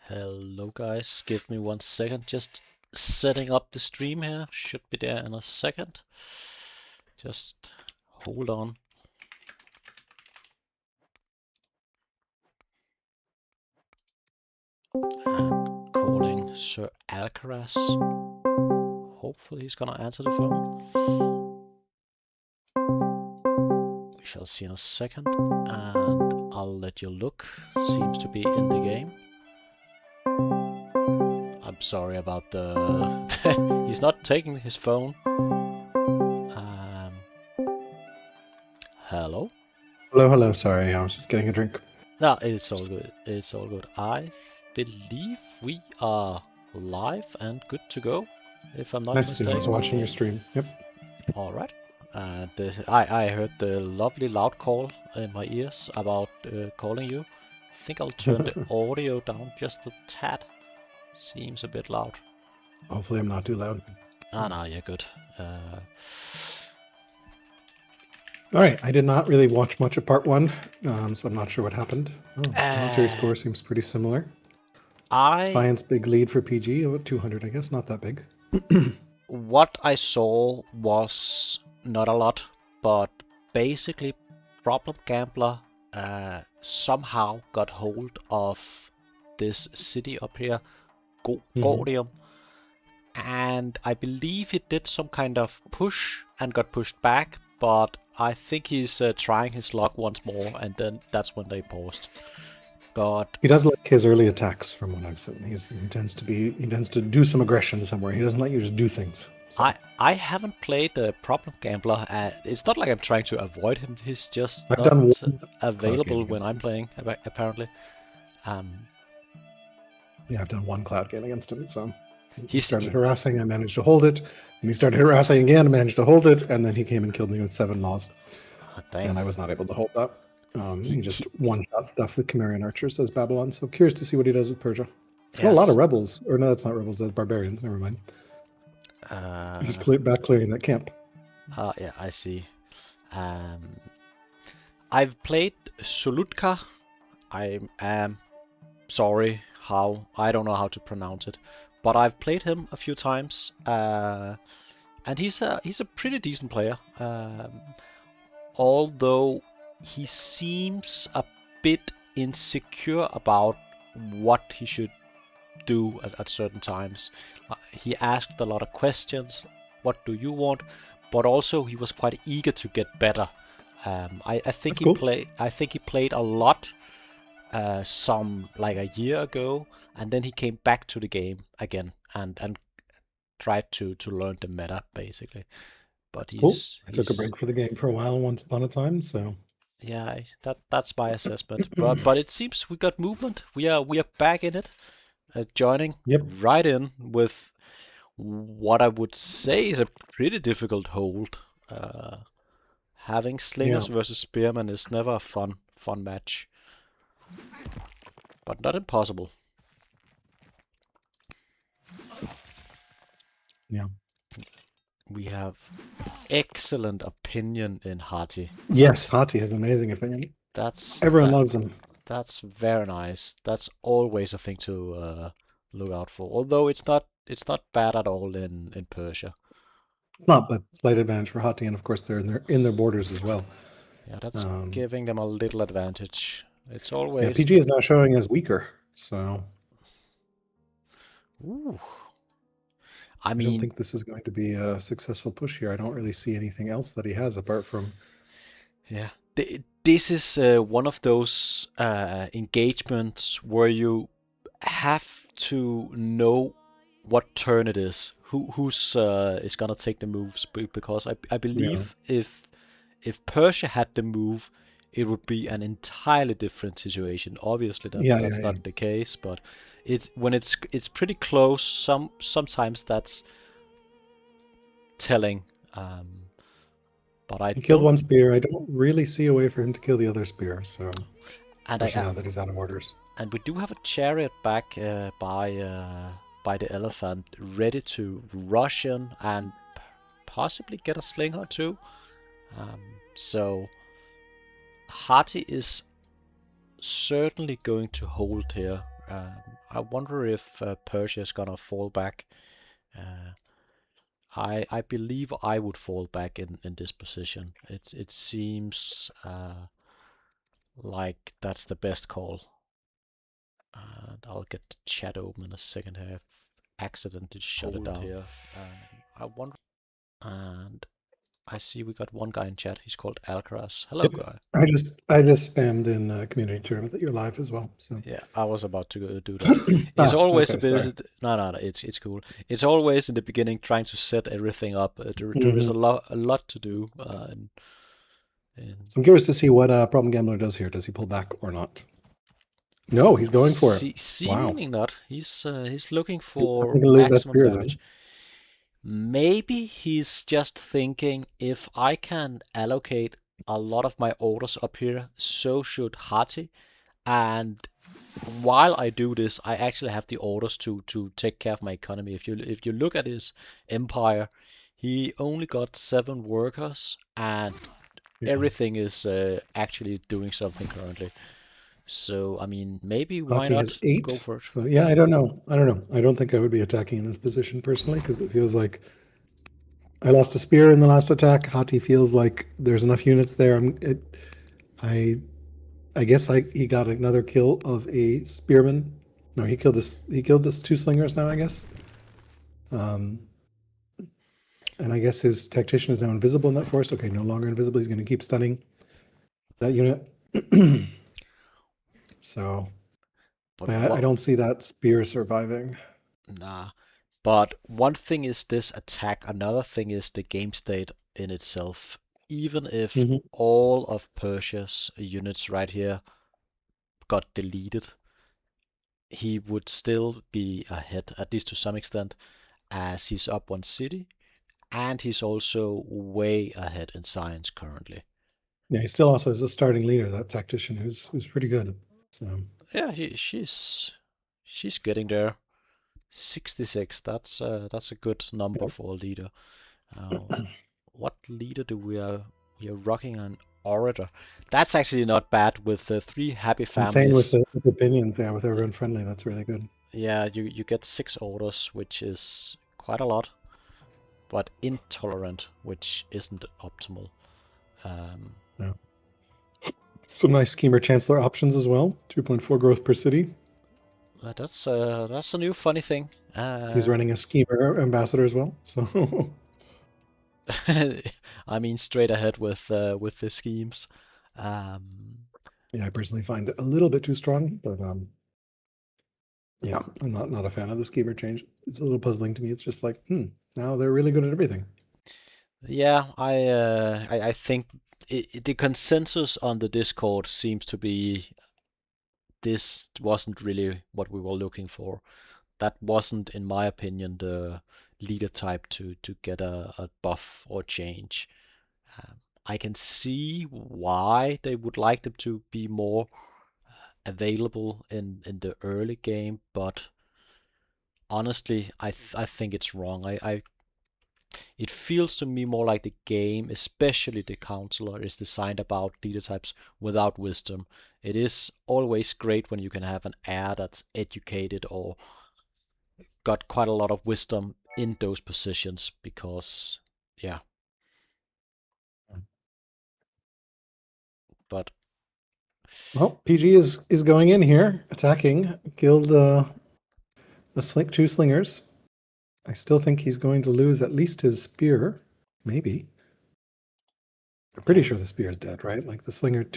Hello guys, give me 1 second, just setting up the stream here, should be there in a second. Just hold on. And calling Sir Alcaras. Hopefully he's gonna answer the phone. We shall see in a second, and I'll let you look. Seems to be in the game. I'm sorry about the... He's not taking his phone. Hello? Hello, sorry, I was just getting a drink. No, it's all good. It's all good. I believe we are live and good to go, if I'm not mistaken. I was watching your stream. Yep. All right. I heard the lovely loud call in my ears about calling you. I think I'll turn the audio down just a tad. Seems a bit loud. Hopefully I'm not too loud. No, you're good. Alright, I did not really watch much of part 1, so I'm not sure what happened. Oh, military score seems pretty similar. Science big lead for PG, about 200 I guess, not that big. What I saw was not a lot, but basically Problem Gambler somehow got hold of this city up here, Gordium, and I believe he did some kind of push and got pushed back, but I think he's trying his luck once more, and then that's when they paused. But he does like his early attacks, from what I've seen. He tends to do some aggression somewhere. He doesn't let you just do things. So. I haven't played the Problem Gambler. It's not like I'm trying to avoid him. He's just I've not done available when I'm playing, apparently. Yeah, I've done one cloud game against him, so he started harassing, I managed to hold it, and he started harassing again, I managed to hold it, and then he came and killed me with 7 laws. And I was not able to hold that. He just one-shot stuff with Chimerian archers as Babylon, so curious to see what he does with Persia. It's got a lot of rebels, or no, that's not rebels, that's barbarians, never mind. He's back-clearing that camp. Yeah, I see. I've played Solutodka. I am sorry I don't know how to pronounce it, but I've played him a few times, and he's a pretty decent player. Although he seems a bit insecure about what he should do at certain times. He asked a lot of questions. What do you want? But also he was quite eager to get better. I think he played a lot. Some like a year ago, and then he came back to the game again and tried to learn the meta basically. But I took a break for the game for a while once upon a time, so yeah, that's my assessment. but it seems we got movement. We are back in it, joining right in with what I would say is a pretty difficult hold. Having slingers versus spearmen is never a fun match. But not impossible. Yeah. We have excellent opinion in Hati. Yes, Hati has amazing opinion. Everyone loves him. That's very nice. That's always a thing to look out for. Although it's not bad at all in Persia. Not, but slight advantage for Hati, and of course they're in their borders as well. Yeah, that's giving them a little advantage. It's always... Yeah, PG is now showing as weaker, so... Ooh. I don't think this is going to be a successful push here. I don't really see anything else that he has apart from... Yeah, this is one of those engagements where you have to know what turn it is. Who's is gonna take the moves, because I believe if Persia had the move, it would be an entirely different situation. Obviously, that's not the case, but when it's pretty close. Sometimes that's telling. But he killed one spear. I don't really see a way for him to kill the other spear. So, especially now that he's out of orders. And we do have a chariot back by the elephant, ready to rush in and possibly get a slinger too. So Hati is certainly going to hold here. I wonder if Persia is gonna fall back. Uh, I believe I would fall back in this position. It seems like that's the best call. And I'll get the chat open in a second here. I've accidentally shut it down. Here. I wonder. And I see we got one guy in chat. He's called Alcaras. Hello, guy. I just spammed in community tournament that you're live as well. So yeah, I was about to go do that. It's always okay, a bit. No, it's cool. It's always in the beginning trying to set everything up. There is a lot to do. So I'm curious to see what Problem Gambler does here. Does he pull back or not? No, he's going for it. Seemingly not. He's looking for maximum damage. Maybe he's just thinking, if I can allocate a lot of my orders up here, so should Hati. And while I do this, I actually have the orders to take care of my economy. If you look at his empire, he only got 7 workers, and everything is actually doing something currently. So I mean, maybe why not has 8. go for it? So yeah, I don't know. I don't think I would be attacking in this position personally, because it feels like I lost a spear in the last attack. Hati feels like there's enough units there. I guess he got another kill of a spearman. No, he killed this 2 slingers now, I guess. And I guess his tactician is now invisible in that forest. Okay, no longer invisible. He's going to keep stunning that unit. So I don't see that spear surviving. Nah. But one thing is this attack, another thing is the game state in itself. Even if all of Persia's units right here got deleted, he would still be ahead, at least to some extent, as he's up 1 city, and he's also way ahead in science currently. Yeah, he still also is a starting leader, that tactician, who's pretty good. So yeah, she's getting there. 66. That's a good number for a leader. What leader do we are rocking an orator? That's actually not bad with 3 happy families. Insane with the opinions, yeah, with everyone friendly. That's really good. Yeah, you get 6 orders, which is quite a lot, but intolerant, which isn't optimal. Yeah. Some nice schemer chancellor options as well. 2.4 growth per city. That's a new funny thing. He's running a schemer ambassador as well. So I mean, straight ahead with the schemes. Yeah, I personally find it a little bit too strong, but yeah, I'm not a fan of the schemer change. It's a little puzzling to me. It's just like, now they're really good at everything. Yeah, I think the consensus on the Discord seems to be this wasn't really what we were looking for. That wasn't, in my opinion, the leader type to get a buff or change. I can see why they would like them to be more available in the early game, but honestly, I think it's wrong. It feels to me more like the game, especially the counselor, is designed about leader types without wisdom. It is always great when you can have an heir that's educated or got quite a lot of wisdom in those positions, because yeah. But well, PG is going in here, attacking, killed 2 slingers. I still think he's going to lose at least his spear, maybe. I'm pretty sure the spear is dead, right? Like 2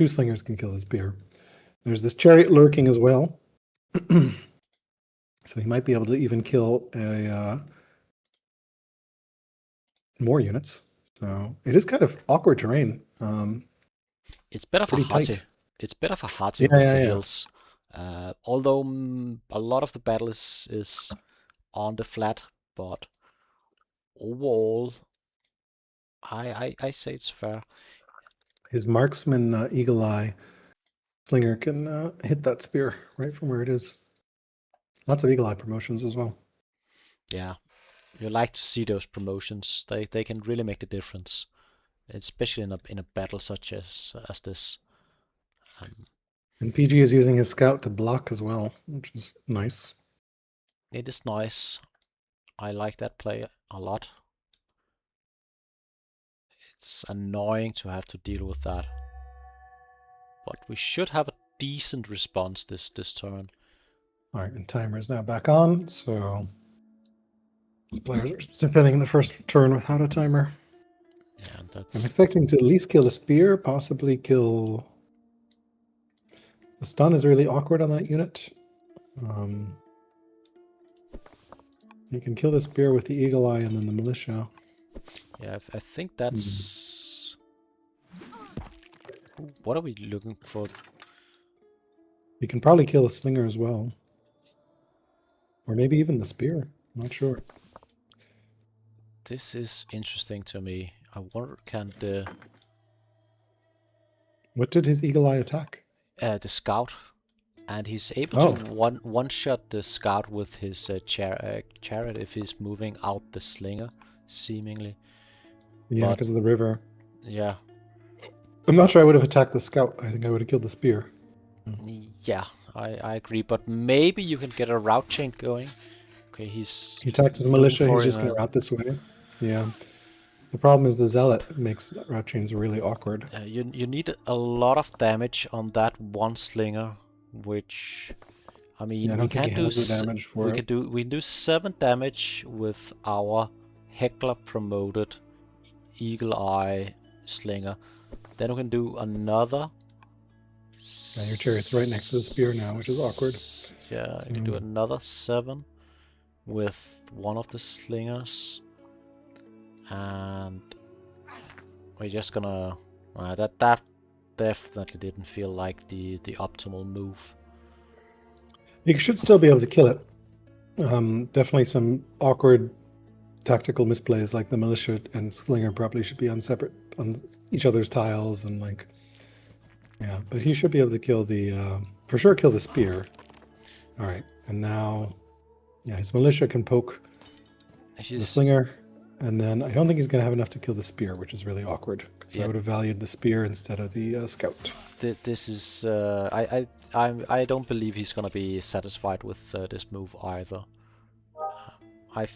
slingers can kill the spear. There's this chariot lurking as well. So he might be able to even kill more units. So it is kind of awkward terrain. It's better for Hati. It's better for Hati with the hills. Although a lot of the battle is on the flat, but overall, I say it's fair. His marksman eagle eye slinger can hit that spear right from where it is. Lots of eagle eye promotions as well. Yeah, you like to see those promotions. They can really make the difference. especially in a battle such as this. And PG is using his scout to block as well, which is nice. It is nice. I like that play a lot. It's annoying to have to deal with that. But we should have a decent response this turn. Alright, and timer is now back on, so these players are spending the first turn without a timer. Yeah, that's... I'm expecting to at least kill a spear, possibly kill... The stun is really awkward on that unit. You can kill the spear with the eagle eye and then the militia. Yeah, I think that's... What are we looking for? You can probably kill a slinger as well. Or maybe even the spear. I'm not sure. This is interesting to me. I wonder, can the... What did his eagle eye attack? The scout. And he's able to one-shot the scout with his chariot if he's moving out the slinger, seemingly. Yeah, because of the river. Yeah. I'm not sure I would have attacked the scout. I think I would have killed the spear. Yeah, I agree. But maybe you can get a route chain going. Okay, he attacked the militia. He's just going to route this way. Yeah. The problem is the zealot makes route chains really awkward. You need a lot of damage on that one slinger, which, I mean, we can do damage for it. We can do 7 damage with our Heckler promoted Eagle Eye slinger. Then we can do another. Yeah, your chariot's right next to the spear now, which is awkward. Yeah, so you can do another 7 with one of the slingers. And we're just gonna... that definitely didn't feel like the optimal move. You should still be able to kill it. Definitely some awkward tactical misplays, like the militia and slinger probably should be on each other's tiles, and like, yeah. But he should be able to kill the for sure kill the spear. All right, and now, yeah, his militia can poke the slinger. And then I don't think he's going to have enough to kill the spear, which is really awkward. Because I would have valued the spear instead of the scout. This is... I don't believe he's going to be satisfied with this move either. I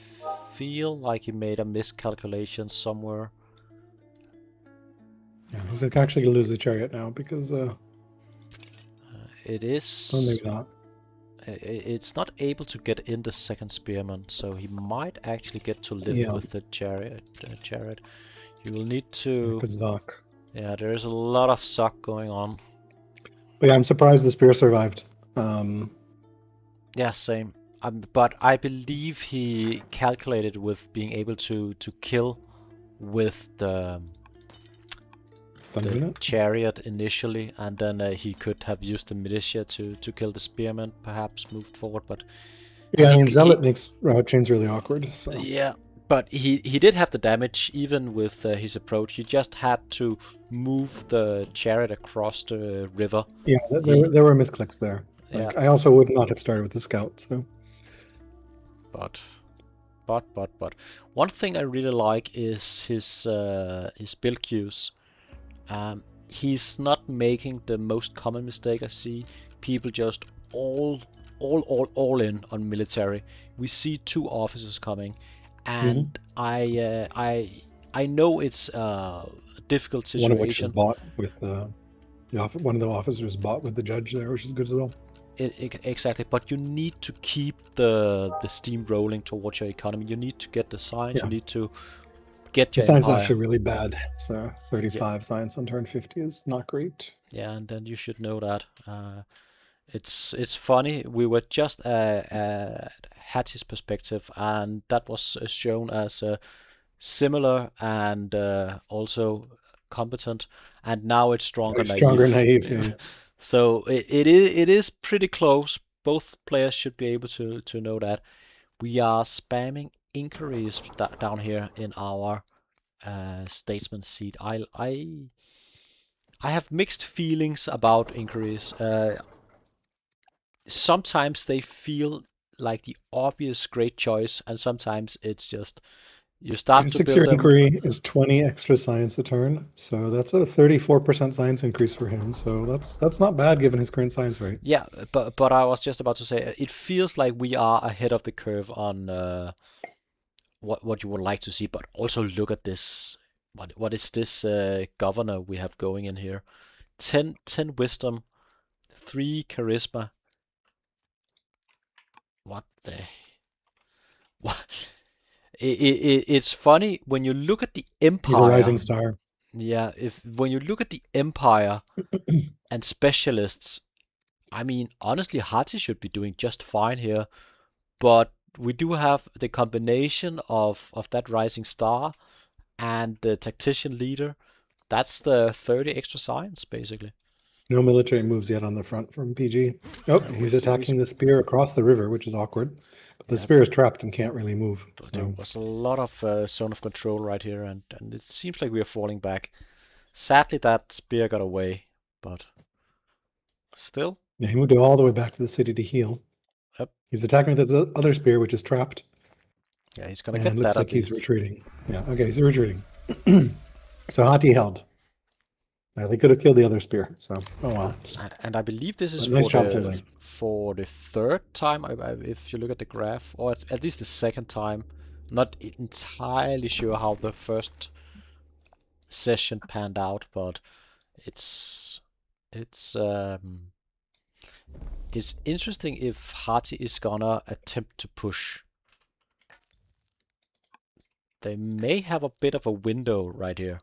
feel like he made a miscalculation somewhere. Yeah, he's actually going to lose the chariot now because... it is... Well, maybe not. It's not able to get in the second spearman, so he might actually get to live with the chariot. You will need to... Zoc. Yeah, there's a lot of Zoc going on. But yeah, I'm surprised the spear survived. Yeah, same. But I believe he calculated with being able to kill with the chariot initially, and then he could have used the militia to kill the spearman, perhaps moved forward. But yeah, I mean, zealot makes route chains really awkward. So. Yeah, but he did have the damage even with his approach. He just had to move the chariot across the river. Yeah, there were misclicks there. Like, I also would not have started with the scout. So. But one thing I really like is his build cues. He's not making the most common mistake I see. People just all in on military. We see 2 officers coming, and I know it's a difficult situation. One of which is bought with one of the officers bought with the judge there, which is good as well. Exactly, but you need to keep the steam rolling towards your economy. You need to get the science. You need to get your science empire. Actually really bad. So 35 science on turn 50 is not great. Yeah, and then you should know that. It's funny. We were just had his perspective, and that was shown as similar and also competent. And now it's stronger naive. Stronger naive. Yeah. So it is pretty close. Both players should be able to know that. We are spamming inquiries down here in our statesman seat. I have mixed feelings about inquiries. Sometimes they feel like the obvious great choice, and sometimes it's just You start His to build 6-year them. inquiry is 20 extra science a turn, so that's a 34% science increase for him. So that's not bad given his current science rate. Yeah, but I was just about to say it feels like we are ahead of the curve on what you would like to see. But also look at this. What is this governor we have going in here? 10 wisdom, 3 charisma. What the? What? It's funny when you look at the He's a empire. rising star. Yeah, if when you look at the empire and specialists, I mean, honestly, Hati should be doing just fine here. But we do have the combination of that rising star and the tactician leader. That's the 30 extra science, basically. No military moves yet on the front from PG. Oh, he's attacking the spear across the river, which is awkward. But the spear is trapped and can't really move. There So was a lot of zone of control right here, and it seems like we are falling back. Sadly, that spear got away, but still. yeah, he moved all the way back to the city to heal. Yep. He's attacking the other spear, which is trapped. Yeah, he's gonna And get looks that like at he's least. retreating. Yeah, okay, he's retreating. So Hati held. Well, he could have killed the other spear. So oh well. And I believe this is Nice job holding. for the third time, if you look at the graph, or at least the second time. Not entirely sure how the first session panned out, but it's interesting if Hati is gonna attempt to push. They may have a bit of a window right here,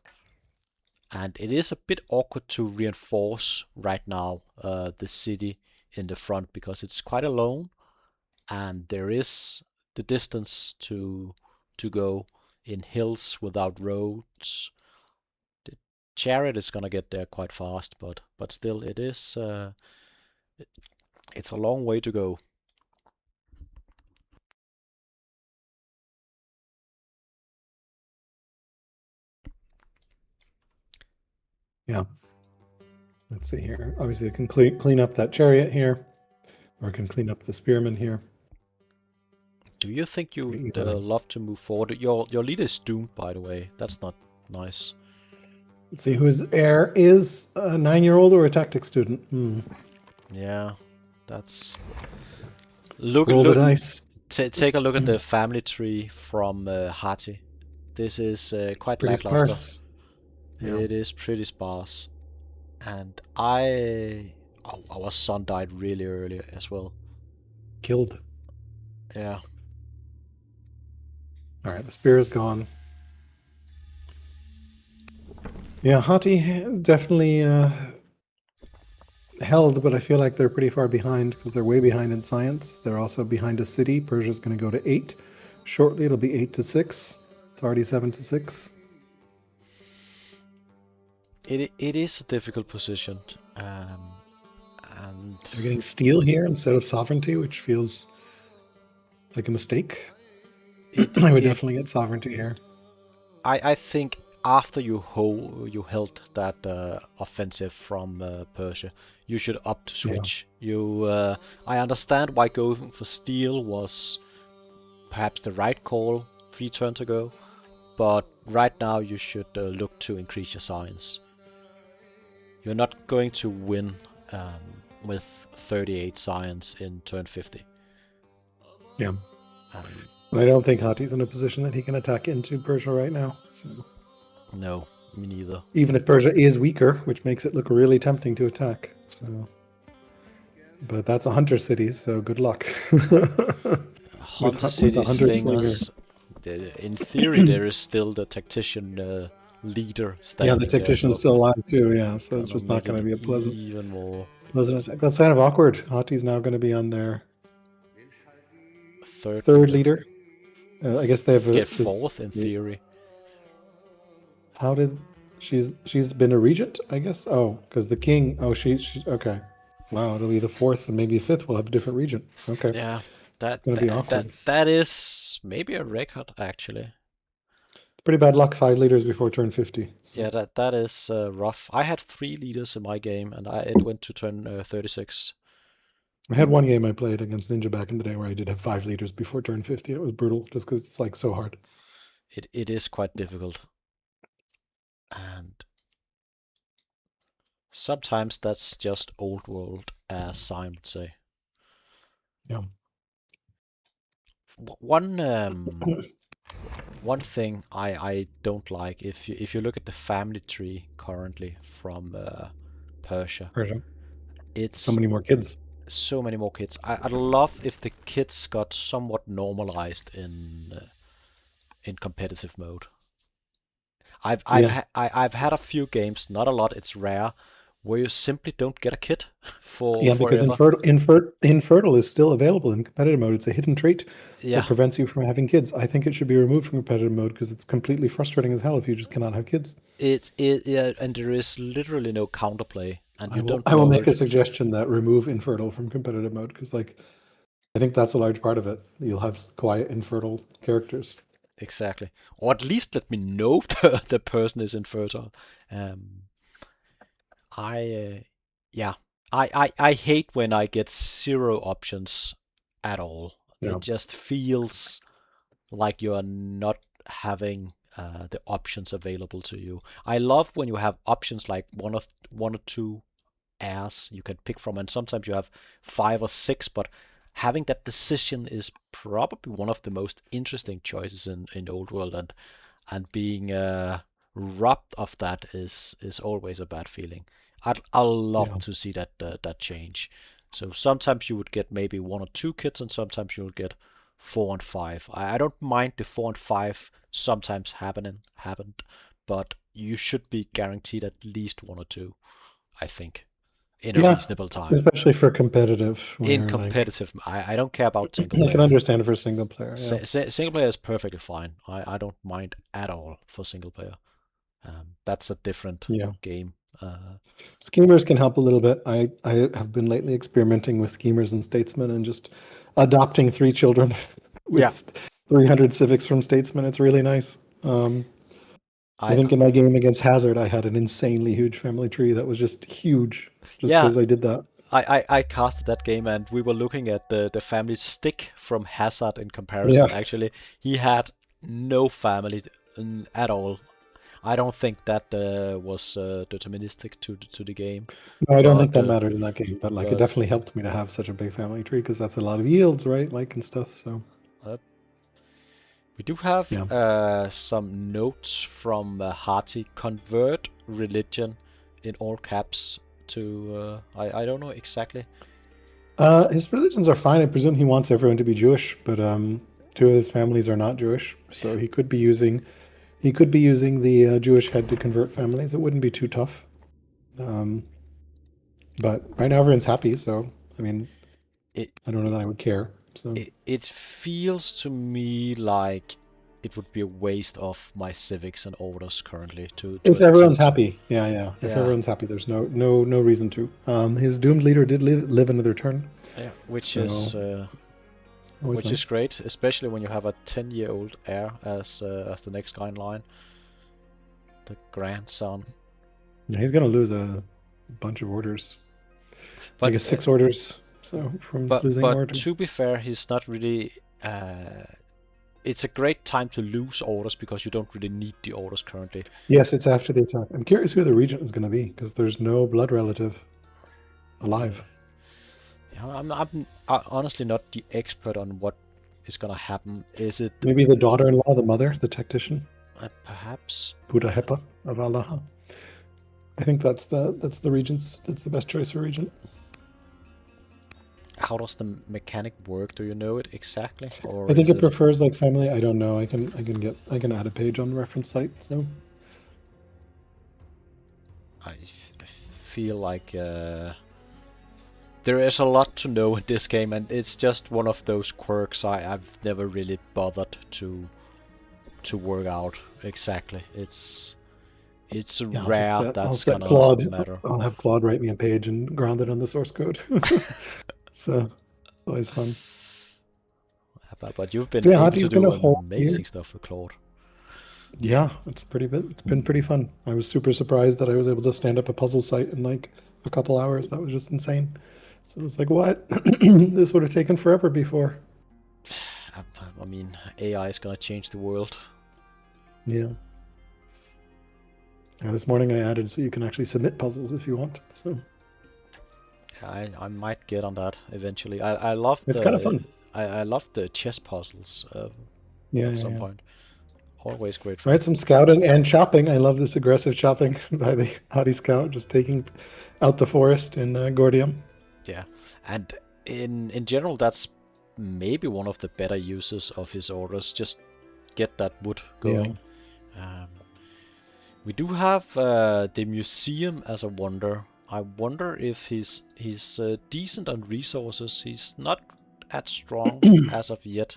and it is a bit awkward to reinforce right now the city in the front because it's quite alone, and there is the distance to go in hills without roads. The chariot is gonna get there quite fast, but still it is it's a long way to go. Yeah. Let's see here. Obviously, it can clean up that chariot here, or it can clean up the spearman here. Do you think you'd love to move forward? Your leader is doomed, by the way. That's not nice. Let's see who his heir is. A 9-year-old or a tactics student? Yeah, that's. Roll the dice. Take a look at the family tree from Hati. This is quite lackluster. Sparse. Yeah. It is pretty sparse. And our son died really early as well. Killed. Yeah. All right, the spear is gone. Yeah, Hati definitely held, but I feel like they're pretty far behind because they're way behind in science. They're also behind a city. Persia's going to go to 8. Shortly, it'll be 8-6. It's already 7-6. It is a difficult position, and they're getting steel here instead of sovereignty, which feels like a mistake. I would definitely get sovereignty here. I think after you held that offensive from Persia, you should opt to switch. Yeah. I understand why going for steel was perhaps the right call 3 turns ago, but right now you should look to increase your science. You're not going to win with 38 science in turn 50. Yeah. I don't think Hati's in a position that he can attack into Persia right now. So. No, me neither. Even if Persia is weaker, which makes it look really tempting to attack. So, but that's a hunter city, so good luck. Hunter city slingers. In theory, there is still the tactician leader standing. Yeah, the tactician's still alive too. Yeah, so it's just not going to be a pleasant attack. That's kind of awkward. Hati's now going to be on their third leader. I guess they have get fourth in theory. How did she's been a regent? I guess. Oh, because the king. Oh, she. Okay. Wow, it'll be the fourth and maybe fifth. We'll have a different regent. Okay. Yeah, that is maybe a record actually. Pretty bad luck. 5 leaders before turn 50. So. Yeah, that is rough. I had 3 leaders in my game, and it went to turn 36. I had one game I played against Ninja back in the day where I did have 5 leaders before turn 50. It was brutal, just because it's like so hard. it is quite difficult, and sometimes that's just old world, as Simon would say. Yeah. One thing I don't like, if you look at the family tree currently from Persia, Persia. it's So many more kids. so many more kids. I'd love if the kids got somewhat normalized in competitive mode. Yeah. I've had a few games, not a lot, it's rare, where you simply don't get a kid for Yeah, because forever. infertile is still available in competitive mode. It's a hidden trait that Yeah, prevents you from having kids. I think it should be removed from competitive mode because it's completely frustrating as hell if you just cannot have kids. yeah, and there is literally no counterplay, and I you will don't I will know make it. a suggestion that remove infertile from competitive mode because like I think that's a large part of it. You'll have quiet infertile characters. Exactly. Or at least let me know the person is infertile. Um, I yeah, I hate when I get zero options at all. Yeah. It just feels like you are not having the options available to you. I love when you have options like one or two heirs you can pick from, and sometimes you have five or six, but having that decision is probably one of the most interesting choices in Old World, and being robbed of that is always a bad feeling. I'd love Yeah. to see that change. So sometimes you would get maybe one or two kids, and sometimes you would get four and five. I don't mind the four and five sometimes happened, but you should be guaranteed at least one or two, I think, in a Yeah. reasonable time. Especially for competitive In where like competitive, I don't care about single I can player. understand for single player, yeah. Single player is perfectly fine. I don't mind at all for single player. That's a different Yeah. game. Schemers can help a little bit. I have been lately experimenting with schemers and statesmen and just adopting 3 children Yeah, with 300 civics from statesmen. It's really nice. I I think in my game against Hazard, I had an insanely huge family tree that was just huge, just yeah because I did that. I casted that game, and we were looking at the family stick from Hazard in Yeah, comparison. Actually, he had no family at all. I don't think that was deterministic to the game, no, I don't think but that mattered in that game, but like it but definitely helped me to have such a big family tree because that's a lot of yields, right? Like and stuff. So uh, we do have yeah, some notes from Harty. Convert religion in all caps to I don't know exactly. his religions are fine. I presume he wants everyone to be Jewish, but 2 of his families are not Jewish, so he could be using the Jewish head to convert families. It wouldn't be too tough. Um, but right now everyone's happy, so I mean, It I don't know that I would care. So it feels to me like it would be a waste of my civics and orders currently if everyone's happy, yeah, yeah. If yeah, everyone's happy, there's no reason to. His doomed leader did live another turn, yeah, so always which is nice. great, especially when you have a 10-year-old heir as the next guy in line, the grandson. Yeah, he's gonna lose a bunch of orders. I But guess 6 orders. So from losing but order. to be fair, he's not really. It's a great time to lose orders because you don't really need the orders currently. Yes, it's after the attack. I'm curious who the regent is going to be because there's no blood relative alive. Yeah, I'm honestly not the expert on what is gonna happen. Is it Maybe the daughter-in-law, the mother, the tactician, perhaps? Buddha Hepa of Allah. I think that's the regent's. That's the best choice for regent. How does the mechanic work? Do you know it exactly, I or think is it it? prefers like family. I don't know. I can add a page on the reference site. So I feel like there is a lot to know in this game, and it's just one of those quirks I've never really bothered to work out exactly. It's yeah, rare I'll that's set gonna Claude. matter. I'll have Claude write me a page and ground it on the source code. So always fun. But you've been So yeah, able to Hati's do gonna hold amazing here. stuff with Claude. Yeah, it's been pretty fun. I was super surprised that I was able to stand up a puzzle site in like a couple hours. That was just insane. So it was like, what? This would have taken forever before. I mean, AI is gonna change the world. Yeah. This morning I added so you can actually submit puzzles if you want. So I might get on that eventually. I love it's kind of fun. I love the chess puzzles at some point. Always great fun. Right, some scouting and chopping. I love this aggressive chopping by the Haughty Scout, just taking out the forest in Gordium. Yeah, and in general, that's maybe one of the better uses of his orders. Just get that wood going. Yeah. We do have the museum as a wonder. I wonder if he's decent on resources. He's not as strong as of yet.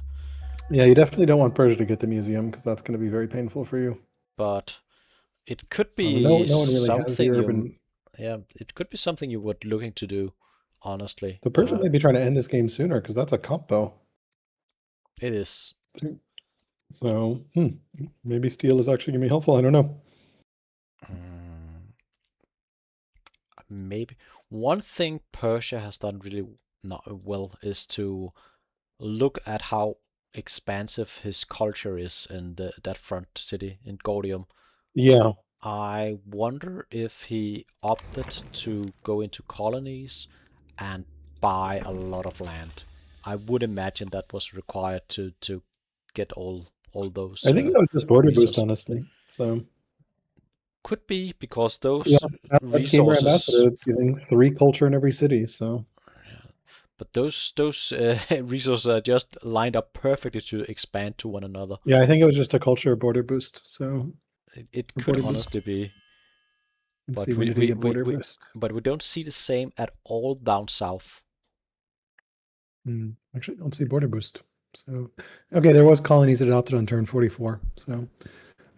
Yeah, you definitely don't want Persia to get the museum because that's going to be very painful for you. But it could be no one really has the something urban. Yeah, it could be something you were looking to do, honestly. The Persia may be trying to end this game sooner because that's a combo. It is. So maybe steel is actually going to be helpful. I don't know. Maybe. One thing Persia has done really not well is to look at how expansive his culture is in that front city in Gordium. Yeah. I wonder if he opted to go into colonies and buy a lot of land. I would imagine that was required to get all those. I think that was just border resources. boost, honestly. So could be because those that's gamer ambassador. resources. It's giving 3 culture in every city. So But those resources are just lined up perfectly to expand to one another. yeah, I think it was just a culture border boost. So it could honestly be. Let's But see, when did he get border boost? But we don't see the same at all down south. Actually, don't see border boost. So, okay, there was colonies adopted on turn 44. So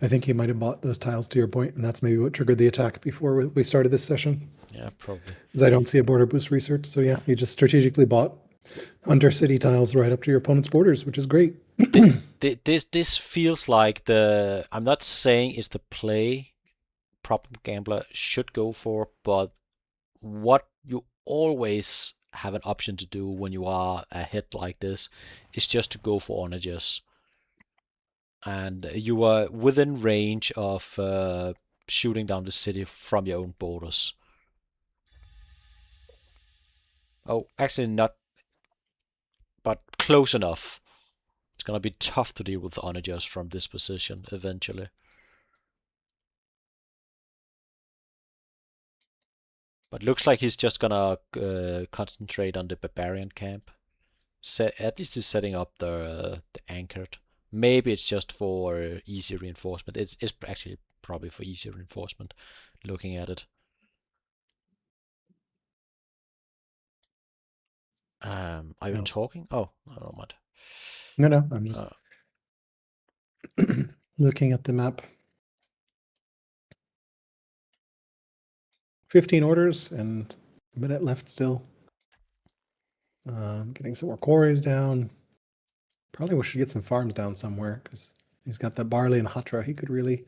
I think he might have bought those tiles to your point, and that's maybe what triggered the attack before we started this session. Yeah, probably. Because I don't see a border boost research. So yeah, he just strategically bought under-city tiles right up to your opponent's borders, which is great. This feels like the... I'm not saying it's the play Problem Gambler should go for, but what you always have an option to do when you are ahead like this is just to go for onagers. And you are within range of shooting down the city from your own borders. Oh, actually not, but close enough. It's gonna be tough to deal with onagers from this position eventually. But looks like he's just gonna concentrate on the barbarian camp. At least he's setting up the anchored. Maybe it's just for easy reinforcement. It's actually probably for easy reinforcement, looking at it. Are you talking? Oh, no, mind. No, I'm just looking at the map. 15 orders and a minute left still. Getting some more quarries down. Probably we should get some farms down somewhere because he's got that barley and hatra he could really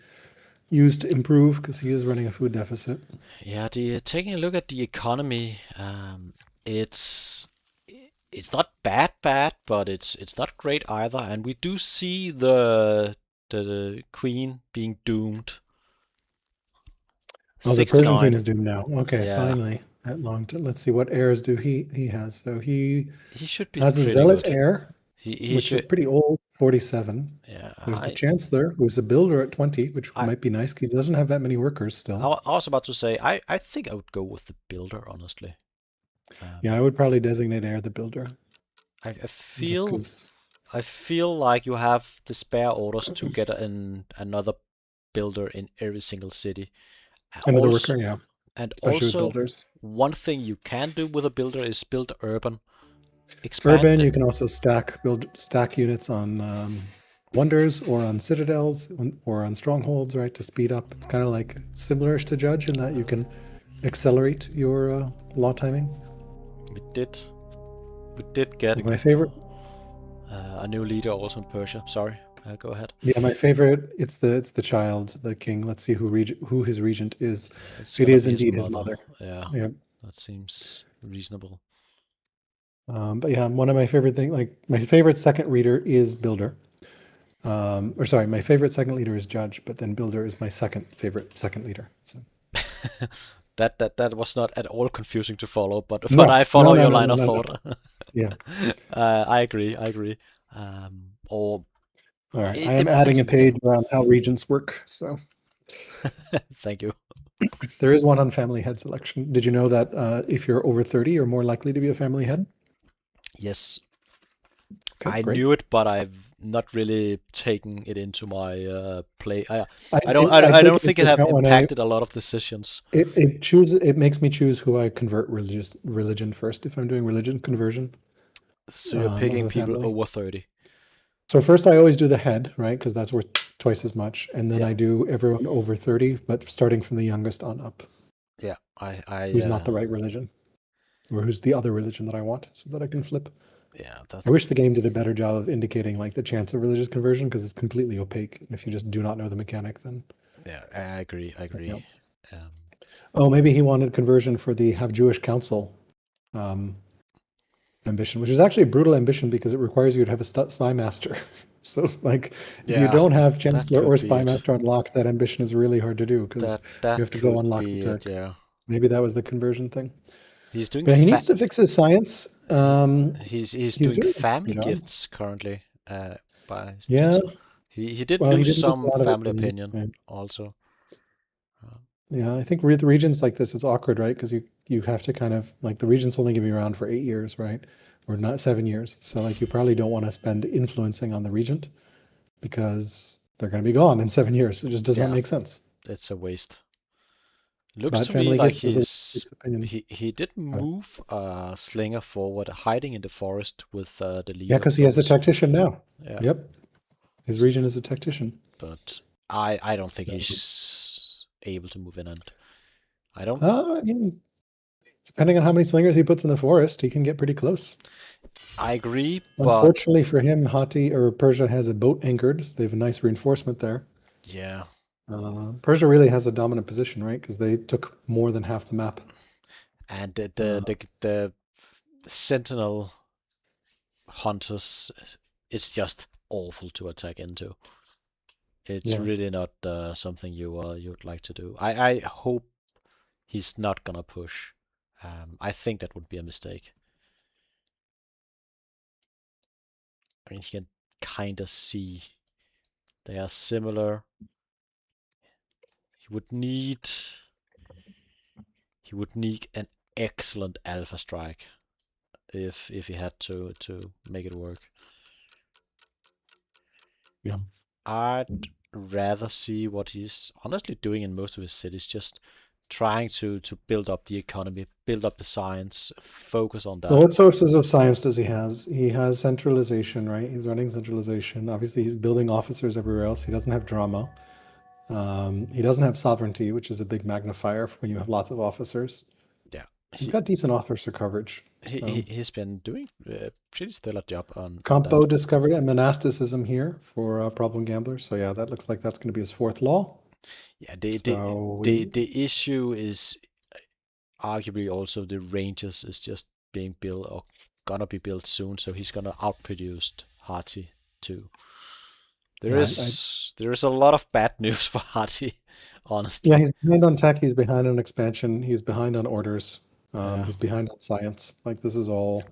use to improve because he is running a food deficit. Yeah, taking a look at the economy, it's not bad, but it's not great either. And we do see the queen being doomed. Oh, the Persian queen is doomed now. Okay, yeah. Finally. At long term. Let's see what heirs do he has. So he should be has a zealot heir, which is pretty old, 47. Yeah. There's the chancellor, who's a builder at 20, which might be nice because he doesn't have that many workers still. I was about to say I think I would go with the builder, honestly. Yeah, I would probably designate heir the builder. I feel like you have the spare orders to get another builder in every single city. Another worker, yeah. And also, one thing you can do with a builder is build urban. Urban, you can also stack units on wonders or on citadels or on strongholds, right, to speed up. It's kind of like similar to Judge in that you can accelerate your law timing. We did get like my favorite a new leader also in Persia. Sorry, go ahead. Yeah, my favorite. It's the child, the king. Let's see who his regent is. It is indeed his mother. Yeah. Yep. That seems reasonable. But yeah, one of my favorite things, like my favorite second reader is builder. Or sorry, my favorite second leader is Judge, but then Builder is my second favorite second leader. So That was not at all confusing to follow, but no, I no, follow no, your no, line no, of no, no. thought. Yeah. I agree. Or All right. I it am depends adding a on the game. page around how regents work. So Thank you. there is one on family head selection. Did you know that if you're over 30, you're more likely to be a family head? Yes, Okay, I great. knew it, but I've not really taken it into my play. I I take don't it think into it have account when I impacted a lot of decisions. it makes me choose who I convert religion first if I'm doing religion conversion So you're of picking a people family. over 30. So first I always do the head, right? Because that's worth twice as much. And then Yeah, I do everyone over 30, but starting from the youngest on up, yeah. who's not the right religion or who's the other religion that I want so that I can flip. Yeah, I wish the game did a better job of indicating like the chance of religious conversion because it's completely opaque. And if you just do not know the mechanic, then yeah. I agree. I yeah. agree. Um, Oh, maybe he wanted conversion for the have Jewish council um, ambition, which is actually a brutal ambition because it requires you to have a spy master. So, like, if you yeah, don't have that chancellor could or be spy it. master unlocked, that ambition is really hard to do because you That have to go could unlock the be it. tech. Yeah, Maybe that was the conversion thing. he's doing But he fa needs to fix his science. he's He's doing doing a family good job. gifts currently. By his Yeah. chancellor. He did Well, he lose didn't do a some lot of it. family opinion Yeah. also. Uh, Yeah, I think with regions like this, it's awkward, right? Because you have to kind of like the regions only going to be around for 8 years, right? Or not 7 years. So like you probably don't want to spend influencing on the regent because they're going to be gone in 7 years. It just does not yeah, make sense. it's a waste. Looks But to me family like gifts was a opinion. he did Right. move Slinger forward, hiding in the forest with the Yeah, leader of because he has a those. tactician now. Yeah, Yep, his region is a tactician. but I don't think So, he's able to move in, and I don't. I mean, depending on how many slingers he puts in the forest, he can get pretty close. I agree, but Unfortunately for him, Hatti or Persia has a boat anchored, so they have a nice reinforcement there. yeah, Persia really has a dominant position, right? Because they took more than half the map. and Uh, the Sentinel hunters, it's just awful to attack into. It's yeah. really not something you'd like to do. I hope he's not gonna push. I think that would be a mistake. I mean, he can kind of see they are similar. He would need he would need an excellent alpha strike if he had to make it work. Yeah. I'd rather see what he's honestly doing in most of his cities, just trying to build up the economy, build up the science, focus on Well, that. what sources of science does he has? He has centralization, right? He's running centralization. Obviously, he's building officers everywhere else. He doesn't have drama. He doesn't have sovereignty, which is a big magnifier when you have lots of officers. Yeah, He's he got decent officer coverage. he he's been doing a pretty stellar job on that. Compo discovered and monasticism here for problem gamblers. So yeah, that looks like that's going to be his fourth law. Yeah, So we, the issue is arguably also the Rangers is just being built or gonna be built soon, so he's gonna outproduce Harty too. yeah, There is a lot of bad news for Harty, yeah, honestly. he's behind on tech. He's behind on expansion. He's behind on orders. Yeah, He's behind on science. Like this is all.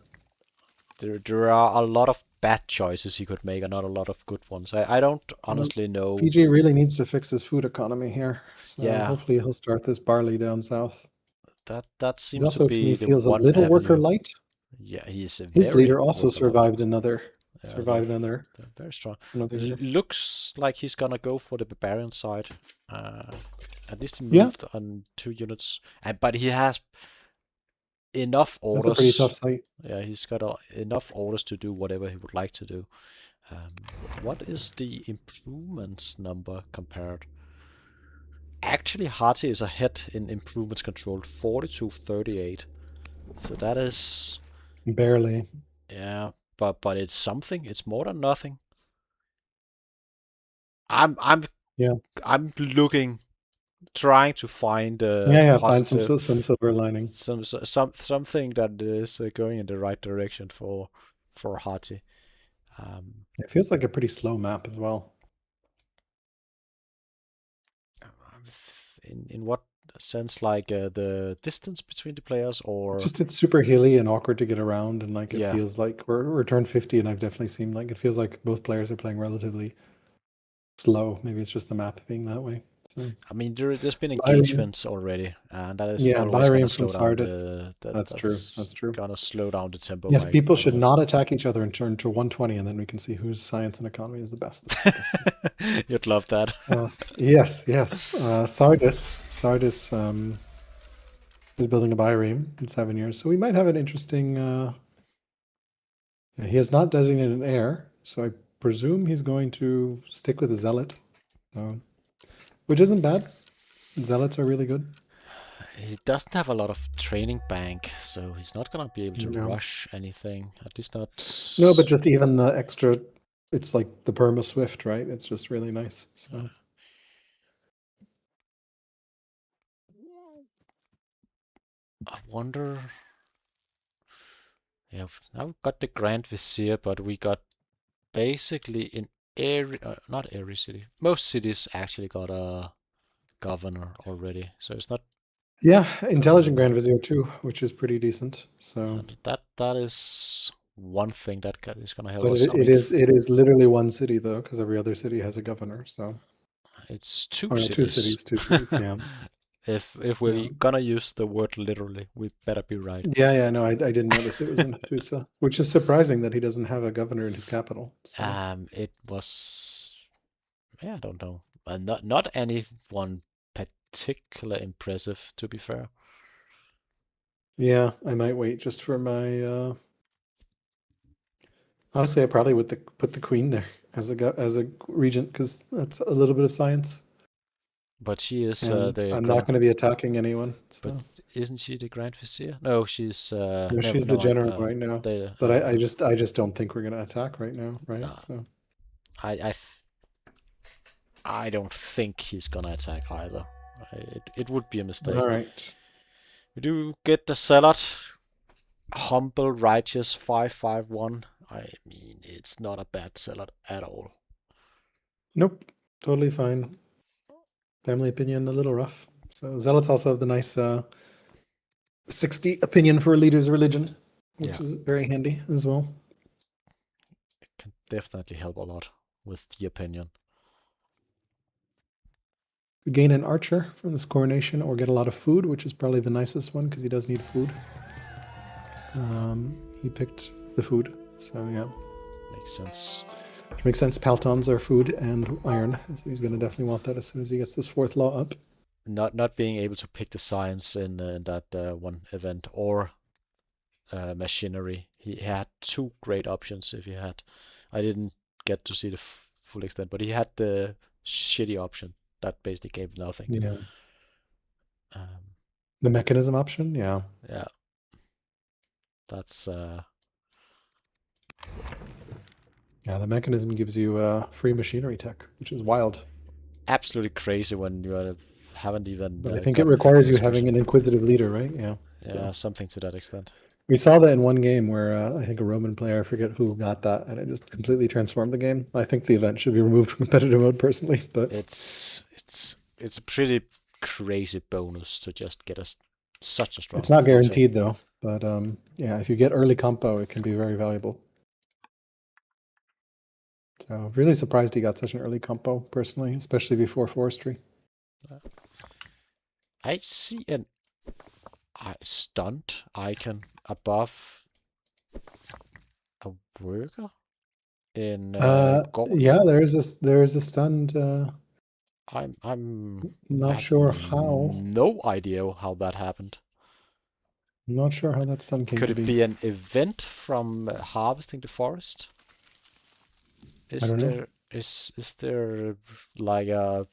there are a lot of bad choices he could make and not a lot of good ones. I don't honestly know. PG really needs to fix his food economy here. So Yeah, hopefully he'll start this barley down south. that He seems to also, to me, be the feels a one little worker avenue. light. Yeah, he's a His very leader also work a lot. survived another Yeah, they're very strong. another year. Looks like he's gonna go for the barbarian side. Uh, at least he Yeah, moved on 2 units, but he has enough that's a pretty tough orders. site. Yeah, he's got enough orders to do whatever he would like to do. What is the improvements number compared? Actually, Harty is ahead in improvements controlled, 42-38. So that is, Barely. yeah, but it's something. It's more than nothing. I'm I'm Yeah. I'm looking, trying to find a Yeah, yeah. Find positive, some silver lining. something that is going in the right direction for Harty. It feels like a pretty slow map as well. in what sense? Like the distance between the players, or Just it's super hilly and awkward to get around, and like it yeah. feels like we're turned 50, and I've definitely seen like it feels like both players are playing relatively slow. Maybe it's just the map being that way. So I mean, there's been Byram, engagements already, and that is yeah, always gonna Byram from slow down Sardis. the That's true. that's That's true. gonna slow down the tempo Yes, people quite a should lot. not attack each other and turn to 120, and then we can see whose science and economy is the best. That's the best way. You'd love that. Yes, yes. Sardis is building a Byram in 7 years, so we might have an interesting. He has not designated an heir, so I presume he's going to stick with a zealot, which isn't bad. Zealots are really good. He doesn't have a lot of training bank, so he's not gonna be able to No. rush anything. At least not. No, but just even the extra, it's like the perma swift, right? It's just really nice. So I wonder. Yeah, now we've got the Grand Vizier, but we got basically in every, not every city. Most cities actually got a governor already, so it's not. yeah, intelligent Grand Vizier too, which is pretty decent. So, And that is one thing that is gonna help but us. I it mean, is literally one city though, because every other city has a governor. So, it's two or no, cities. two cities. Yeah, If yeah, we're gonna use the word literally, we better be right. yeah. No, I didn't notice it was in Hattusa, which is surprising that he doesn't have a governor in his capital. So, It was, yeah, I don't know, not anyone particular impressive, to be fair. yeah, I might wait just for my. Honestly, I probably would put the queen there as a regent because that's a little bit of science. But she is And the I'm not grand. going to be attacking anyone. But So isn't she the Grand Vizier? No, she's no, she's the never mind. general right now. The But I just don't think we're going to attack right now, right? no, So I don't think he's gonna attack either. It would be a mistake. all right. We do get the Zealot, humble, righteous, 551. I mean, it's not a bad Zealot at all. Nope, totally fine. Family opinion a little rough. So zealots also have the nice 60 opinion for a leader's religion, which is very handy as well. It can definitely help a lot with the opinion. You gain an archer from this coronation or get a lot of food, which is probably the nicest one because he does need food. He picked the food, so yeah. Makes sense. Makes sense. Paltons are food and iron, so he's going to definitely want that as soon as he gets this fourth law up. Not being able to pick the science in that one event or machinery. He had two great options if he had. I didn't get to see the full extent, but he had the shitty option that basically gave nothing. Yeah. The mechanism option, yeah. Yeah. That's yeah, the mechanism gives you free machinery tech, which is wild. absolutely crazy when you haven't even. But I think it requires you having an inquisitive leader, right? Yeah. Yeah, something to that extent. We saw that in one game where I think a Roman player, I forget who got that, and it just completely transformed the game. I think the event should be removed from competitive mode personally, but it's a pretty crazy bonus to just get such a strong. It's not guaranteed though, but yeah, if you get early compo, it can be very valuable. So really surprised he got such an early compo personally, especially before forestry. I see an stunt icon above a worker in Gorn. Yeah, there is a stunned. I'm not sure how. No idea how that happened. I'm not sure how that stun came to be. Could it be an event from harvesting the forest? I don't know. Is there like a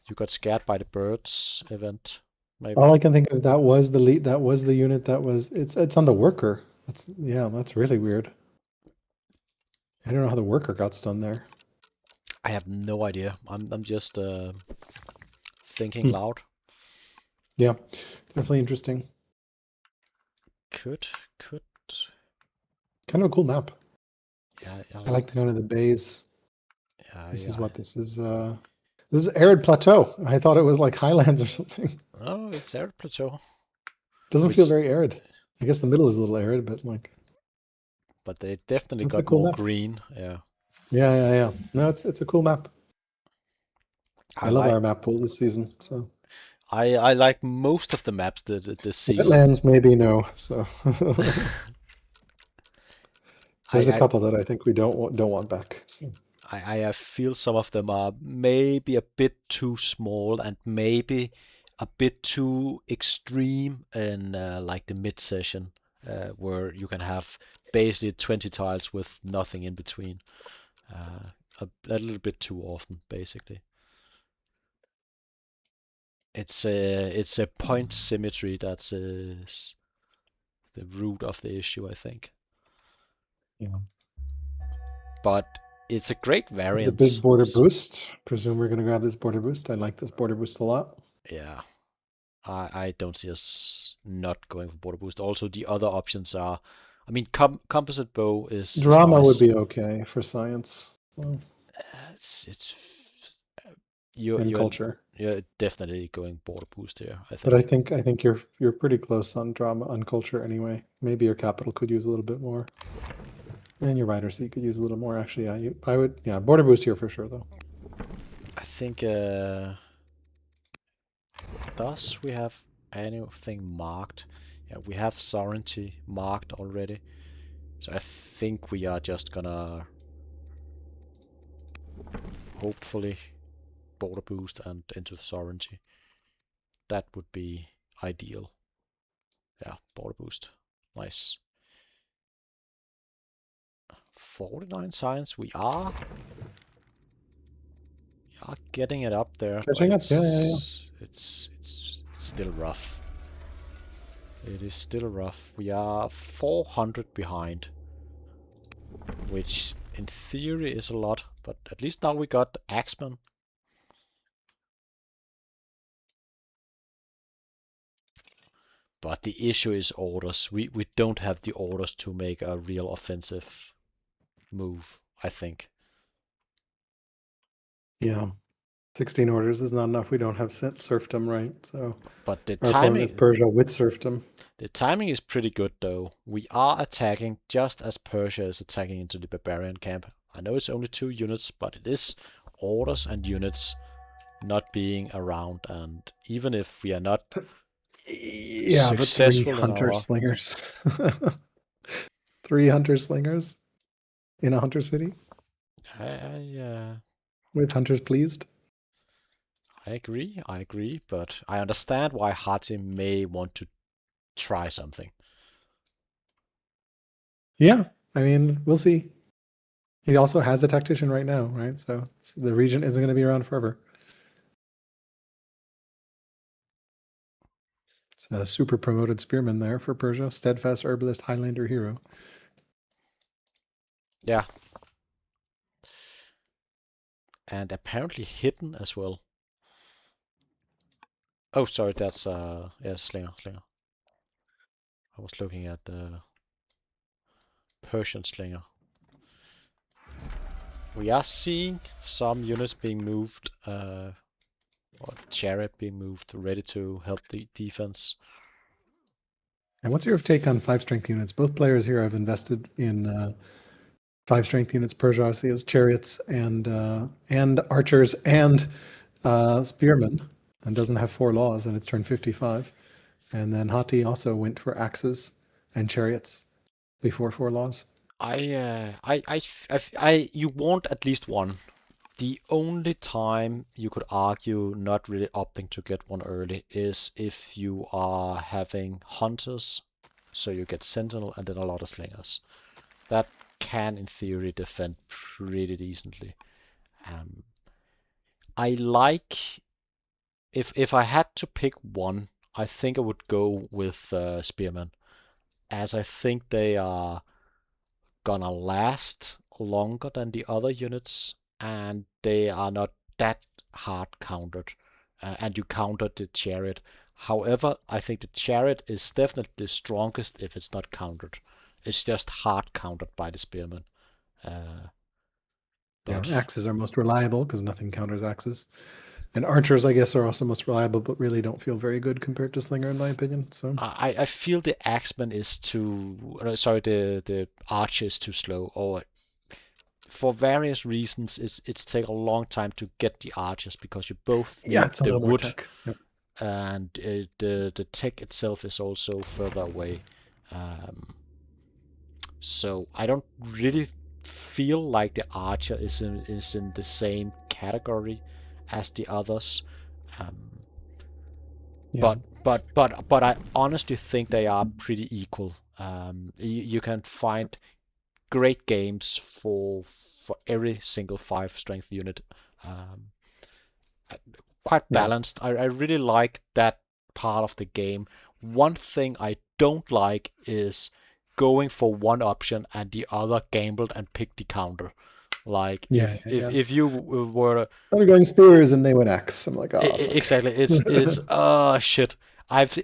you got scared by the birds event? Maybe. All I can think of that was the lead. That was the unit. That was it's on the worker. That's really weird. I don't know how the worker got stunned there. I have no idea. I'm just thinking loud. Yeah, definitely interesting. Could. Kind of a cool map. Yeah, I like to go to the bays. Yeah, this is what this is. This is arid plateau. I thought it was like highlands or something. Oh, it's arid plateau. Doesn't feel Which, very arid. I guess the middle is a little arid, but like but they definitely that's a got cool more map. green. Yeah. Yeah. No, it's a cool map. I I love like our map pool this season. So I like most of the maps this season. wetlands, maybe no. So I, there's a I couple that I think we don't want back. So. I feel some of them are maybe a bit too small and maybe a bit too extreme in like the mid session, where you can have basically 20 tiles with nothing in between. A little bit too often, basically. It's a point symmetry that's is the root of the issue, I think. Yeah. But it's a great There's a big variance. border boost. Presume we're going to grab this border boost. I like this border boost a lot. Yeah, I don't see us not going for border boost. Also, the other options are, I mean, composite bow is Drama would nice. be okay for science It's you're and you're culture. you're definitely going border boost here, I But I think. think you're pretty close on drama on culture anyway. Maybe your capital could use a little bit more. And your rider seat could use a little more. Actually, I would, yeah, border boost here for sure, though. I think does we have anything marked? Yeah, we have sovereignty marked already. So I think we are just gonna hopefully border boost and into sovereignty. That would be ideal. Yeah, border boost. Nice. 49 science. We are getting it up there, but Catching up? Yeah. it's still rough. It is still rough. We are 400 behind, which in theory is a lot, but at least now we got Axeman. But the issue is orders. We don't have the orders to make a real offensive move, I think. Yeah. 16 orders is not enough. We don't have serfdom, right? So But the our opponent is timing Persia with serfdom. the timing is pretty good though. We are attacking just as Persia is attacking into the barbarian camp. I know it's only 2 units, but it is orders and units not being around, and even if we are not Yeah, but three successful in hunter our slingers. Three hunter slingers in a hunter city I with hunters pleased. I agree, but I understand why Hati may want to try something. Yeah, I mean, we'll see. He also has a tactician right now, right? So the region isn't going to be around forever. It's a super promoted spearman there for Persia. Steadfast herbalist Highlander hero. Yeah. And apparently hidden as well. Oh, sorry, that's yeah, Slinger. I was looking at the Persian Slinger. We are seeing some units being moved, or chariot being moved, ready to help the defense. And what's your take on 5 strength units? Both players here have invested in 5 strength units. Persia obviously has chariots and archers and spearmen, and doesn't have 4 laws, and it's turn 55. And then Hati also went for axes and chariots before 4 laws. You want at least one. The only time you could argue not really opting to get one early is if you are having hunters, so you get sentinel and then a lot of slingers. That can, in theory, defend pretty decently. I like if I had to pick one, I think I would go with spearmen, as I think they are gonna last longer than the other units, and they are not that hard countered. And you countered the chariot. However, I think the chariot is definitely the strongest if it's not countered. It's just hard countered by the spearmen. Uh, Yeah, But axes are most reliable because nothing counters axes. And archers, I guess, are also most reliable, but really don't feel very good compared to slinger, in my opinion. So I feel the axeman is too. Sorry, the archer is too slow, or for various reasons, it's take a long time to get the archers because you both yeah, need it's a the little more wood, tech. Yep. and the tech itself is also further away. Um, so I don't really feel like the archer is in the same category as the others. Um, Yeah. but I honestly think they are pretty equal. You can find great games for every single 5 strength unit. Um, quite Yeah. balanced. I really like that part of the game. One thing I don't like is going for one option and the other gambled and picked the counter. Like Yeah. Yeah. if you were They're going spears and they went axe. I'm like, oh fuck. exactly, it's shit. I've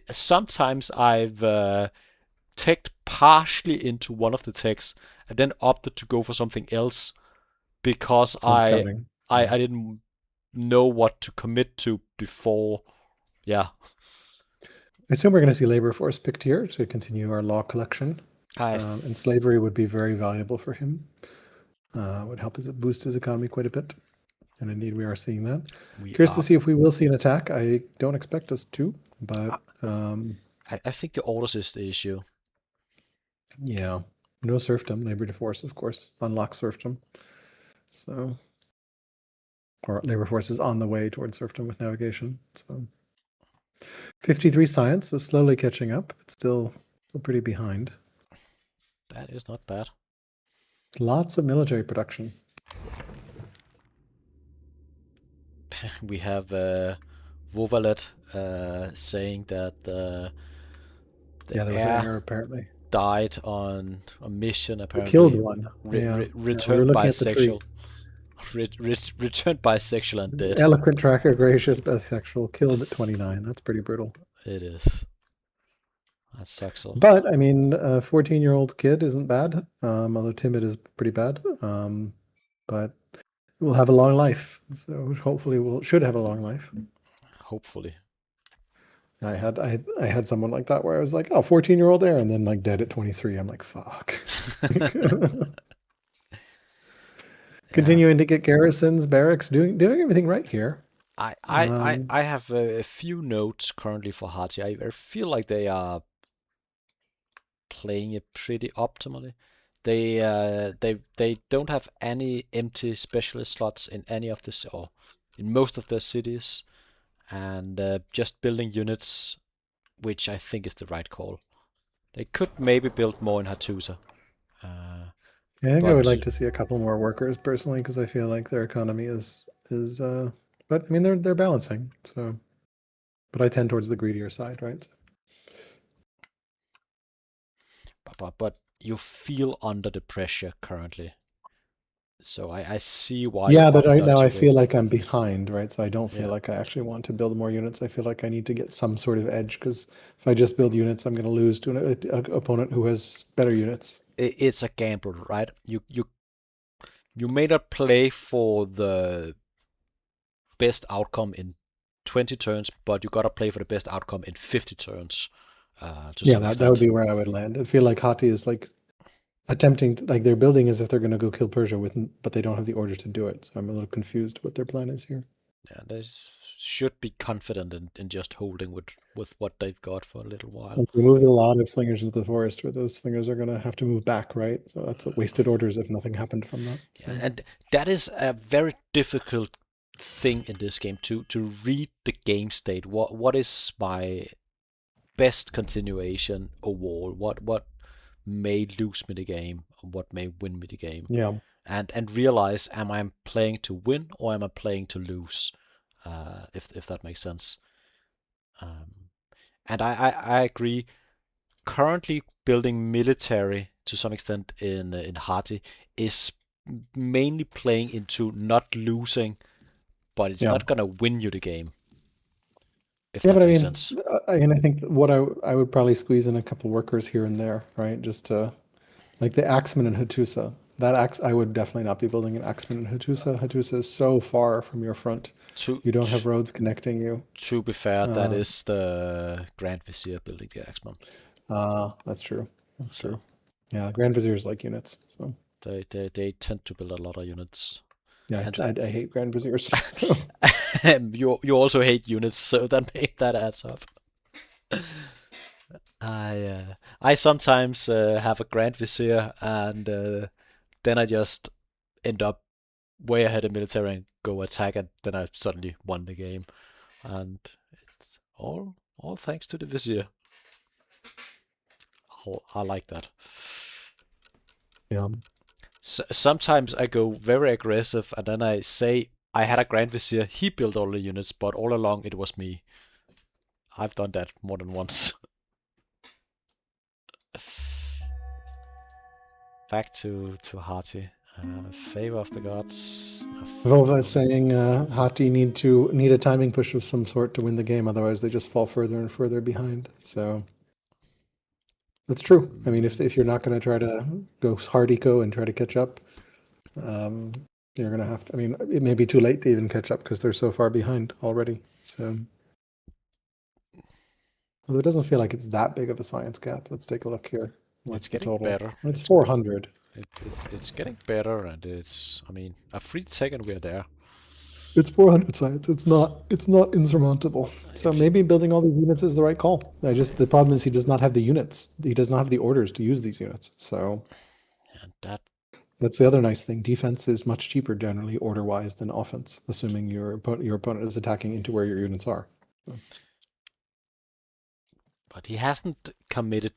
teched partially into one of the techs and then opted to go for something else because On I scouting. I, I didn't know what to commit to before. Yeah, I assume we're going to see labor force picked here to continue our law collection. I And slavery would be very valuable for him. Would help boost his economy quite a bit. And indeed, we are seeing that. we Curious are. to see if we will see an attack. I don't expect us to, but I think the orders is the issue. yeah, no serfdom. Labor force, of course, unlocks serfdom. So, or labor force is on the way towards serfdom with navigation. So, 53 science, so slowly catching up, but still pretty behind. That is not bad. Lots of military production. We have Vovalet saying that the Yeah, there was an air error apparently. died on a mission We killed apparently. one. We were Returned looking at the tree. bisexual. Returned bisexual and dead. Eloquent tracker, gracious, bisexual, killed at 29. That's pretty brutal. It is. That sucks. But I mean, a 14-year-old kid isn't bad. Although timid is pretty bad. But we'll have a long life. So hopefully should have a long life. Hopefully. I had someone like that where I was like, oh, 14-year-old there, and then like dead at 23. I'm like, fuck. Continuing to get garrisons, barracks, doing everything right here. I have a few notes currently for Hati. I feel like they are playing it pretty optimally. They don't have any empty specialist slots in any of this or in most of their cities, and just building units, which I think is the right call. They could maybe build more in Hattusa. I think I But would like to see a couple more workers personally because I feel like their economy is but I mean they're balancing, so but I tend towards the greedier side, right? but you feel under the pressure currently. So I see why Yeah, you but opt right not now to I go. feel like I'm behind, right? So I don't feel Yeah. like I actually want to build more units. I feel like I need to get some sort of edge because if I just build units, I'm going to lose to an opponent who has better units. It's a gamble, right? You made a play for the best outcome in 20 turns, but you gotta play for the best outcome in 50 turns, to Yeah, some that would extent. be where I would land. I feel like Hati is like attempting to, like they're building as if they're going to go kill Persia with, but they don't have the order to do it. So I'm a little confused what their plan is here. Yeah, they should be confident in just holding with what they've got for a little while. Like, we moved a lot of slingers into the forest, where those slingers are going to have to move back, right? So that's wasted orders if nothing happened from that. So. Yeah, and that is a very difficult thing in this game to read the game state. What is my best continuation overall? What may lose me the game, and what may win me the game? Yeah. And realize, am I playing to win or am I playing to lose? If that makes sense. And I agree. Currently, building military to some extent in Hati is mainly playing into not losing, but it's Yeah. not gonna win you the game. If Yeah, that but I makes mean, sense. I think what I would probably squeeze in a couple workers here and there, right? Just to like the axeman and Hattusa. That axe, I would definitely not be building an axeman in Hattusa. Hattusa is so far from your front. To You don't have roads connecting you. to be fair, that Uh, is the Grand Vizier building the Axeman. that's true. That's So true. Yeah, Grand Viziers like units. So they tend to build a lot of units. yeah, And I hate Grand Viziers. So. you also hate units, so that adds up. I sometimes have a Grand Vizier, and then I just end up way ahead of military and go attack, and then I suddenly won the game. And it's all thanks to the Vizier. I like that. Yeah. Sometimes I go very aggressive, and then I say I had a Grand Vizier, he built all the units, but all along it was me. I've done that more than once. Back to Hati. Favor of the gods. Volva is saying Hati need a timing push of some sort to win the game, otherwise they just fall further and further behind. So that's true. I mean, if you're not going to try to go hard eco and try to catch up, you're going to have to. I mean, it may be too late to even catch up because they're so far behind already. So, although it doesn't feel like it's that big of a science gap. Let's take a look here. What's It's the getting total? better. It's 400. It's getting better, and I mean, a free second we're there. It's 400 science. It's not insurmountable. So maybe building all these units is the right call. The problem is he does not have the units. He does not have the orders to use these units. So And that's the other nice thing. Defense is much cheaper generally order-wise than offense, assuming your opponent is attacking into where your units are. So. But he hasn't committed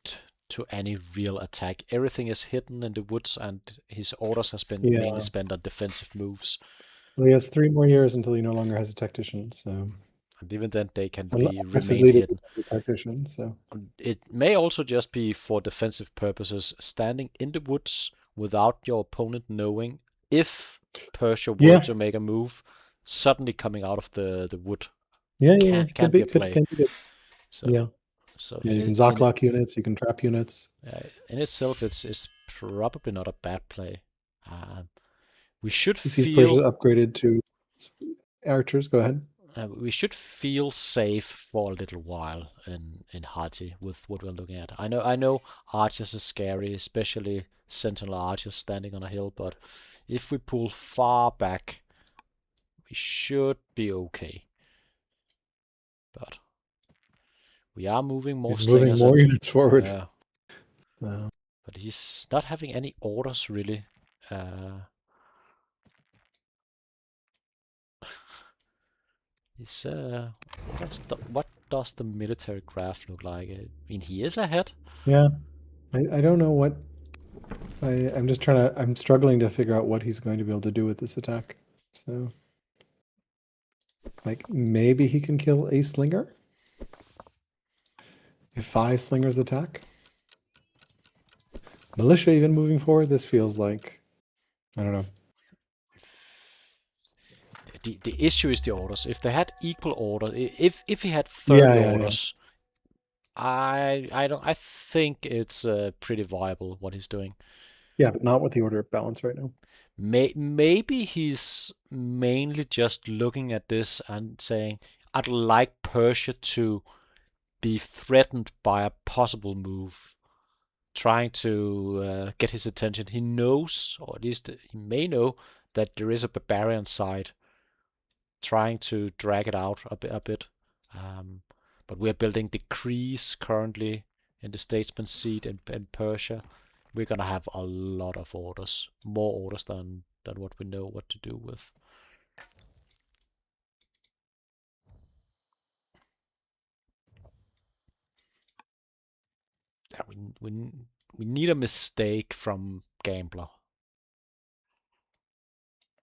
to any real attack. Everything is hidden in the woods, and his orders has been mainly spent on defensive moves. Well, he has 3 more years until he no longer has a tactician. So. And even then, they can remain hidden. Tactician, so. It may also just be for defensive purposes, standing in the woods without your opponent knowing. If Persia were to make a move, suddenly coming out of the wood can be a play. Can be good. So, yeah. So you can Zocklock units, you can trap units. In itself, it's probably not a bad play. We should feel Persia upgraded to archers. Go ahead. We should feel safe for a little while in Hati with what we're looking at. I know archers is scary, especially sentinel archers standing on a hill, but if we pull far back, we should be okay. But we are moving more. He's moving more units forward. Yeah. But he's not having any orders really. What does the military graph look like? I mean, he is ahead. Yeah, I don't know what. I'm struggling to figure out what he's going to be able to do with this attack. So, like maybe he can kill a slinger. If 5 slingers attack. Militia even moving forward. This feels like, I don't know. The issue is the orders. If they had equal orders, if he had 30 orders, I think it's pretty viable what he's doing. Yeah, but not with the order of balance right now. Maybe he's mainly just looking at this and saying, I'd like Persia to be threatened by a possible move, trying to get his attention. He knows, or at least he may know, that there is a barbarian side, trying to drag it out a bit. But we're building decrees currently in the statesman seat in Persia. We're gonna have a lot of orders, more orders than what we know what to do with. Yeah, we need a mistake from Gambler.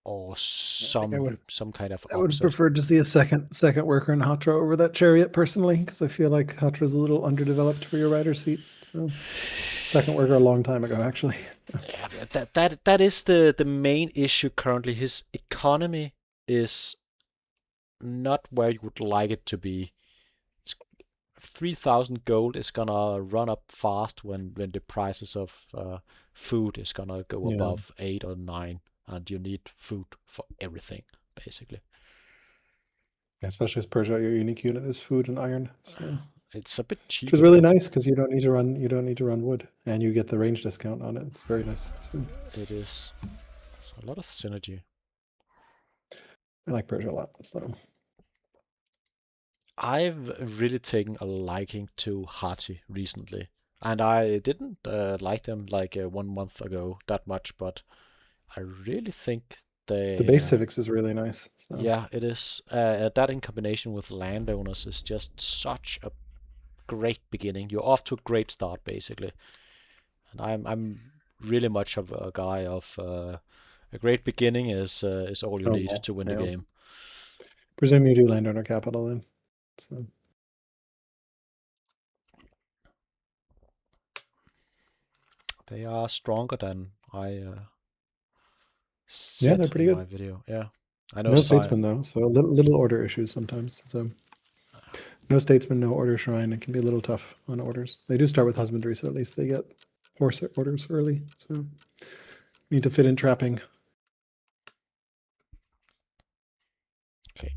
Or some kind of upset. I would have preferred to see a second worker in Hatra over that chariot personally, because I feel like Hatra's a little underdeveloped for your rider seat. So second worker a long time ago, actually. Yeah, that is the main issue currently. His economy is not where you would like it to be. It's 3,000 gold is gonna run up fast when the prices of food is gonna go Yeah. above 8 or 9, and you need food for everything, basically. Especially as Persia, your unique unit is food and iron, so It's a bit which is cheaper really though. nice because you don't need to run wood, and you get the range discount on it. It's very nice. So It is. So a lot of synergy. I like Persia a lot. So I've really taken a liking to Hati recently, and I didn't like them like 1 month ago that much, but I really think the they, base civics is really nice. So yeah, it is. That in combination with landowners is just such a great beginning. You're off to a great start, basically. And I'm really much of a guy of a great beginning is all you need to win the yeah. game. Presume you do landowner capital then. So They are stronger than I yeah, said they're pretty in my good. video. Yeah, I know. No statesman though, so little order issues sometimes. So no statesman, no order shrine. It can be a little tough on orders. They do start with husbandry, so at least they get horse orders early. So need to fit in trapping. Okay.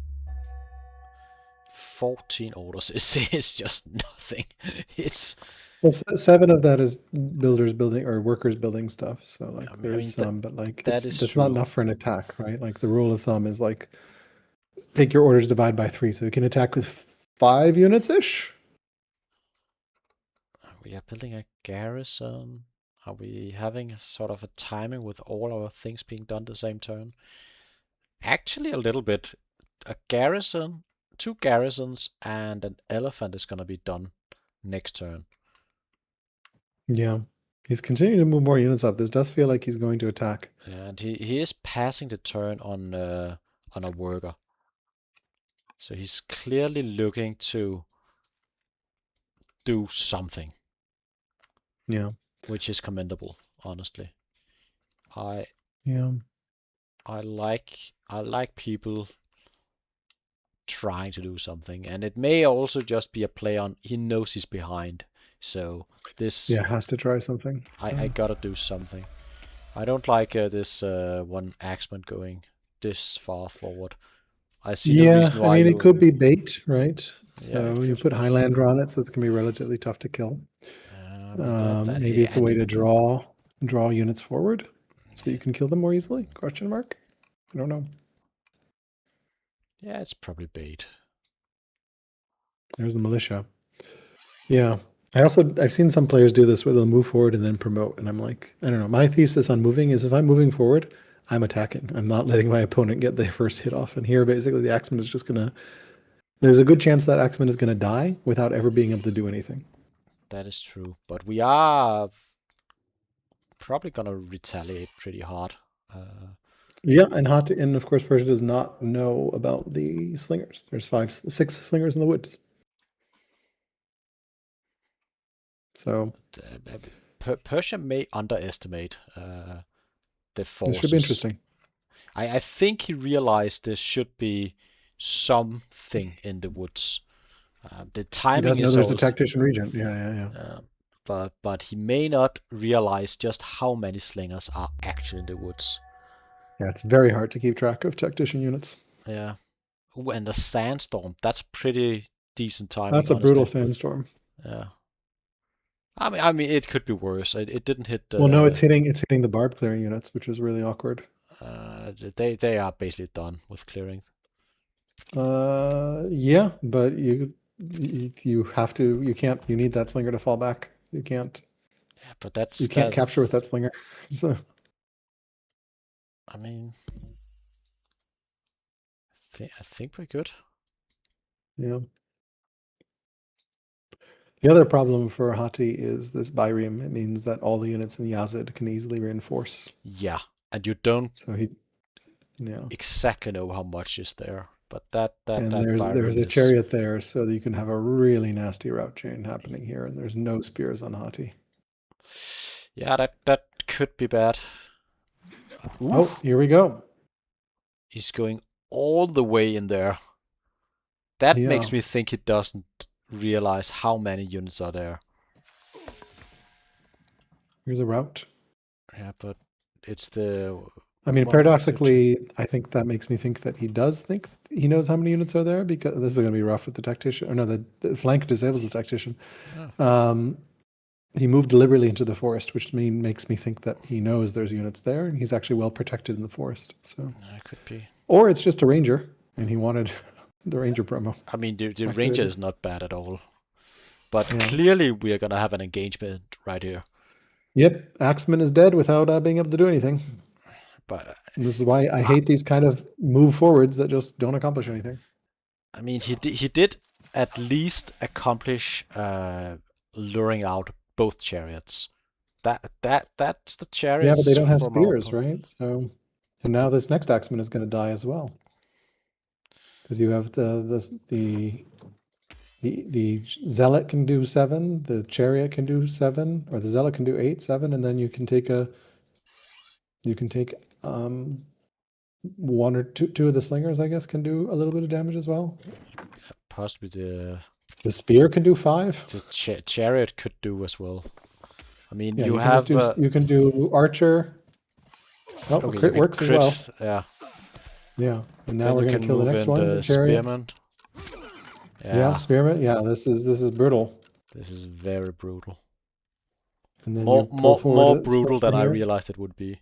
14 orders is just nothing. It's Well, 7 of that is builders building or workers building stuff. So I like mean, I there's mean some, but like that is that's not true. enough for an attack, right? Like the rule of thumb is like take your orders, divide by 3, so you can attack with 5 units ish. We are building a garrison. Are we having a sort of a timing with all our things being done the same turn? Actually, a little bit. A garrison, 2 garrisons, and an elephant is gonna be done next turn. Yeah, he's continuing to move more units up. This does feel like he's going to attack. And he is passing the turn on a worker. So he's clearly looking to do something, Yeah, which is commendable, honestly. I yeah, I like people trying to do something, and it may also just be a play on he knows he's behind. So this yeah. Has to try something. I So. gotta do something. I don't like this one axeman going this far forward. I see no Yeah, reason I why mean it you. could be bait, right? Yeah, it So you could. put Highlander on it, so it's gonna be relatively tough to kill. But Maybe it's a and way to draw units forward, so you can kill them more easily? Question mark. I don't know. yeah, it's probably bait. There's the militia. Yeah. I've seen some players do this where they'll move forward and then promote, and I'm like, I don't know. My thesis on moving is if I'm moving forward, I'm attacking. I'm not letting my opponent get their first hit off. And here, basically, the axeman is just gonna. There's a good chance that axeman is gonna die without ever being able to do anything. That is true, but we are probably gonna retaliate pretty hard. Yeah, and of course Persia does not know about the slingers. There's 6 slingers in the woods. So Persia may underestimate the this should be forces. interesting. I think he realized there should be something in the woods. The He timing does know is there's a also, tactician regent. Yeah. but he may not realize just how many slingers are actually in the woods. Yeah, it's very hard to keep track of tactician units. Yeah. Ooh, and the sandstorm, that's pretty decent timing, That's a brutal honestly. sandstorm. Yeah. I mean, it could be worse. It didn't hit Well, no, the. it's hitting the barb clearing units, which is really awkward. They are basically done with clearing. Yeah, but you have to you need that slinger to fall back. You can't Yeah, but that's you can't capture with that slinger. So I mean, I think we're good. yeah. The other problem for Hati is this Byreme. It means that all the units in Yazid can easily reinforce. Yeah, and you don't So yeah. exactly know how much is there, but that And that there's Byron a is. chariot there, so that you can have a really nasty route chain happening here, and there's no spears on Hati. Yeah, that could be bad. Ooh, Oh, here we go. he's going all the way in there. That Yeah. makes me think he doesn't realize how many units are there. Here's a route. Yeah, but it's the... I mean, one, paradoxically, I think that makes me think that he does think he knows how many units are there, because this is going to be rough with the tactician. Or no, the flank disables the tactician. Oh. He moved deliberately into the forest, which makes me think that he knows there's units there, and he's actually well protected in the forest. So It could be. Or it's just a ranger, and he wanted the ranger promo. I mean, the ranger is not bad at all. But Yeah. clearly we are going to have an engagement right here. Yep, Axeman is dead without being able to do anything. But and this is why I hate these kind of move forwards that just don't accomplish anything. I mean, he did at least accomplish luring out both chariots. That's the chariots. Yeah, but they don't have spears, right? So, and now this next Axeman is going to die as well, because you have the zealot can do 7, the chariot can do 7, or the zealot can do 8, 7, and then you can take one or two of the slingers, I guess, can do a little bit of damage as well. Possibly the spear can do 5. The chariot could do as well. I mean, yeah, you can do archer. Oh, okay, crit works as well. Yeah. Yeah, and now we're going to kill the next one, the chariot. Spearman. Yeah, spearman. Yeah, this is brutal. This is very brutal. And then more brutal than I realized it would be.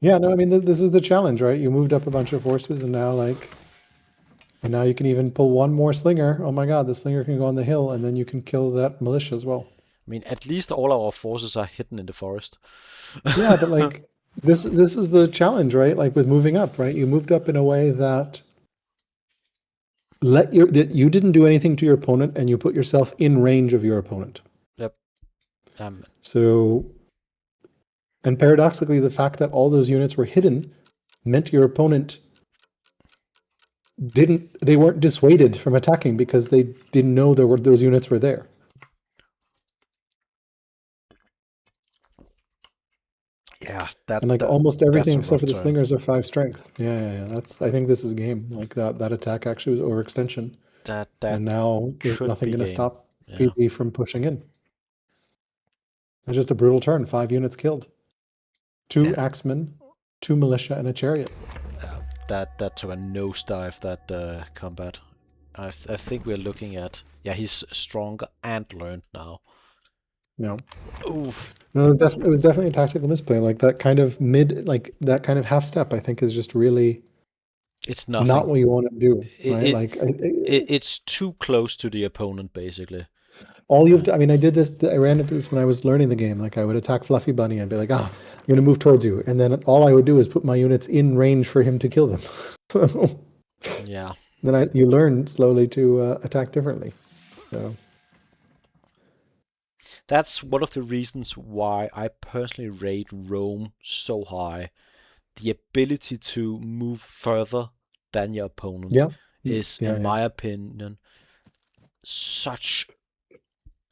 Yeah, no, I mean, this is the challenge, right? You moved up a bunch of forces, and now now you can even pull one more slinger. Oh my god, the slinger can go on the hill, and then you can kill that militia as well. I mean, at least all our forces are hidden in the forest. Yeah, but like, this is the challenge, right? Like with moving up, right? You moved up in a way that that you didn't do anything to your opponent, and you put yourself in range of your opponent. Yep. So, and paradoxically, the fact that all those units were hidden meant your opponent they weren't dissuaded from attacking because they didn't know those units were there. Yeah, and like almost everything except for the slingers are 5 strength. Yeah. I think this is game. Like that attack actually was overextension. And now there's nothing going to stop PB from pushing in. It's just a brutal turn. 5 units killed. 2 axemen, 2 militia, and a chariot. That took a nosedive, that combat. I think we're looking at... Yeah, he's stronger and learned now. No. Oof. No, it was definitely a tactical misplay. Like that kind of that kind of half step, I think, is just really... It's nothing. Not what you want to do, right? It's too close to the opponent, basically. All you've done, I mean, I ran into this when I was learning the game. Like I would attack Fluffy Bunny and be like, I'm going to move towards you. And then all I would do is put my units in range for him to kill them. So yeah. Then you learn slowly to attack differently. So that's one of the reasons why I personally rate Rome so high. The ability to move further than your opponent is, in my opinion, such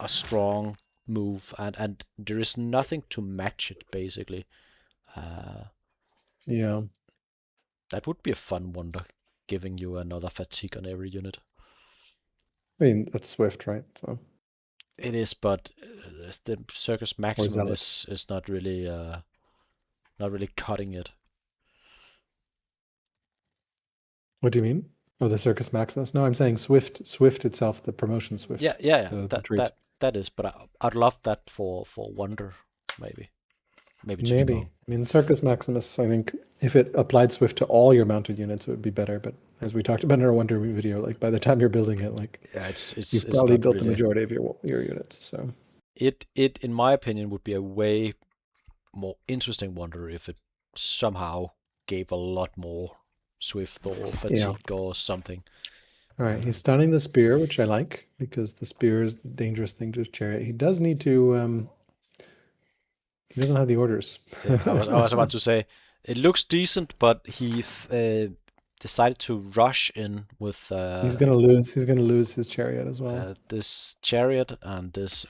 a strong move, and there is nothing to match it, basically. Yeah. That would be a fun wonder, giving you another fatigue on every unit. I mean, that's Swift, right? So it is, but the Circus Maximum is not really cutting it. What do you mean? Oh, the Circus Maximus? No, I'm saying Swift itself, the promotion Swift. Yeah. That is, but I'd love that for Wonder, maybe. I mean, Circus Maximus, I think if it applied Swift to all your mounted units, it would be better. But as we talked about in our Wonder video, like by the time you're building it, like you've probably built the majority of your units. So it in my opinion would be a way more interesting Wonder if it somehow gave a lot more Swift or fatigue or something. All right, he's stunning the spear, which I like, because the spear is the dangerous thing to chariot. He does need to... he doesn't have the orders. I was about to say, it looks decent, but he decided to rush in with... he's gonna lose his chariot as well. This chariot and this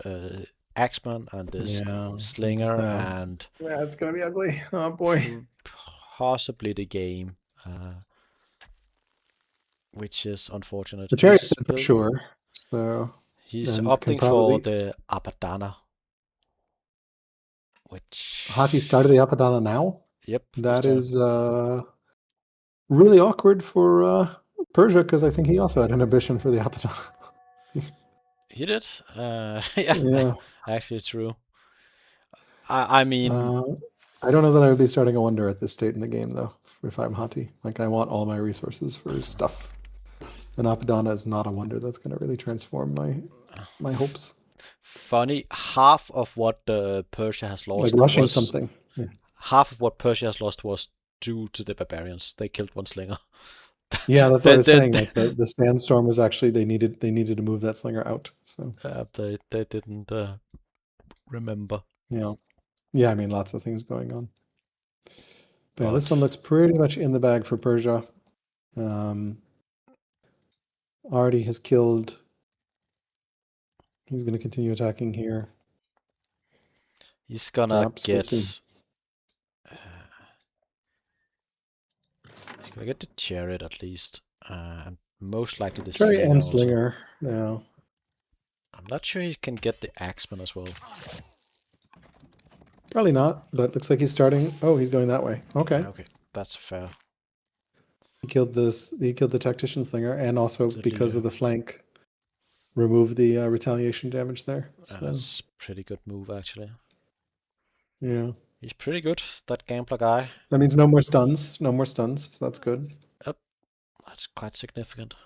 axeman and this slinger and... Yeah, it's gonna be ugly. Oh boy. Possibly the game. Which is unfortunate. The chariot's for sure. So He's and can opting for probably... the Apadana. Which... Hati started the Apadana now? Yep. That is really awkward for Persia, because I think he also had an ambition for the Apadana. He did? Yeah. Actually true. I mean... I don't know that I would be starting a wonder at this state in the game, though, if I'm Hati. Like, I want all my resources for stuff. And Apadana is not a wonder. That's going to really transform my hopes. Funny, half of what Persia has lost... Like rushing something. Yeah. Half of what Persia has lost was due to the barbarians. They killed one slinger. Yeah, that's what I was saying. Like the sandstorm was actually they needed to move that slinger out. So they didn't remember. Yeah, I mean lots of things going on. But yeah, this one looks pretty much in the bag for Persia. Artie has killed. He's going to continue attacking here. He's gonna get. He's gonna get the chariot at least, and most likely the chariot slinger. And slinger. Yeah. I'm not sure he can get the axeman as well. Probably not, but looks like he's starting. Oh, he's going that way. Okay. Okay, that's fair. He killed this. He killed the tactician slinger, and also because of the flank, removed the retaliation damage there. So. That's a pretty good move, actually. Yeah. He's pretty good, that gambler guy. That means no more stuns. No more stuns, so that's good. Yep. That's quite significant.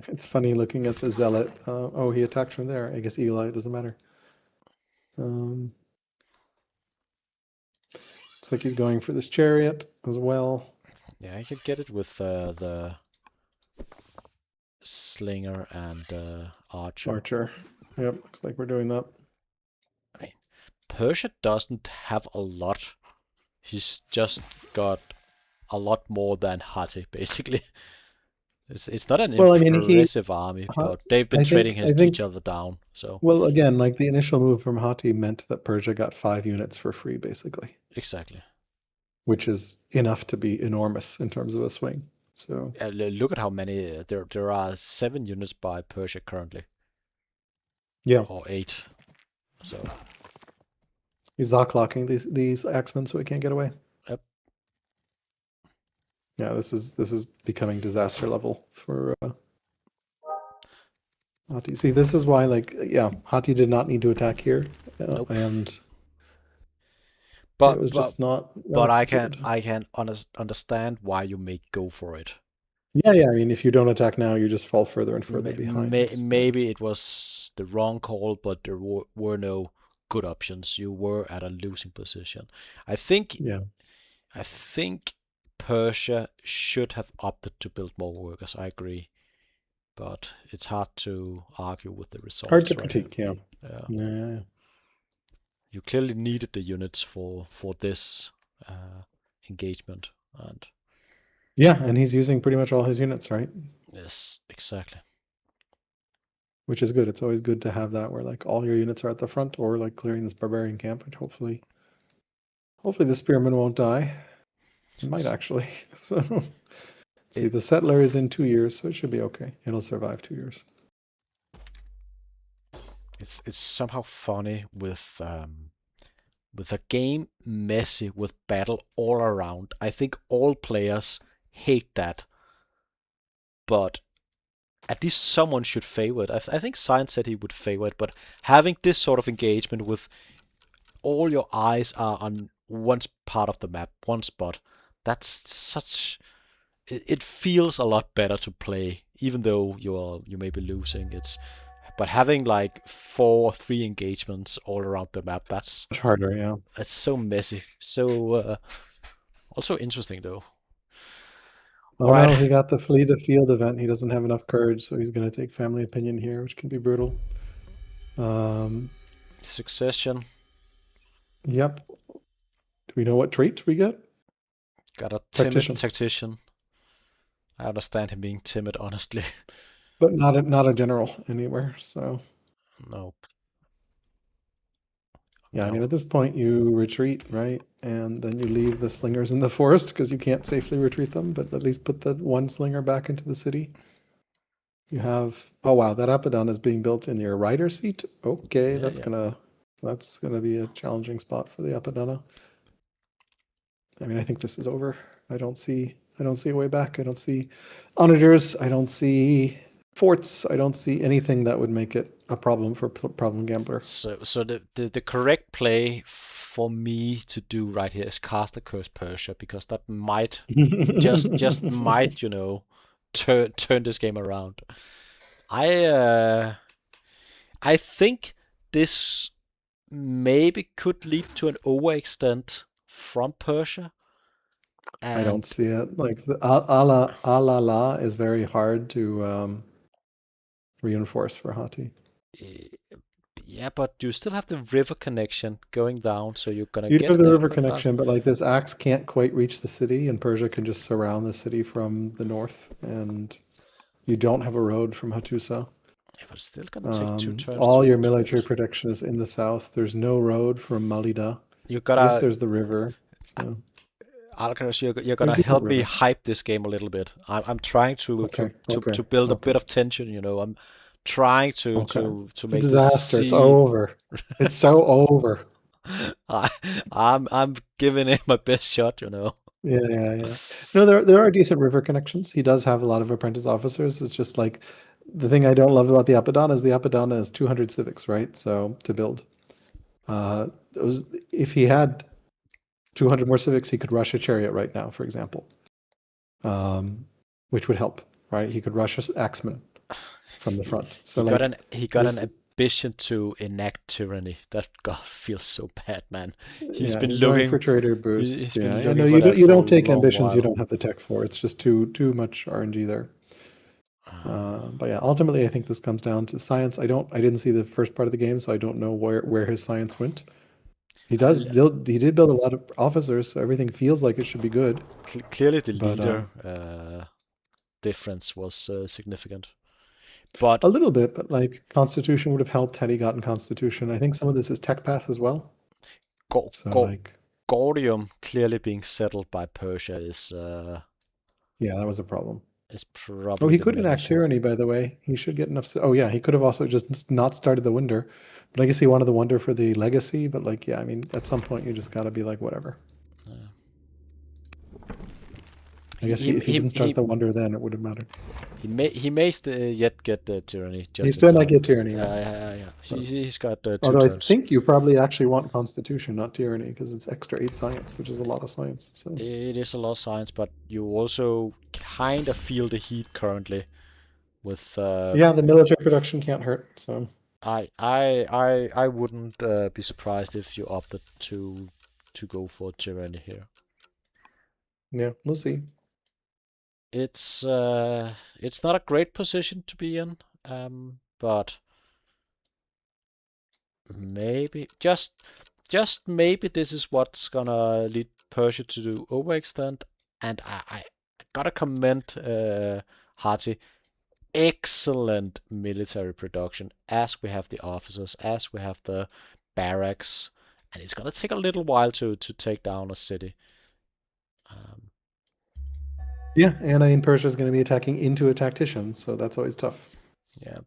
It's funny looking at the zealot. Oh, he attacked from there. I guess Eli, it doesn't matter. Looks like he's going for this chariot as well. Yeah, I could get it with the slinger and archer. Archer. Yep, looks like we're doing that. I mean, Persia doesn't have a lot. He's just got a lot more than Hati, basically. It's not an impressive army, but they've been trading each other down. So well, again, like the initial move from Hati meant that Persia got 5 units for free, basically. Exactly. Which is enough to be enormous in terms of a swing. So look at how many there are 7 units by Persia currently. Yeah. Or 8. So he's Zoc-locking these axemen so he can't get away. Yep. Yeah, this is becoming disaster level for Hati. See, this is why, like, yeah, Hati did not need to attack here, nope. And but it was just not. But I can understand why you may go for it. Yeah. I mean, if you don't attack now, you just fall further and further behind. Maybe it was the wrong call, but there were no good options. You were at a losing position. I think Persia should have opted to build more workers. I agree, but it's hard to argue with the results. Hard to critique, yeah. You clearly needed the units for this engagement, and and he's using pretty much all his units, right? Yes, exactly. Which is good. It's always good to have that where like all your units are at the front, or like clearing this barbarian camp, which hopefully the spearman won't die. It might actually. So see, the settler is in 2 years, so it should be okay. It'll survive 2 years. It's somehow funny with a game messy with battle all around. I think all players hate that, but at least someone should favor it. I think Science said he would favor it, but having this sort of engagement with all your eyes are on one part of the map, one spot, that's such. It feels a lot better to play, even though you may be losing. But having like 4 or 3 engagements all around the map, that's much harder. Yeah, it's so messy. So also interesting though. Oh no, he got the flee the field event. He doesn't have enough courage, so he's going to take family opinion here, which can be brutal. Succession. Yep. Do we know what traits we get? Got a timid tactician. I understand him being timid, honestly. But not a general anywhere, so. Nope. Yeah, I mean, at this point you retreat, right? And then you leave the slingers in the forest because you can't safely retreat them, but at least put the one slinger back into the city. You have, oh wow, that Apadana is being built in your rider seat. Okay, Yeah, that's gonna be a challenging spot for the Apadana. I mean, I think this is over. I don't see a way back. I don't see onagers. I don't see forts. I don't see anything that would make it a problem for problem gambler. So the correct play for me to do right here is cast a Curse Persia, because that might just might, turn this game around. I think this maybe could lead to an overextend from Persia. I don't And see it. Like the la is very hard to reinforce for Hati. yeah, but you still have the river connection going down, so you're gonna You do get have it the there river quite fast. connection, but like this axe can't quite reach the city, and Persia can just surround the city from the north, and you don't have a road from Hattusa. Yeah, but it's still gonna take 2 turns All your to military get. protection is in the south. There's no road from Malida. You I guess gotta, there's the river. So Alcaras, you're there's gonna decent help me river. hype this game a little bit. I'm trying to Okay. to build a bit of tension. I'm trying to Okay. to It's a make this disaster. It's scene. over. It's so over. I'm giving it my best shot. Yeah. No, there are decent river connections. He does have a lot of apprentice officers. It's just like the thing I don't love about the Apadana is 200 civics, right? So to build. If he had 200 more civics, he could rush a chariot right now, for example, which would help, right? He could rush axemen from the front. So he got an ambition to enact tyranny. That God feels so bad, man. He's been he's looking going for trader boost. He's Yeah, been looking no, for that you for don't a take long ambitions you while. don't have the tech for. It's just too much RNG there. But yeah, ultimately, I think this comes down to science. I didn't see the first part of the game, so I don't know where his science went. He did build a lot of officers, so everything feels like it should be good. Clearly, the leader difference was significant. But a little bit, but like Constitution would have helped had he gotten Constitution. I think some of this is tech path as well. Gordium clearly being settled by Persia is yeah, that was a problem. Is probably he could enact tyranny, by the way. He should get enough. Oh yeah, he could have also just not started the wonder, but I guess he wanted the wonder for the legacy. But like, yeah, I mean, at some point you just got to be like, whatever. I guess if he didn't start the wonder, then it would have mattered. He may yet get the tyranny. He still might get tyranny. Yeah. He's got 2 Although turns. I think you probably actually want Constitution, not tyranny, because it's extra 8 science, which is a lot of science. So it is a lot of science, but you also kind of feel the heat currently with. Yeah, the military production can't hurt. So I wouldn't be surprised if you opted to go for tyranny here. Yeah, we'll see. It's not a great position to be in, but maybe just maybe this is what's gonna lead Persia to do overextend. And I gotta commend Hati. Excellent military production, as we have the officers, as we have the barracks, and it's gonna take a little while to take down a city. Yeah, and I mean Persia is going to be attacking into a tactician, so that's always tough. Yeah,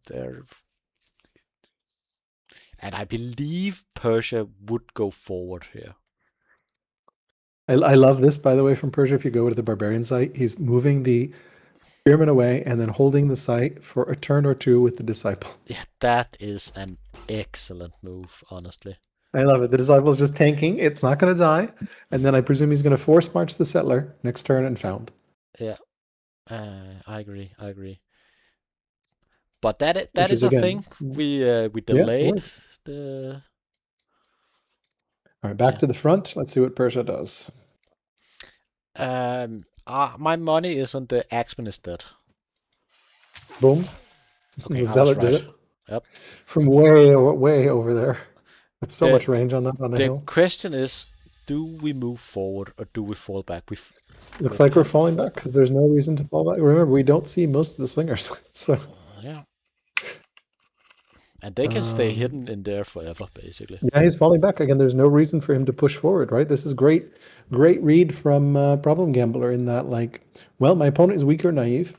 and I believe Persia would go forward here. I love this, by the way, from Persia. If you go to the barbarian site, he's moving the spearman away and then holding the site for a turn or 2 with the disciple. Yeah, that is an excellent move, honestly. I love it. The disciple's just tanking. It's not going to die. And then I presume he's going to force march the settler next turn and found. Yeah, I agree. But that is a thing. We delayed the. All right, back to the front. Let's see what Persia does. My money is on the Axeman is dead. Boom. Okay, the zealot did it. Yep. From way over there. That's so much range on that on the hill. The question is, do we move forward or do we fall back? Looks like we're falling back because there's no reason to fall back. Remember, we don't see most of the slingers. So yeah. And they can stay hidden in there forever, basically. Yeah, he's falling back again. There's no reason for him to push forward, right? This is great read from Problem Gambler in that, like, well, my opponent is weak or naive.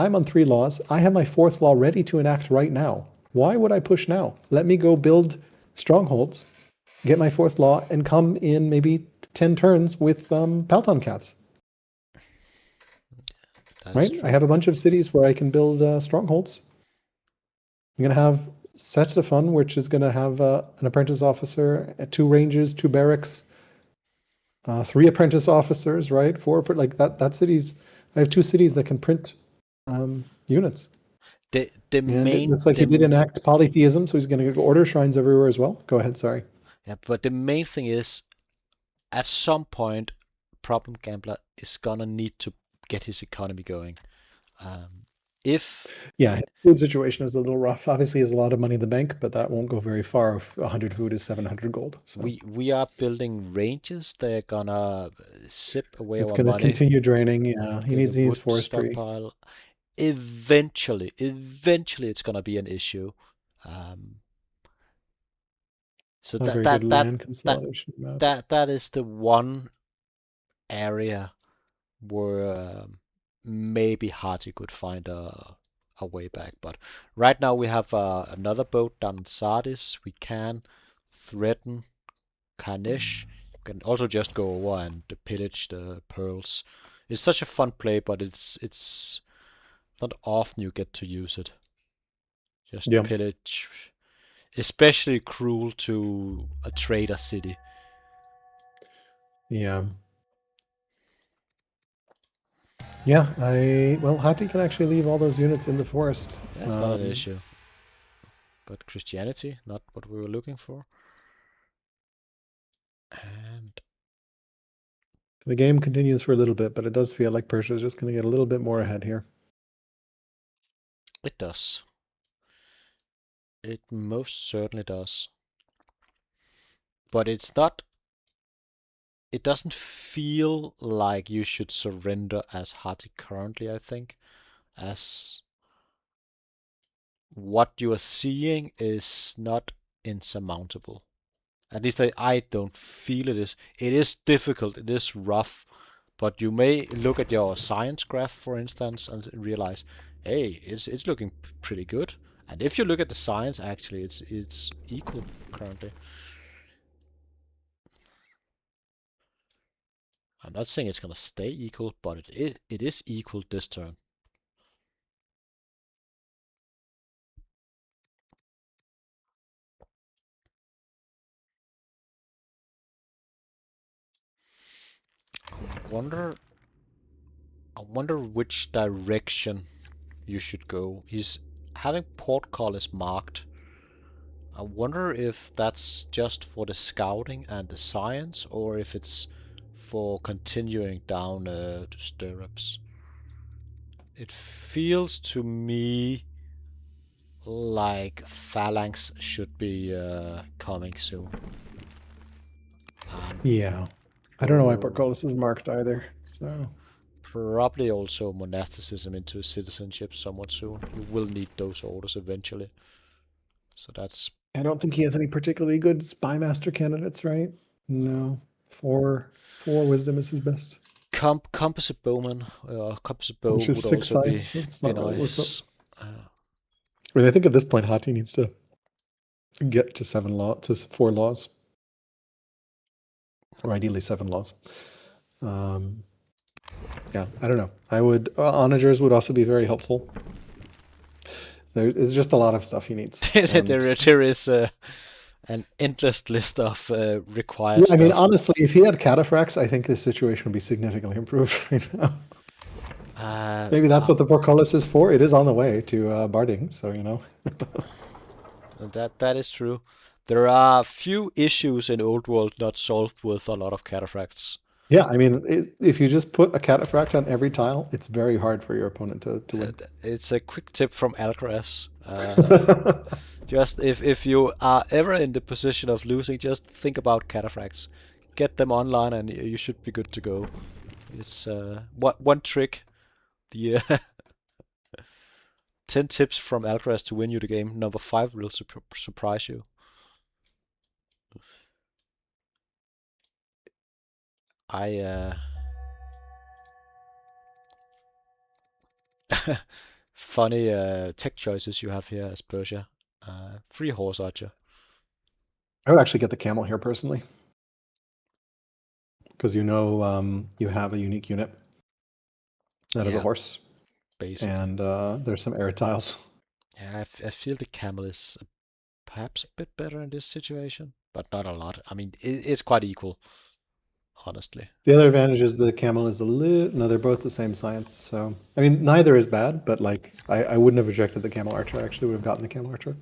I'm on 3 laws. I have my 4th law ready to enact right now. Why would I push now? Let me go build strongholds, get my 4th law, and come in maybe 10 turns with Palton caps. Right? I have a bunch of cities where I can build strongholds. I'm going to have Setefun, which is going to have an apprentice officer, 2 ranges, 2 barracks, 3 apprentice officers, right? 4, like that cities. I have 2 cities that can print units. And it looks like he did enact polytheism, so he's going to order shrines everywhere as well. Go ahead, sorry. Yeah, but the main thing is, at some point, Problem Gambler is gonna need to get his economy going. Yeah, his food situation is a little rough. Obviously, he has a lot of money in the bank, but that won't go very far if 100 food is 700 gold. So we are building ranges. They're gonna sip away it's our going to money. continue draining. Yeah, he needs forestry. Stockpile. Eventually, it's gonna be an issue. So Not very good land consolidation. That is the one area where maybe Hati could find a way back. But right now we have another boat down in Sardis. We can threaten Karnish. We can also just go over and pillage the pearls. It's such a fun play, but it's not often you get to use it. Just pillage. Especially cruel to a trader city. Yeah. Yeah, well, Hati can actually leave all those units in the forest. That's not an issue. Got Christianity, not what we were looking for. And the game continues for a little bit, but it does feel like Persia is just going to get a little bit more ahead here. It does. It most certainly does. But it's not. It doesn't feel like you should surrender as Hati currently, I think. As what you are seeing is not insurmountable. At least I don't feel it is. It is difficult, it is rough, but you may look at your science graph, for instance, and realize, hey, it's looking pretty good. And if you look at the science, actually, it's equal currently. I'm not saying it's gonna stay equal, but it is equal this turn. I wonder which direction you should go. He's having portcullis marked. I wonder if that's just for the scouting and the science, or if it's for continuing down to stirrups. It feels to me like phalanx should be coming soon. Yeah. I don't know why portcullis is marked either, so... Probably also monasticism into citizenship somewhat soon. You will need those orders eventually. So that's... I don't think he has any particularly good spymaster candidates, right? No. 4 wisdom is his best. Composite bowman, composite bow would also be nice. I mean, I think at this point Hati needs to get to 4 laws. Or ideally 7 laws. Yeah, I don't know. I would onagers would also be very helpful. There's just a lot of stuff he needs. There is an endless list of required stuff. I mean, stuff. honestly, if he had cataphracts, I think this situation would be significantly improved right now. Maybe that's what the portcullis is for. It is on the way to Barding, so you know. That is true. There are few issues in Old World not solved with a lot of cataphracts. Yeah, I mean, if you just put a cataphract on every tile, it's very hard for your opponent to win. It's a quick tip from Alcaras. Just if you are ever in the position of losing, just think about cataphracts. Get them online and you should be good to go. It's one trick. The 10 tips from Alcaraz to win you the game. Number 5 will surprise you. Funny tech choices you have here as Persia. Free horse archer. I would actually get the camel here personally, because you have a unique unit that is a Yeah, horse, basically. and there's some air tiles. Yeah, I feel the camel is perhaps a bit better in this situation, but not a lot. I mean, it's quite equal, honestly. The other advantage is the camel is a little. No, they're both the same science. So I mean, neither is bad, but like I wouldn't have rejected the camel archer. I actually would have gotten the camel archer.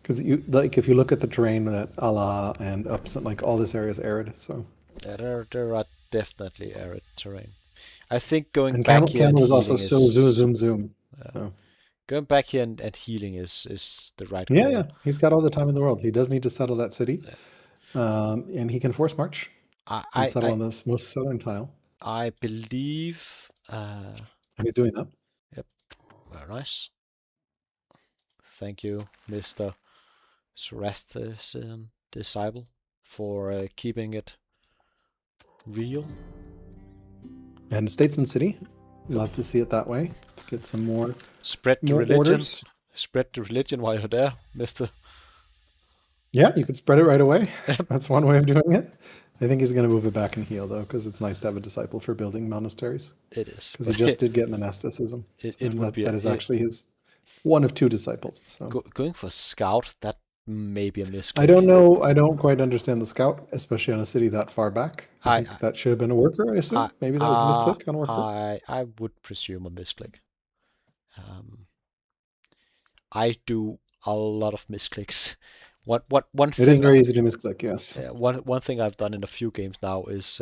Because you like if you look at the terrain that Allah and ups like all this area is arid, so Yeah, there are definitely arid terrain. I think going and back here and camel is also healing so zoom is zoom zoom. uh, So going back here and healing is the right yeah, call. he's got all the time in the world. He does need to settle that city, Yeah. and he can force march I and I settle I, on the most southern tile, I believe. and he's doing that. Yep, very nice. Thank you, Mr. Zoroastrian disciple, for keeping it real. And Statesman City, Yep. love to see it that way. Get some Spread the more religion. orders. Spread the religion while you're there, Mister. Yeah, you could spread it right away. Yep, That's one way of doing it. I think he's going to move it back and heal though, because it's nice to have a disciple for building monasteries. it is, Because he but just did get monasticism. So it would be that is actually his one of two disciples. So going for scout. That may be a I don't misclick. know. I don't quite understand the scout, especially on a city that far back. I I think that should have been a worker. I I assume maybe that was a misclick on a worker. I would presume a misclick. Um, I do a lot of misclicks. One It is thing very easy to misclick. Yes. one thing I've done in a few games now is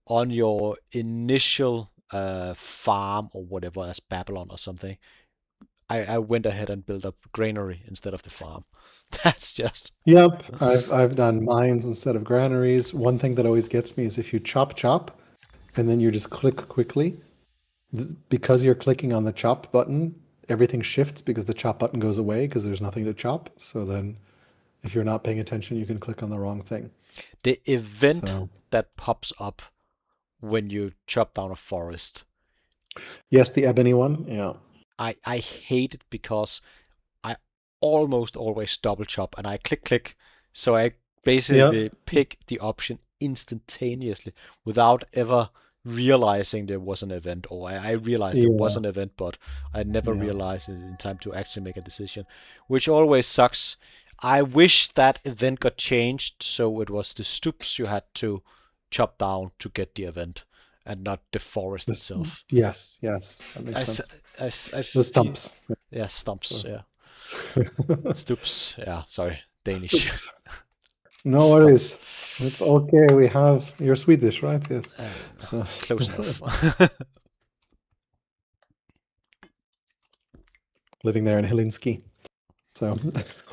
on your initial farm or whatever as Babylon or something, I went ahead and built up granary instead of the farm. That's just Yep. I've done mines instead of granaries. One thing that always gets me is if you chop and then you just click quickly, because you're clicking on the chop button, everything shifts because the chop button goes away because there's nothing to chop. So then if you're not paying attention, you can click on the wrong thing. the event So that pops up when you chop down a forest. yes, the ebony one. Yeah. I hate it because I almost always double chop and I click, so I basically Yep. pick the option instantaneously without ever realizing there was an event, or I realized there was Yeah. an event, but I never Yeah. realized it in time to actually make a decision, which always sucks. I wish that event got changed so it was the stoops you had to chop down to get the event and not the forest This. itself. Yes. Yes. That makes I, sense. I The feel, stumps. yeah, stumps, So. yeah. Stoops, yeah, sorry, Danish. Stoops. No worries. It's okay. We have. You're Swedish, right? Yes. So Close enough. living there in Helsinki. So just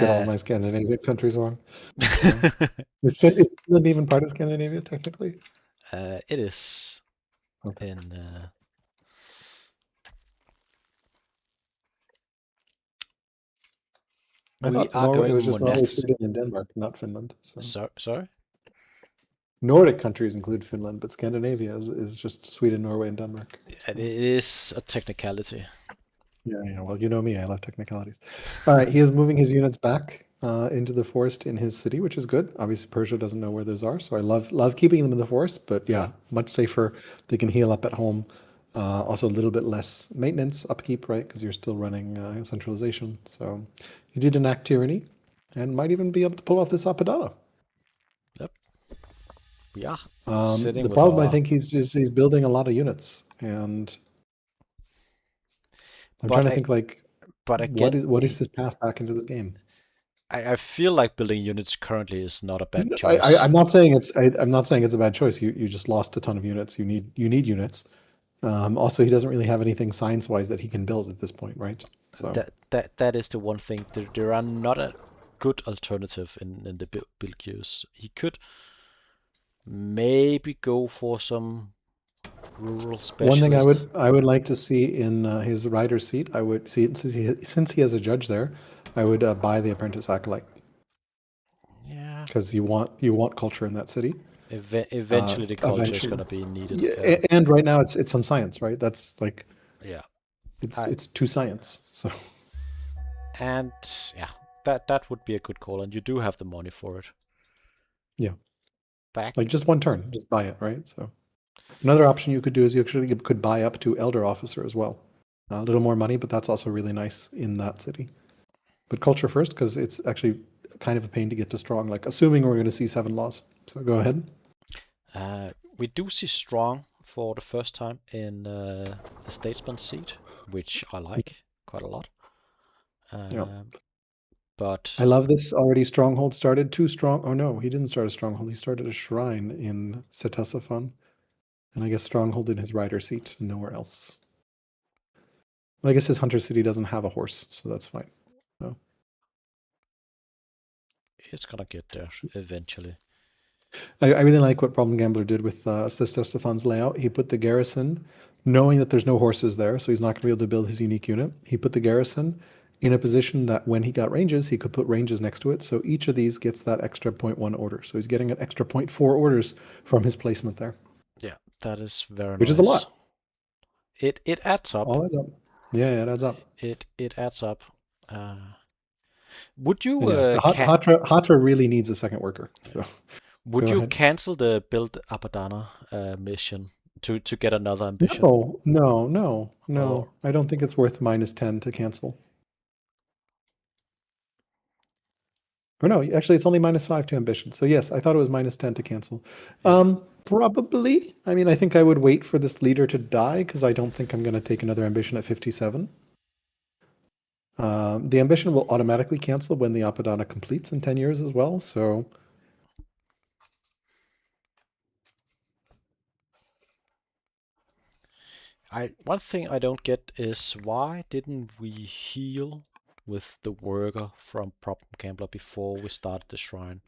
get all my Scandinavian countries wrong. Is Finland even part of Scandinavia technically? It is Okay. in. I We thought are Norway. It going was just Norway, monastic. Sweden, and Denmark, not Finland. So Sorry? Nordic countries include Finland, but Scandinavia is just Sweden, Norway, and Denmark. It So. is a technicality. Yeah. Well, you know me. I love technicalities. All right. He is moving his units back into the forest in his city, which is good. Obviously, Persia doesn't know where those are, so I love keeping them in the forest. But yeah, much safer. They can heal up at home. Also, a little bit less maintenance upkeep, right? Because you're still running centralization. So he did enact tyranny, and might even be able to pull off this Apadana. Yep. We are The sitting with problem, I our. think, he's building a lot of units, and I'm trying But to I, think like but again, what is his path back into this game? I feel like building units currently is not a bad I, choice. am not saying I'm not saying it's a bad choice. You just lost a ton of units. You need units. Also, he doesn't really have anything science wise that he can build at this point, right? So That is the one thing. There are not a good alternative in the build queues. He could maybe go for some rural one thing specialist. I would like to see in his rider's seat, I would see since he has a judge there, I would buy the apprentice acolyte Yeah. because you want culture in that city. Eventually, the culture is eventually. gonna be needed. Yeah, and right now it's some science, right? That's like Yeah. it's to science. So And yeah, that would be a good call, and you do have the money for it. yeah, Back. like just one turn, just buy it, right? So another option you could do is you actually could buy up to Elder Officer as well. A little more money, but that's also really nice in that city. But culture first, because it's actually kind of a pain to get to strong, like assuming we're going to see 7 laws. So go ahead. We do see strong for the first time in the statesman seat, which I like quite a lot. Yeah. But I love this already. Stronghold started 2 strong. Oh no, he didn't start a stronghold. He started a shrine in Ctesiphon. And I guess stronghold in his rider seat and nowhere else. Well, I guess his hunter city doesn't have a horse, so that's fine. So it's gonna get there eventually. I really like what Problem Gambler did with Ctesiphan's layout. He put the garrison, knowing that there's no horses there, so he's not going to be able to build his unique unit. He put the garrison in a position that when he got ranges, he could put ranges next to it. So each of these gets that extra 0.1 order. So he's getting an extra 0.4 orders from his placement there. Yeah, that is very which nice. is a lot. It adds up. All adds up. Yeah, it adds up. It adds up. Would you Hatra really needs a second worker. So would you cancel the build Apadana mission to get another ambition? No. I don't think it's worth -10 to cancel. Or no, actually, it's only -5 to ambition. So yes, I thought it was -10 to cancel. Probably. I mean, I think I would wait for this leader to die because I don't think I'm going to take another ambition at 57. The ambition will automatically cancel when the Apadana completes in 10 years as well. So one thing I don't get is why didn't we heal with the worker from Problem Gambler before we started the shrine?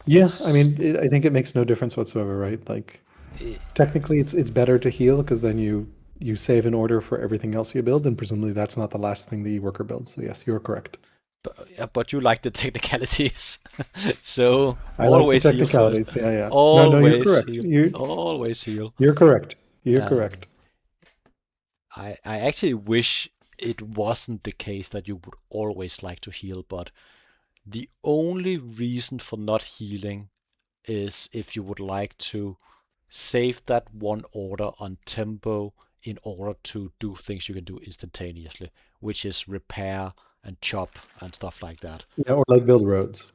Yeah, I mean, I think it makes no difference whatsoever, right? Like, technically, it's better to heal because then you save an order for everything else you build, and presumably that's not the last thing the worker builds. So yes, you're correct. But you like the technicalities, so I always like the heal technicalities. first. Yeah. Always no, you're correct. heal. Always heal. You're correct. You're correct. I actually wish it wasn't the case that you would always like to heal, but the only reason for not healing is if you would like to save that one order on tempo in order to do things you can do instantaneously, which is repair and chop and stuff like that. Yeah, or like build roads.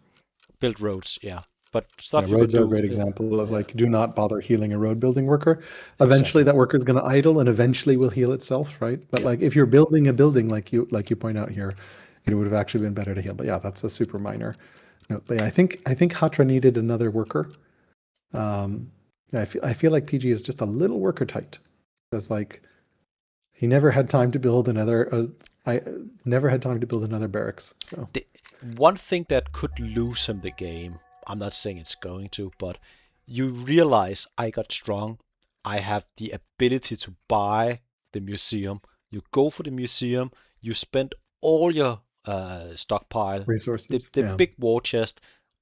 Build roads, yeah. But stuff you roads can are do, a great example of like, do not bother healing a road building worker. Eventually, Exactly. that worker is going to idle, and eventually will heal itself, right? But like, if you're building a building, like you point out here, it would have actually been better to heal. But yeah, that's a super minor note. But yeah, I think Hatra needed another worker. I feel like PG is just a little worker tight, because like he never had time to build another. I never had time to build another barracks. So one thing that could loosen the game, I'm not saying it's going to, but you realize I got strong. I have the ability to buy the museum. You go for the museum. You spend all your stockpile, resources. the big war chest,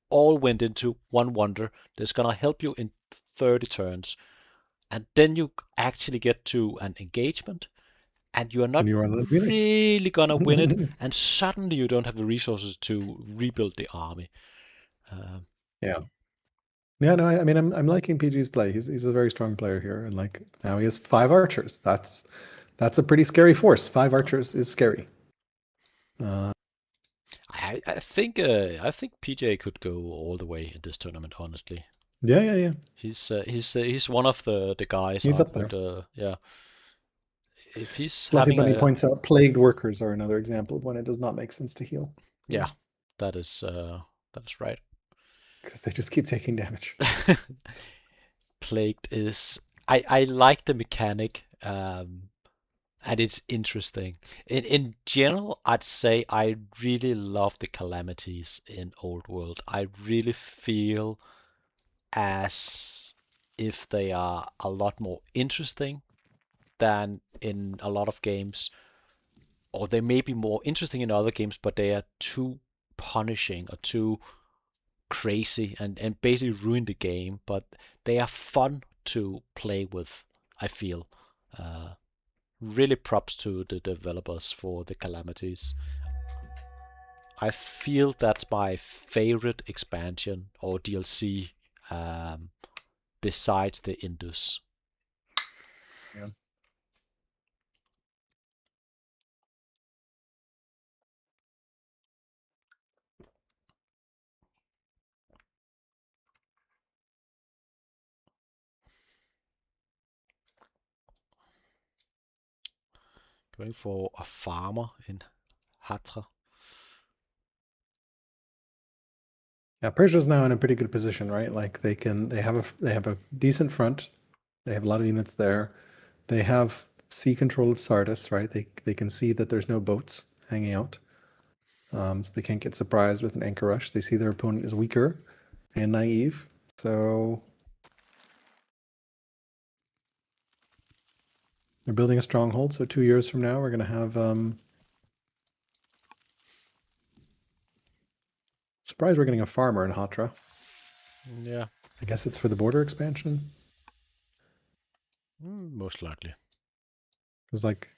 all went into one wonder that's gonna help you in 30 turns, and then you actually get to an engagement and you are not really gonna win it, and suddenly you don't have the resources to rebuild the army. Yeah, no, I mean, I'm liking PG's play. He's a very strong player here, and like now he has 5 archers. That's a pretty scary force. 5 archers is scary. I think PJ could go all the way in this tournament. Honestly. Yeah. He's one of the guys. He's up there. Yeah. If he's Fluffy having Bunny points out plagued workers are another example of when it does not make sense to heal. Yeah, that is right. Because they just keep taking damage. Plagued is I like the mechanic, and it's interesting. In general, I'd say I really love the calamities in Old World. I really feel as if they are a lot more interesting than in a lot of games, or they may be more interesting in other games, but they are too punishing or too crazy and basically ruin the game, but they are fun to play with, I feel. Really props to the developers for the calamities. I feel that's my favorite expansion or DLC besides the Indus. Yeah. Going for a farmer in Hatra. Yeah, Persia's now in a pretty good position, right? Like they have a decent front. They have a lot of units there. They have sea control of Sardis, right? They can see that there's no boats hanging out. So they can't get surprised with an anchor rush. They see their opponent is weaker and naive. So they're building a stronghold. So 2 years from now, we're going to have surprised we're getting a farmer in Hatra. Yeah. I guess it's for the border expansion. Most likely. Because like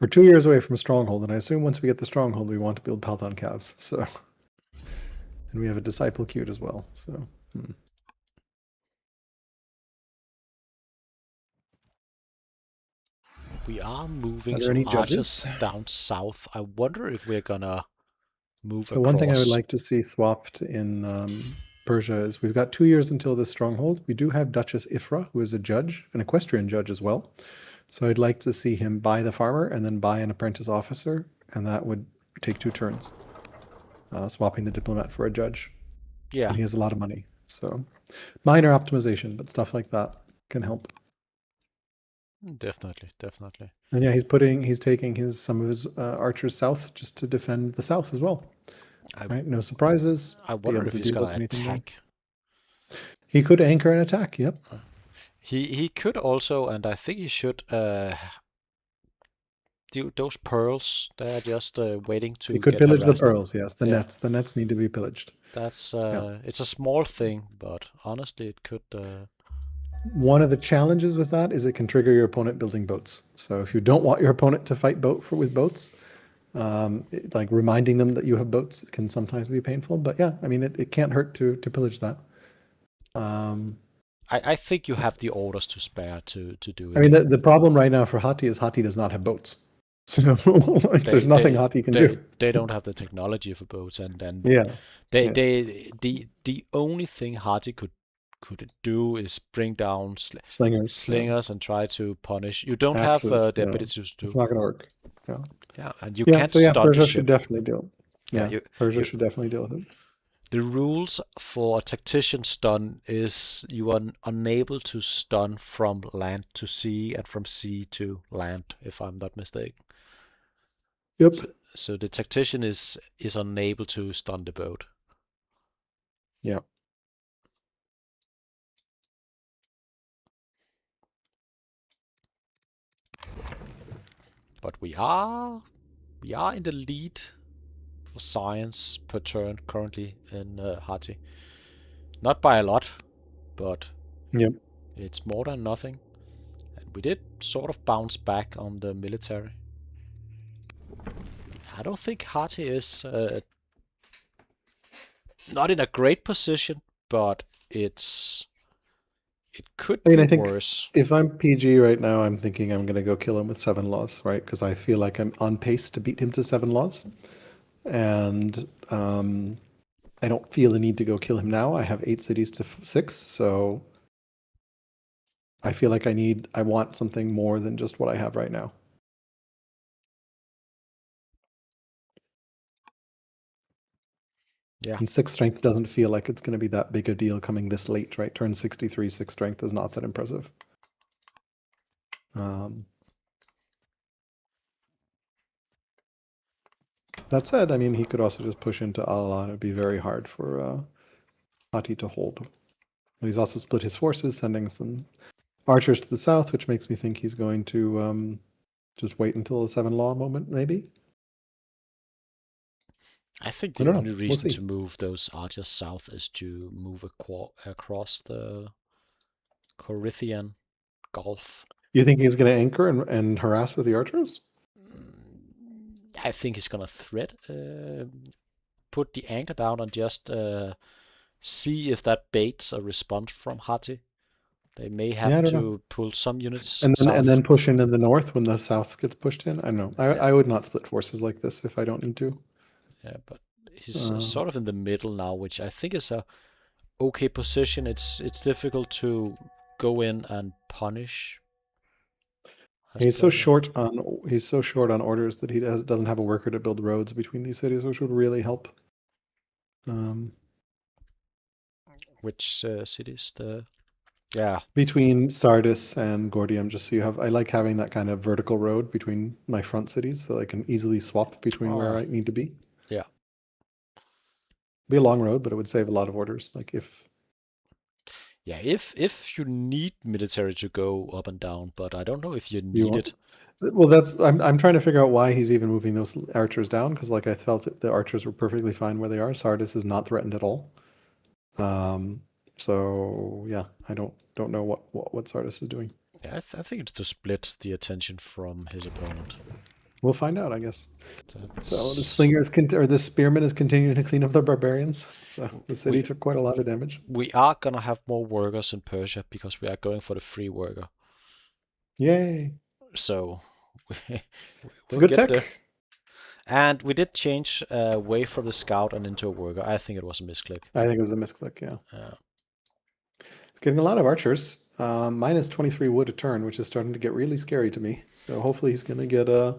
we're 2 years away from a stronghold, and I assume once we get the stronghold, we want to build Paltan calves. So, and we have a disciple queued as well. So. We are moving there some any archers judges? down south. I wonder if we're gonna move So across. one thing I would like to see swapped in Persia is we've got 2 years until this stronghold. We do have Duchess Ifra, who is a judge, an equestrian judge as well. So I'd like to see him buy the farmer and then buy an apprentice officer, and that would take 2 turns, swapping the diplomat for a judge. Yeah. And he has a lot of money. So minor optimization, but stuff like that can help. Definitely, definitely. And yeah, he's taking some of his archers south just to defend the south as well. Right, no surprises. I wonder if he's gonna attack. He could anchor an attack. Yep. He could also, and I think he should. Those pearls, they're just waiting to. He could get pillage harassed. The pearls. Yes, the nets. The nets need to be pillaged. That's It's a small thing, but honestly, it could. One of the challenges with that is it can trigger your opponent building boats. So if you don't want your opponent to fight with boats, like reminding them that you have boats can sometimes be painful. But yeah, I mean, it can't hurt to pillage that. I think you have the orders to spare to do it. I mean, the problem right now for Hati is Hati does not have boats. So like, there's nothing Hati can do. They don't have the technology for boats, and yeah, the only thing Hati could do is bring down slingers and try to punish. You don't Axes, have the ability to do. It's not going to work. Yeah, and you can't so stun Persia the should ship. definitely deal. Persia should definitely deal with it. The rules for a tactician stun is you are unable to stun from land to sea and from sea to land, if I'm not mistaken. Yep. So the tactician is unable to stun the boat. Yeah. But we are in the lead for science per turn currently in Hati. Not by a lot, but it's more than nothing. And we did sort of bounce back on the military. I don't think Hati is not in a great position, but it could be I think worse. If I'm PG right now, I'm thinking I'm going to go kill him with 7 laws, right? Because I feel like I'm on pace to beat him to 7 laws. And I don't feel the need to go kill him now. I have 8 cities to 6, so I feel like I want something more than just what I have right now. Yeah. And 6 strength doesn't feel like it's going to be that big a deal coming this late, right? Turn 63, 6 strength is not that impressive. That said, I mean, he could also just push into Allah, and it'd be very hard for Hati to hold. But he's also split his forces, sending some archers to the south, which makes me think he's going to just wait until the 7 law moment, maybe. I think I the don't only know. We'll reason see. to move those archers south is to move across the Corinthian Gulf. You think he's going to anchor and harass with the archers? I think he's gonna put the anchor down and just see if that baits a response from Hati. They may Yeah, have I don't know. to pull some units And south. then push in the north when the south gets pushed in. I don't know. Yeah, I would not split forces like this if I don't need to. yeah, but he's Uh, sort of in the middle now, which I think is a okay position. It's difficult to go in and punish as he's so Persia. short on orders that doesn't have a worker to build roads between these cities, which would really help. Um, Which cities? Yeah. Between Sardis and Gordium, just so you have, I like having that kind of vertical road between my front cities, so I can easily swap between where Oh, I need to be. yeah. Be a long road, but it would save a lot of orders. Like if Yeah, if you need military to go up and down, but I don't know if you you need want, it. well, I'm trying to figure out why he's even moving those archers down, because like I felt the archers were perfectly fine where they are. Sardis is not threatened at all. Um, so yeah, I don't know what Sardis is doing. Yeah, I think it's to split the attention from his opponent. We'll find out, I guess. So That's the spearman is continuing to clean up the barbarians. So the city we took quite a lot of damage. we are gonna have more workers in Persia because we are going for the free worker. Yay! So It's a we'll good get there. tech. And we did change away from the scout and into a worker. I think it was a misclick. I think it was a misclick. Yeah, Uh, it's getting a lot of archers. Minus 23 wood a turn, which is starting to get really scary to me. So hopefully he's going to get a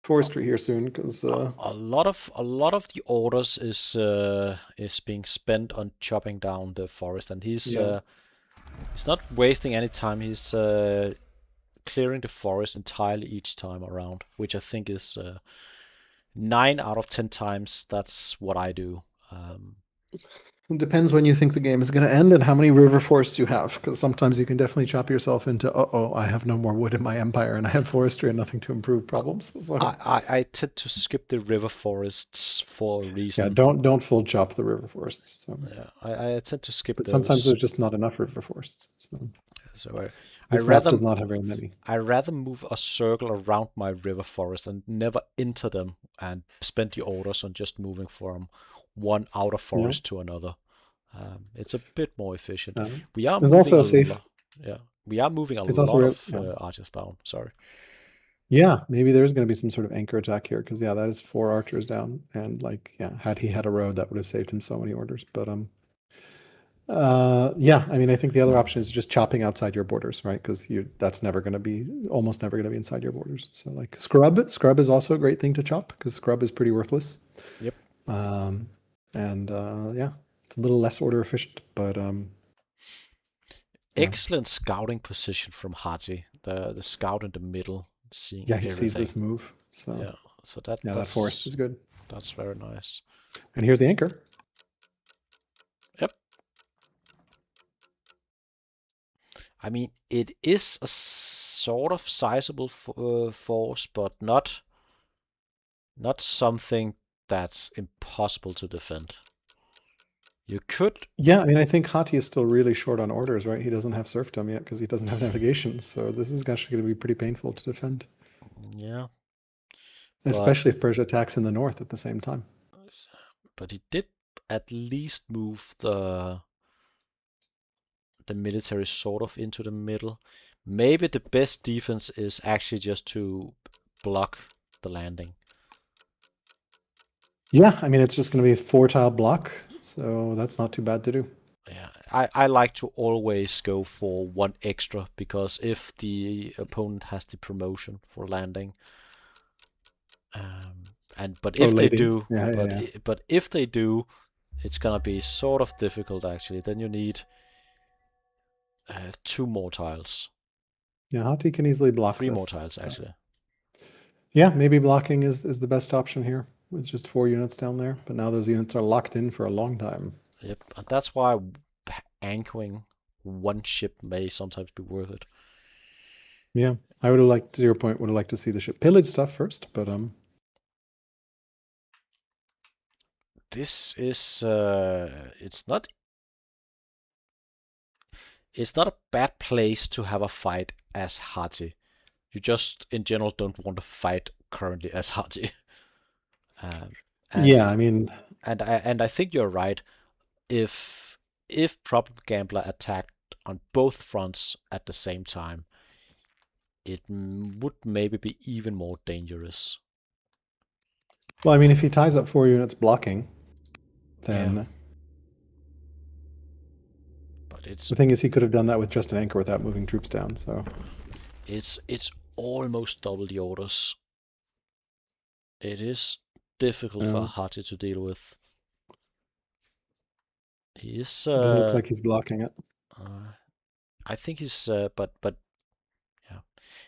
forestry here soon, because a lot of the orders is being spent on chopping down the forest, and yeah. he's not wasting any time. He's clearing the forest entirely each time around, which I think is 9 out of 10 times that's what I do. It depends when you think the game is going to end and how many river forests you have, because sometimes you can definitely chop yourself into, oh, I have no more wood in my empire and I have forestry and nothing to improve problems. So I tend to skip the river forests for a yeah, reason. don't full chop the river forests. So. Yeah, I tend to skip But sometimes those. there's just not enough river forests. So So I this map rather does not have very many. I rather move a circle around my river forest and never enter them and spend the orders on just moving from one outer Yeah. forest to another. It's a bit more efficient. Um, We are there's moving also a a safe. lot. Yeah, we are moving a It's also lot of yeah. archers down. Sorry. Yeah, maybe there's going to be some sort of anchor attack here, because yeah, that is 4 archers down, and like yeah, had he had a road, that would have saved him so many orders. But yeah, I mean, I think the other option is just chopping outside your borders, right? Because that's never going to be, almost never going to be inside your borders. So like scrub is also a great thing to chop, because scrub is pretty worthless. Yep. And yeah, it's a little less order efficient, but yeah. Excellent scouting position from Hati. The scout in the middle, seeing Yeah, he sees everything. this move. So Yeah. So yeah, that forest is good. that's very nice. And here's the anchor. Yep. I mean, it is a sort of sizable force, but not something that's impossible to defend. You could, Yeah, I mean, I think Hati is still really short on orders, right? He doesn't have serfdom yet because he doesn't have navigation. So this is actually going to be pretty painful to defend, yeah, but especially if Persia attacks in the north at the same time. he did at least move the military sort of into the middle. Maybe the best defense is actually just to block the landing. Yeah, I mean, it's just going to be a 4-tile block, so that's not too bad to do. Yeah, I like to always go for one extra, because if the opponent has the promotion for landing, but if they do, Yeah. but if they do, it's gonna be sort of difficult actually. Then you need 2 more tiles, Yeah, Hati can easily block 3 more this. tiles So. actually. Yeah, maybe blocking is the best option here. With just 4 units down there, but now those units are locked in for a long time. Yep, and that's why anchoring one ship may sometimes be worth it. Yeah, I would have liked, to your point, would have liked to see the ship pillage stuff first, but This is it's not a bad place to have a fight as Hati. You just in general don't want to fight currently as Hati. Um, and Yeah, I mean, I think you're right. If Problem Gambler attacked on both fronts at the same time, it would maybe be even more dangerous. well, I mean, if he ties up 4 units blocking, Yeah, then but it's the thing is he could have done that with just an anchor without moving troops down. So it's almost double the orders. It is difficult for uh, Hati to deal with. He is it doesn't look like he's blocking it. uh, I think he's but yeah.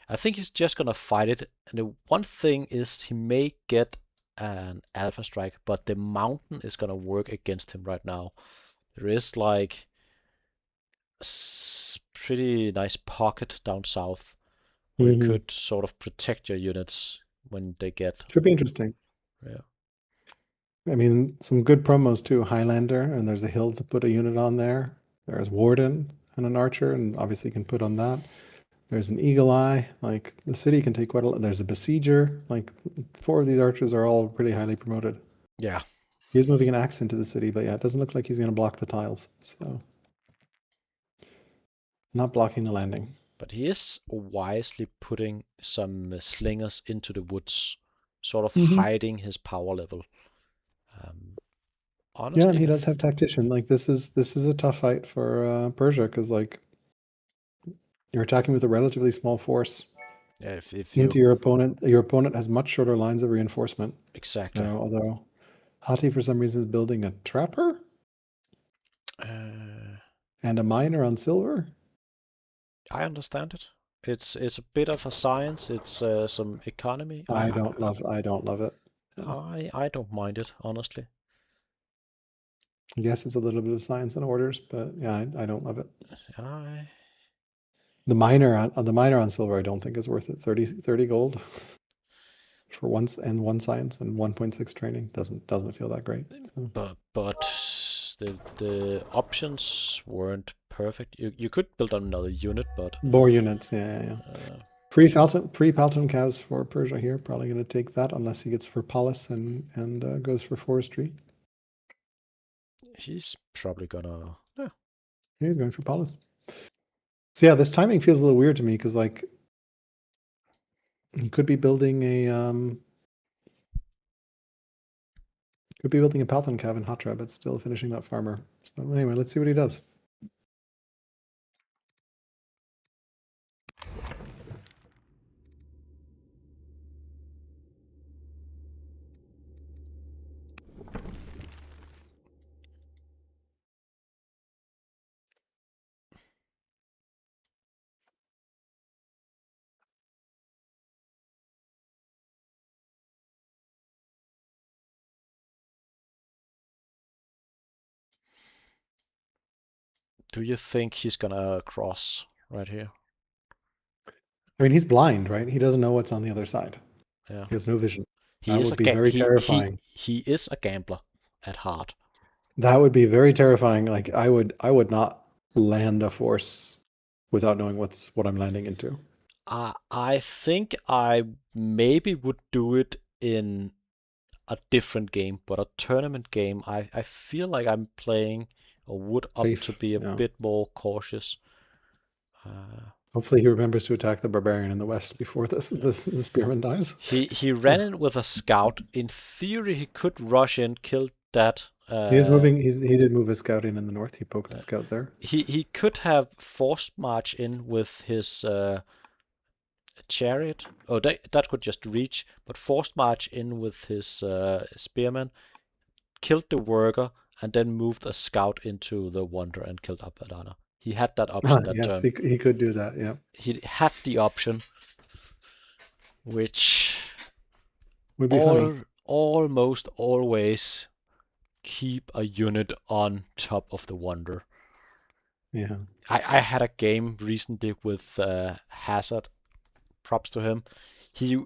I think he's just gonna fight it. And the one thing is he may get an alpha strike, but the mountain is gonna work against him right now. There is like a pretty nice pocket down south where you Hmm. could sort of protect your units when they get. Should be interesting. Yeah. I mean, some good promos too. Highlander, and there's a hill to put a unit on there. There's Warden and an archer, and obviously you can put on that. There's an Eagle Eye. Like the city can take quite a lot. There's a Besieger. Like 4 of these archers are all pretty highly promoted. Yeah. He's moving an axe into the city, but yeah, it doesn't look like he's going to block the tiles. So not blocking the landing. But he is wisely putting some slingers into the woods, sort of Hmm. hiding his power level. Um, Yeah, and honestly, he does have tactician. Like this is a tough fight for Persia because like you're attacking with a relatively small force if into you your opponent. Your opponent has much shorter lines of reinforcement. exactly, So although Hati for some reason is building a trapper uh, and a miner on silver. I understand it. It's a bit of a science. It's some economy. I don't love it. Yeah. I don't mind it honestly. I guess it's a little bit of science and orders, but yeah, I don't love it. I The miner on silver I don't think is worth it. 30 gold for once and 1 science and 1.6 training doesn't feel that great. So. but the options weren't perfect. You could build another unit, but More units, yeah. uh, Pre-Palton cows for Persia here. Probably going to take that unless he gets for Polis and goes for forestry. he's probably gonna. Yeah. Yeah, he's going for Polis. So yeah, this timing feels a little weird to me because like he could be building a Palton cav in Hatra, but still finishing that farmer. So anyway, let's see what he does. Do you think he's gonna cross right here? I mean, he's blind, right? He doesn't know what's on the other side. Yeah. He has no vision. He That is would a be very he terrifying. he is a gambler at heart. That would be very terrifying. Like I would not land a force without knowing what I'm landing into. I think I maybe would do it in a different game, but a tournament game, I feel like I'm playing or would opt to Safe. be a Yeah. bit more cautious. Uh, Hopefully he remembers to attack the barbarian in the west before the spearman dies. he ran So in with a scout. In theory, he could rush in, kill that. he's moving. He did move a scout in the north. He poked a scout there. He could have forced march in with his chariot. Oh, that could just reach, but forced march in with his spearman, killed the worker, and then moved a scout into the wonder and killed Apadana. He had that option that Yes, turn. he could do that. Yeah, He had the option, which would be funny. almost always keep a unit on top of the wonder. Yeah. I had a game recently with Hazard. Props to him. He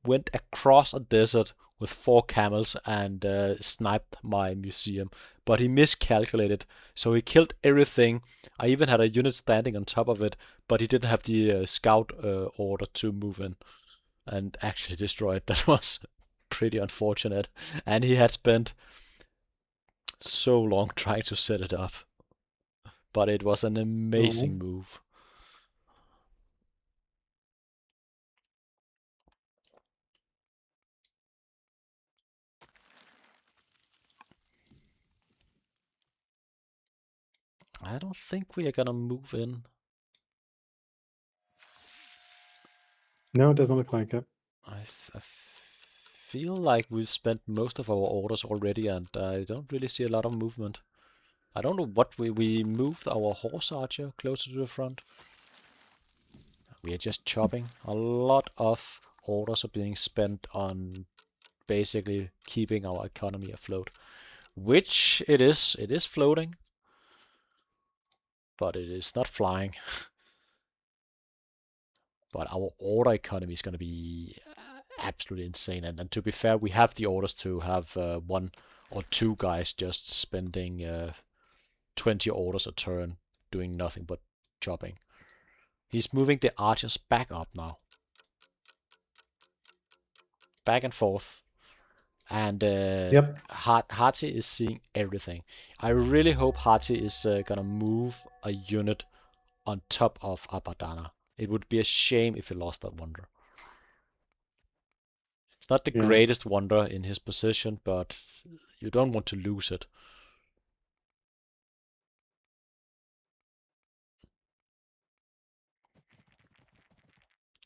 went across a desert with 4 camels and sniped my museum, but he miscalculated, so he killed everything. I even had a unit standing on top of it, but he didn't have the scout order to move in and actually destroy it. That was pretty unfortunate, and he had spent so long trying to set it up, but it was an amazing move. I don't think we are gonna move in. No, it doesn't look like it. I feel like we've spent most of our orders already, and I don't really see a lot of movement. I don't know what we moved our horse archer closer to the front. We are just chopping. A lot of orders are being spent on basically keeping our economy afloat, which it is. It is floating, but it is not flying. But our order economy is going to be absolutely insane. And to be fair, we have the orders to have 1 or 2 guys just spending 20 orders a turn doing nothing but chopping. He's moving the archers back up now. Back and forth. And Yep. Hati is seeing everything. I really hope Hati is gonna move a unit on top of Abadana. It would be a shame if he lost that wonder. It's not the greatest wonder in his position, but you don't want to lose it.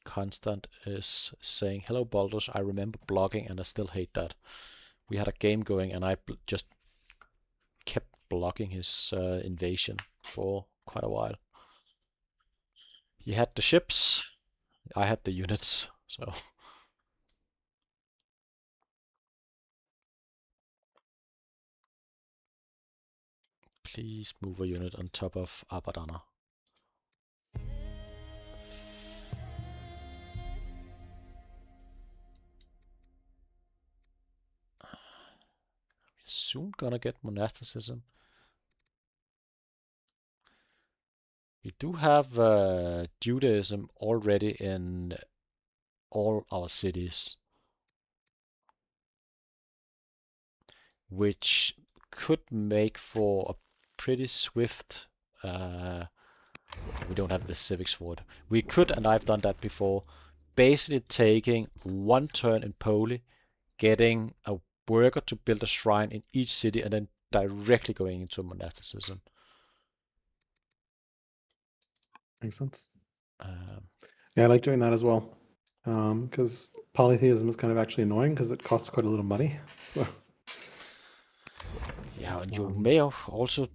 Constant is saying, hello Baldus, I remember blogging and I still hate that. We had a game going and I just kept blocking his invasion for quite a while. He had the ships, I had the units, so... Please move a unit on top of Abadana. We're soon gonna get monasticism. We do have Judaism already in all our cities, which could make for a pretty swift we don't have the civics for it. We could, and I've done that before, basically taking 1 turn in Poli, getting a worker to build a shrine in each city, and then directly going into monasticism. Makes sense. Yeah, I like doing that as well. Because polytheism is kind of actually annoying because it costs quite a little money. So yeah, and you may also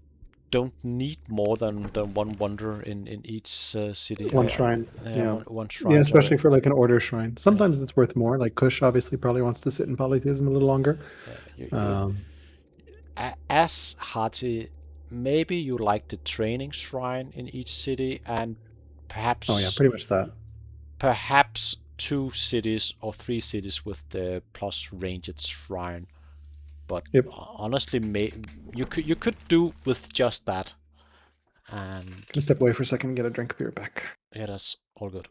don't need more than 1 wonder in each city. 1 shrine. Yeah, one shrine. Yeah, especially for like an order shrine. Sometimes it's worth more. Like Kush obviously probably wants to sit in polytheism a little longer. As Hati, maybe you like the training shrine in each city, and perhaps... Oh yeah, pretty much that. Perhaps 2 cities or 3 cities with the plus ranged shrine. But honestly, you could do with just that. And can step away for a second and get a drink of beer back. Yeah, that's all good.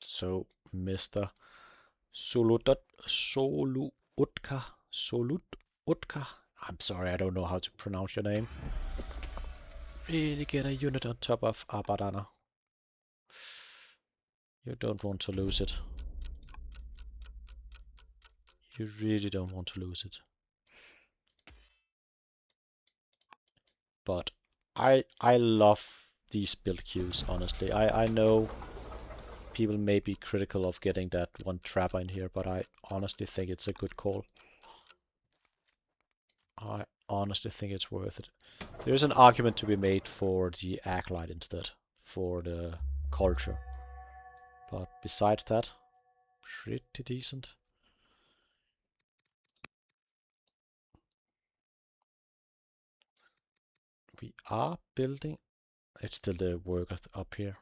So, Mr. Solutodka, I'm sorry, I don't know how to pronounce your name. Really get a unit on top of Abadana. You don't want to lose it. You really don't want to lose it. But I love these build queues, honestly. I know people may be critical of getting that one trapper in here, but I honestly think it's a good call. I honestly think it's worth it. There's an argument to be made for the Acolyte instead, for the culture. But besides that, pretty decent. We are building. It's still the workers up here.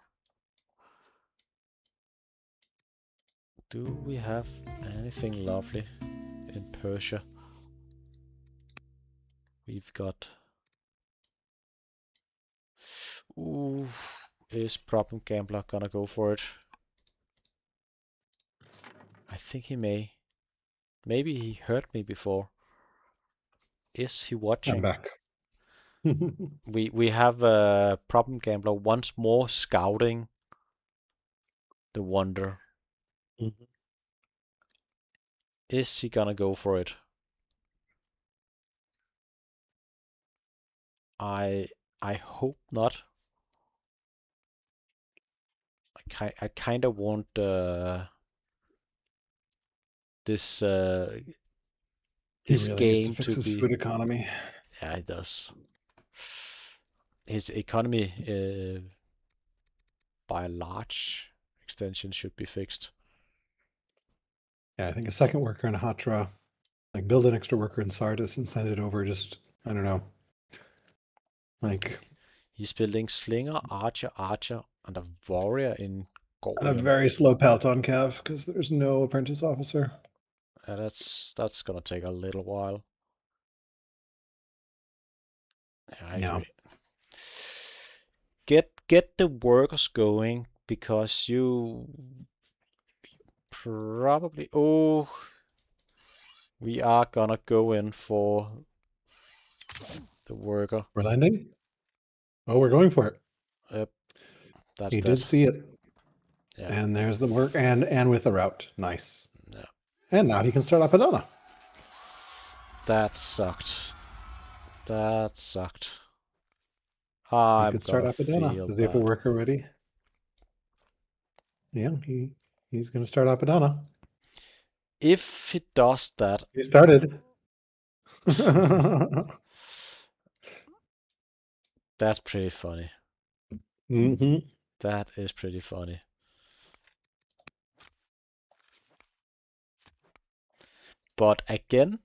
Do we have anything lovely in Persia? We've got... Ooh, is Problem Gambler gonna go for it? I think he may. Maybe he heard me before. Is he watching? I'm back. We have a Problem Gambler once more scouting the Wonder. Mm-hmm. Is he gonna go for it? I hope not. I kind of want this He really needs to game fix to his be. food economy. Yeah, it does. His economy, by a large extension, should be fixed. Yeah, I think a second worker in Hatra, like build an extra worker in Sardis and send it over. Just I don't know, like he's building Slinger, Archer, and a Warrior in a Gorium. very slow Pelton Cav because there's no apprentice officer. That's gonna take a little while. Yeah, I agree. Get the workers going, because you probably... Oh, we are gonna go in for the worker. We're landing? Oh, we're going for it. Yep, that's He that. did see it. Yeah. And there's the work, and with the route. Nice. Yeah. And now he can start Apadana. That sucked. That sucked. He I'm could start gonna Apadana. feel Does he have a bad. worker ready? Yeah, he's going to start Apadana. If he does that... He started. That's pretty funny. Mm-hmm. That is pretty funny. But again,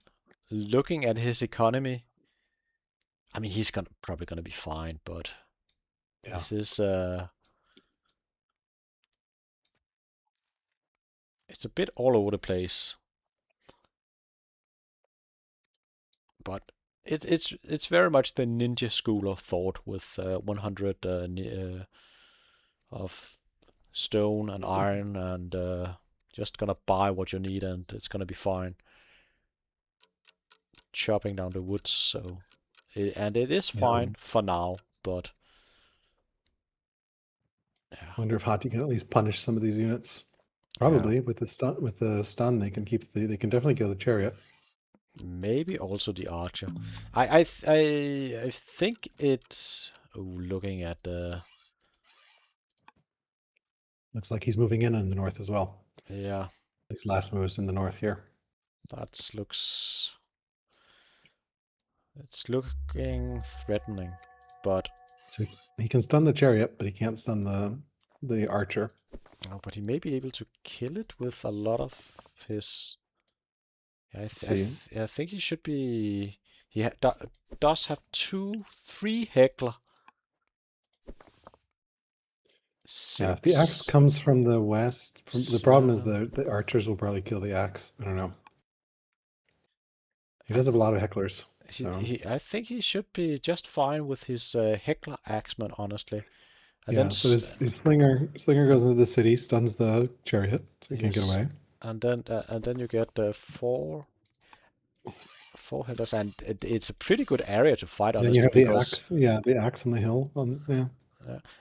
looking at his economy, I mean, he's probably gonna be fine, but Yeah. this is it's a bit all over the place. But it's very much the ninja school of thought, with 100 of stone and iron, and just gonna buy what you need, and it's gonna be fine. Chopping down the woods, so and it is fine for now, but yeah. Wonder if Hati can at least punish some of these units. Probably with the stun. With the stun, they can keep they can definitely kill the chariot. Maybe also the archer. I think it's... Oh, looking at the... Looks like he's moving in the north as well. Yeah. These last moves in the north here. That looks... It's looking threatening, but... So he can stun the chariot, but he can't stun the archer. Oh, but he may be able to kill it with a lot of his... I think he should be... He does have 3 heckler. 6. Yeah, if the axe comes from the west, the problem is the archers will probably kill the axe. I don't know. He does have a lot of hecklers. I think he should be just fine with his heckler axeman, honestly. And yeah, so his slinger goes into the city, stuns the chariot, so he can't get away. And then you get 4 headers, and it's a pretty good area to fight, honestly. Then you have the axe, the axe on the hill.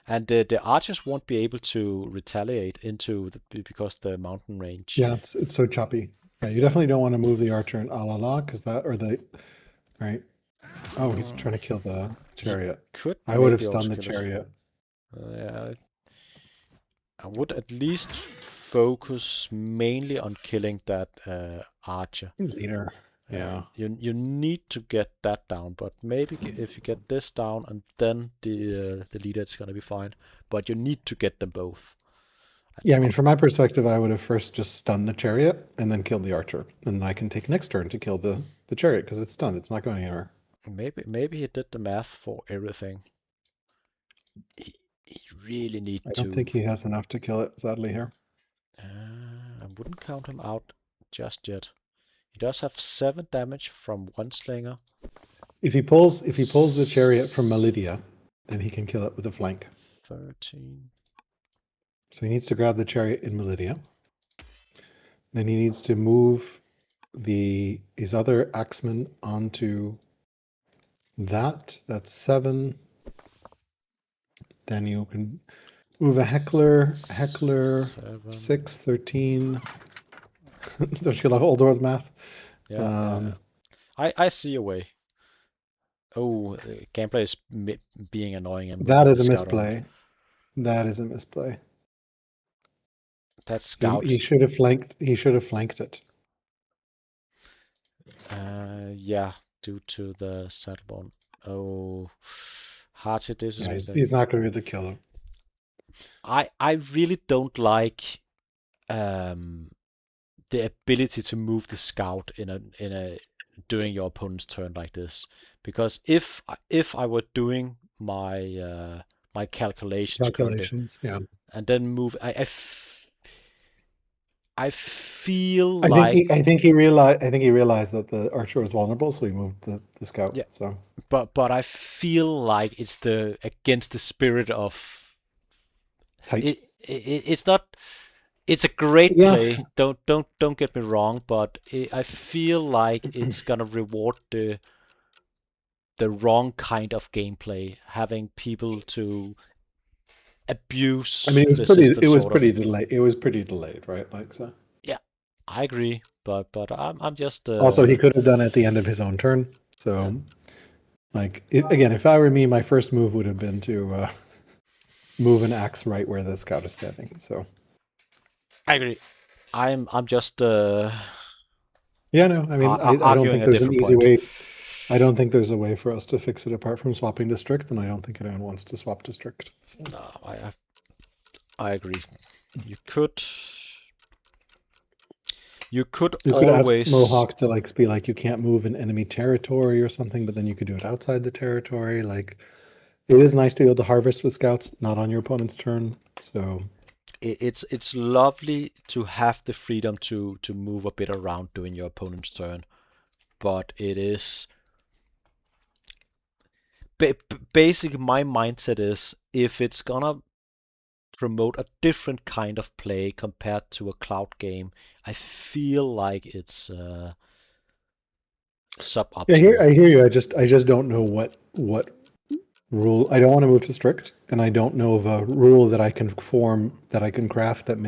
And the archers won't be able to retaliate because the mountain range. Yeah, it's so choppy. Yeah, you definitely don't want to move the archer in Alala, because right. Oh, he's trying to kill the chariot. I would have stunned the chariot. Yeah, I would at least focus mainly on killing that archer. Leader. Yeah. You need to get that down, but maybe if you get this down and then the leader, it's gonna be fine. But you need to get them both. Yeah, I mean, from my perspective, I would have first just stunned the chariot and then killed the archer, and then I can take next turn to kill the chariot because it's stunned. It's not going anywhere. Maybe he did the math for everything. He really need I don't to. think he has enough to kill it, sadly, here. I wouldn't count him out just yet. He does have 7 damage from one slinger. If he pulls the chariot from Melidia, then he can kill it with a flank. 13. So he needs to grab the chariot in Melidia. Then he needs to move his other axeman onto that. That's 7. Then you can move a heckler, 6, 13. Don't you love Oldworld math? Yeah. I see a way. Oh, gameplay is being annoying. And that is a misplay. That is a misplay. That's scout. He should have flanked. He should have flanked it. Yeah, due to the saddlebone. Oh, Hearty, this is. Yeah, he's not going to be the killer. I really don't like the ability to move the scout in a during your opponent's turn like this, because if I were doing my my calculations correctly, yeah, and then move, I feel I think he realized that the archer was vulnerable, so he moved the scout. Yeah, so but I feel like it's against the spirit of tight. It's not. It's a great play. Don't get me wrong, but I feel like it's gonna reward the wrong kind of gameplay, having people to abuse. I mean, it was pretty delayed. It was pretty delayed, right? Like so. Yeah, I agree, but I'm just. Also, he could have done it at the end of his own turn. So, like again, if I were me, my first move would have been to move an axe right where the scout is standing. So. I agree. I'm just. Yeah, no. I mean, I don't think there's an easy way. I don't think there's a way for us to fix it apart from swapping district, and I don't think anyone wants to swap district. So. No, I agree. You could always ask Mohawk to like be like, you can't move in enemy territory or something, but then you could do it outside the territory. Like, it is nice to be able to harvest with scouts, not on your opponent's turn. So it's lovely to have the freedom to move a bit around during your opponent's turn, but it is basically my mindset is, if it's gonna promote a different kind of play compared to a cloud game, I feel like it's suboptimal. Yeah, I hear you. I just don't know what rule. I don't want to move to strict, and I don't know of a rule that I can craft that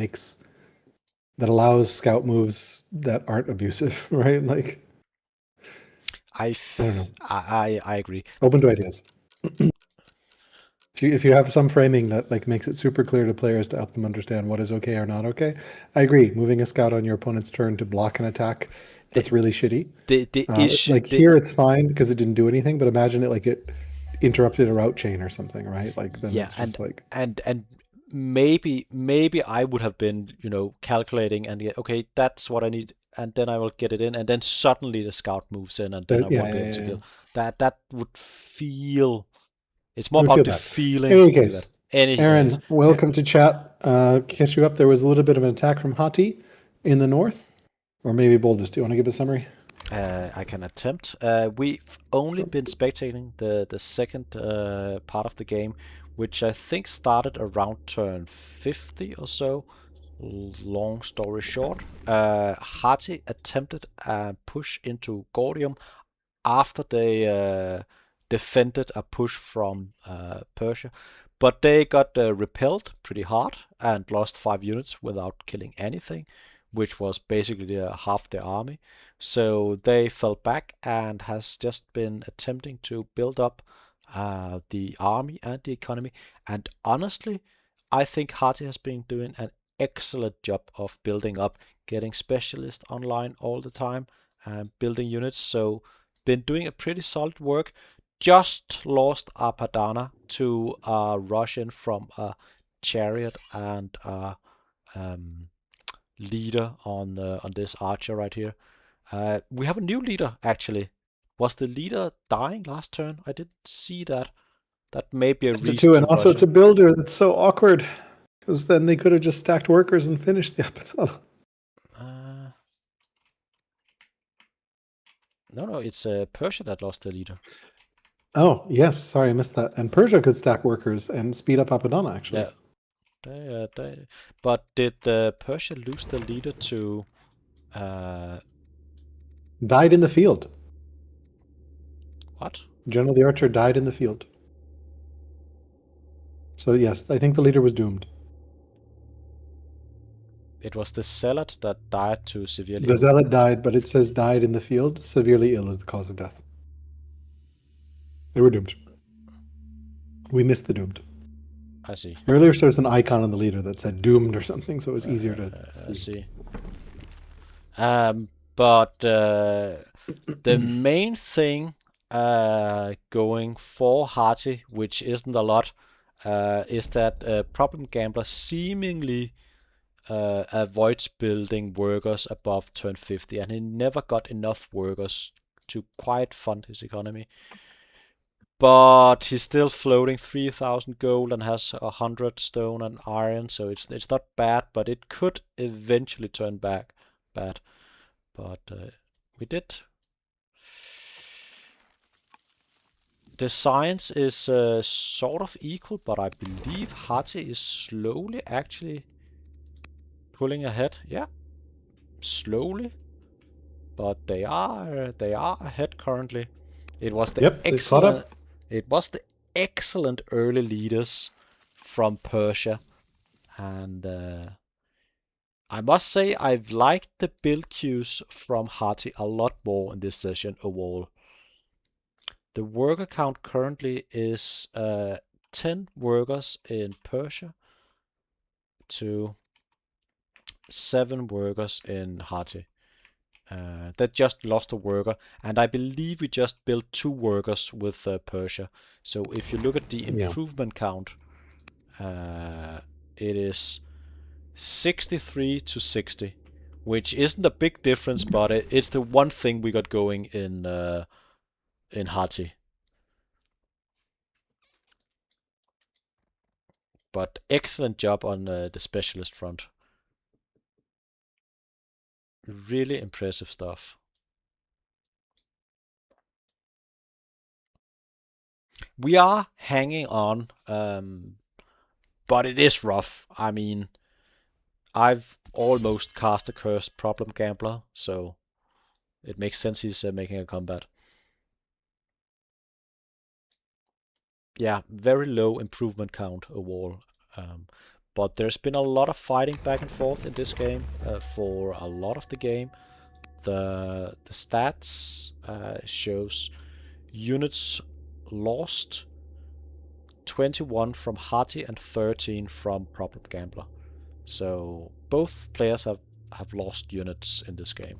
allows scout moves that aren't abusive, right? Like, I don't know. I agree. Open to ideas. If you have some framing that like makes it super clear to players to help them understand what is okay or not okay, I agree. Moving a scout on your opponent's turn to block an attack, that's really shitty. The issue, like here it's fine because it didn't do anything, but imagine it like it interrupted a route chain or something, right? Like then it's just and maybe I would have been, calculating and okay, that's what I need, and then I will get it in, and then suddenly the scout moves in, and then I won't be able to kill. That would feel. It's more about the feeling. In any case, Aaron, welcome to chat. Catch you up. There was a little bit of an attack from Hati in the north, or maybe Boldest. Do you want to give a summary? I can attempt. We've only been spectating the second part of the game, which I think started around turn 50 or so. Long story short, Hati attempted a push into Gordium after they defended a push from Persia, but they got repelled pretty hard and lost 5 units without killing anything, which was basically half their army. So they fell back and has just been attempting to build up the army and the economy. And honestly, I think Hati has been doing an excellent job of building up, getting specialists online all the time, and building units. So been doing a pretty solid work. Just lost a Padana to a Russian from a chariot and a leader on this archer right here. We have a new leader actually. Was the leader dying last turn? I didn't see that. That may be a Just a reason 2, to and also rush it's a in. builder that's so awkward because then they could have just stacked workers and finished the Apatana. No, it's Persia that lost the leader. Oh yes, sorry, I missed that. And Persia could stack workers and speed up Apadana actually. Yeah, but did Persia lose the leader to? Died in the field. What? General the Archer died in the field. So yes, I think the leader was doomed. It was the zealot that died to severely The ill. zealot died, but it says died in the field. Severely ill is the cause of death. They were doomed. We missed the doomed. I see. Earlier there was an icon on the leader that said doomed or something, so it was easier to see. I see. But the main thing going for Hati, which isn't a lot, is that Problem Gambler seemingly avoids building workers above turn 50, and he never got enough workers to quite fund his economy. But he's still floating 3,000 gold and has 100 stone and iron, so it's not bad, but it could eventually turn back bad. But we did. The science is sort of equal, but I believe Hati is slowly actually pulling ahead. Yeah, slowly, but they are ahead currently. It was the Yep, they caught up. excellent early leaders from Persia, and I must say I've liked the build queues from Hati a lot more in this session overall. The worker count currently is 10 workers in Persia to 7 workers in Hati. That just lost a worker, and I believe we just built 2 workers with Persia. So if you look at the improvement count, it is 63 to 60, which isn't a big difference, but it's the one thing we got going in Hati. But excellent job on the specialist front. Really impressive stuff. We are hanging on, but it is rough. I mean, I've almost cast a cursed problem gambler, so it makes sense he's making a comeback. Yeah, very low improvement count overall. But there's been a lot of fighting back and forth in this game for a lot of the game. The stats shows units lost 21 from Hati and 13 from Problem Gambler. So both players have lost units in this game.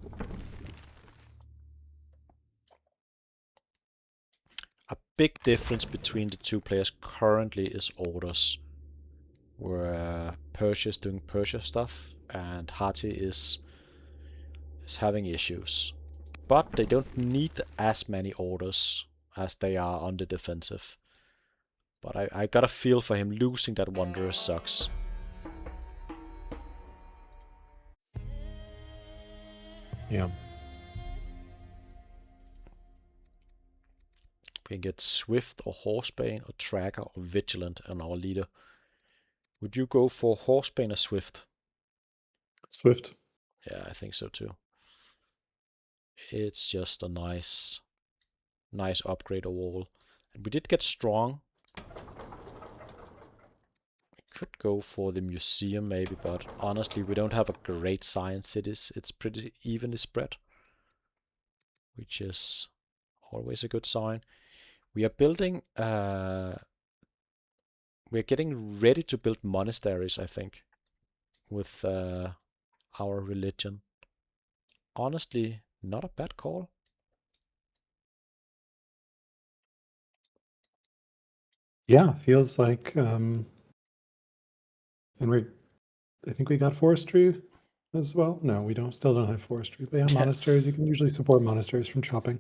A big difference between the two players currently is orders, where Persia is doing Persia stuff and Hati is having issues. But they don't need as many orders as they are on the defensive. But I got a feel for him losing that Wanderer sucks. Yeah. We can get Swift or Horsebane or Tracker or Vigilant on our leader. Would you go for Horsebane or Swift? Swift. Yeah, I think so too. It's just a nice upgrade overall. And we did get strong. We could go for the museum maybe, but honestly we don't have a great science cities. It's pretty evenly spread, which is always a good sign. We are building we're getting ready to build monasteries, I think, with our religion. Honestly, not a bad call. Yeah, feels like, and I think we got forestry as well. No, we still don't have forestry, but yeah, monasteries. You can usually support monasteries from chopping.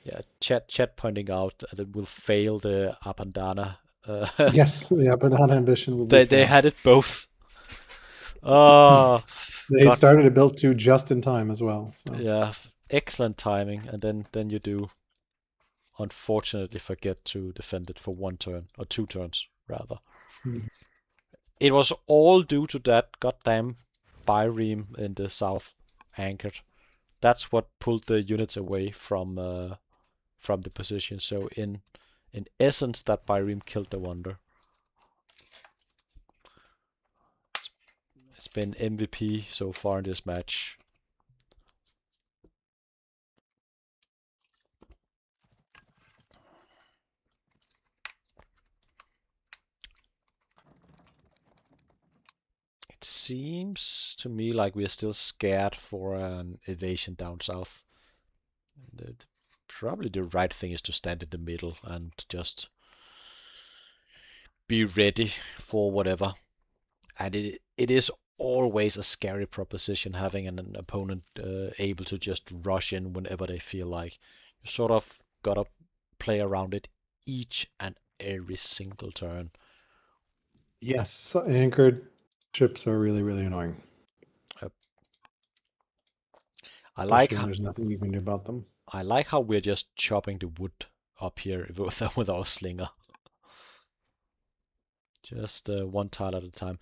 Yeah, chat pointing out that it will fail the Abandana. Yes, the banana ambition will be they failed. had it both. Oh, They God. started to build 2 just in time as well. So Yeah, excellent timing, and then you do unfortunately forget to defend it for 1 turn, or 2 turns rather. Mhm. It was all due to that goddamn Byreme in the south anchored. That's what pulled the units away from the position. So in essence, that Byreme killed the Wonder. It's been MVP so far in this match. It seems to me like we are still scared for an evasion down south. Probably the right thing is to stand in the middle and just be ready for whatever. And it is always a scary proposition having an opponent able to just rush in whenever they feel like. You sort of gotta play around it each and every single turn. yes, anchored ships are really, really annoying. Uh, I like Especially when how, there's nothing you can do about them. I like how we're just chopping the wood up here with our slinger. Just 1 tile at a time.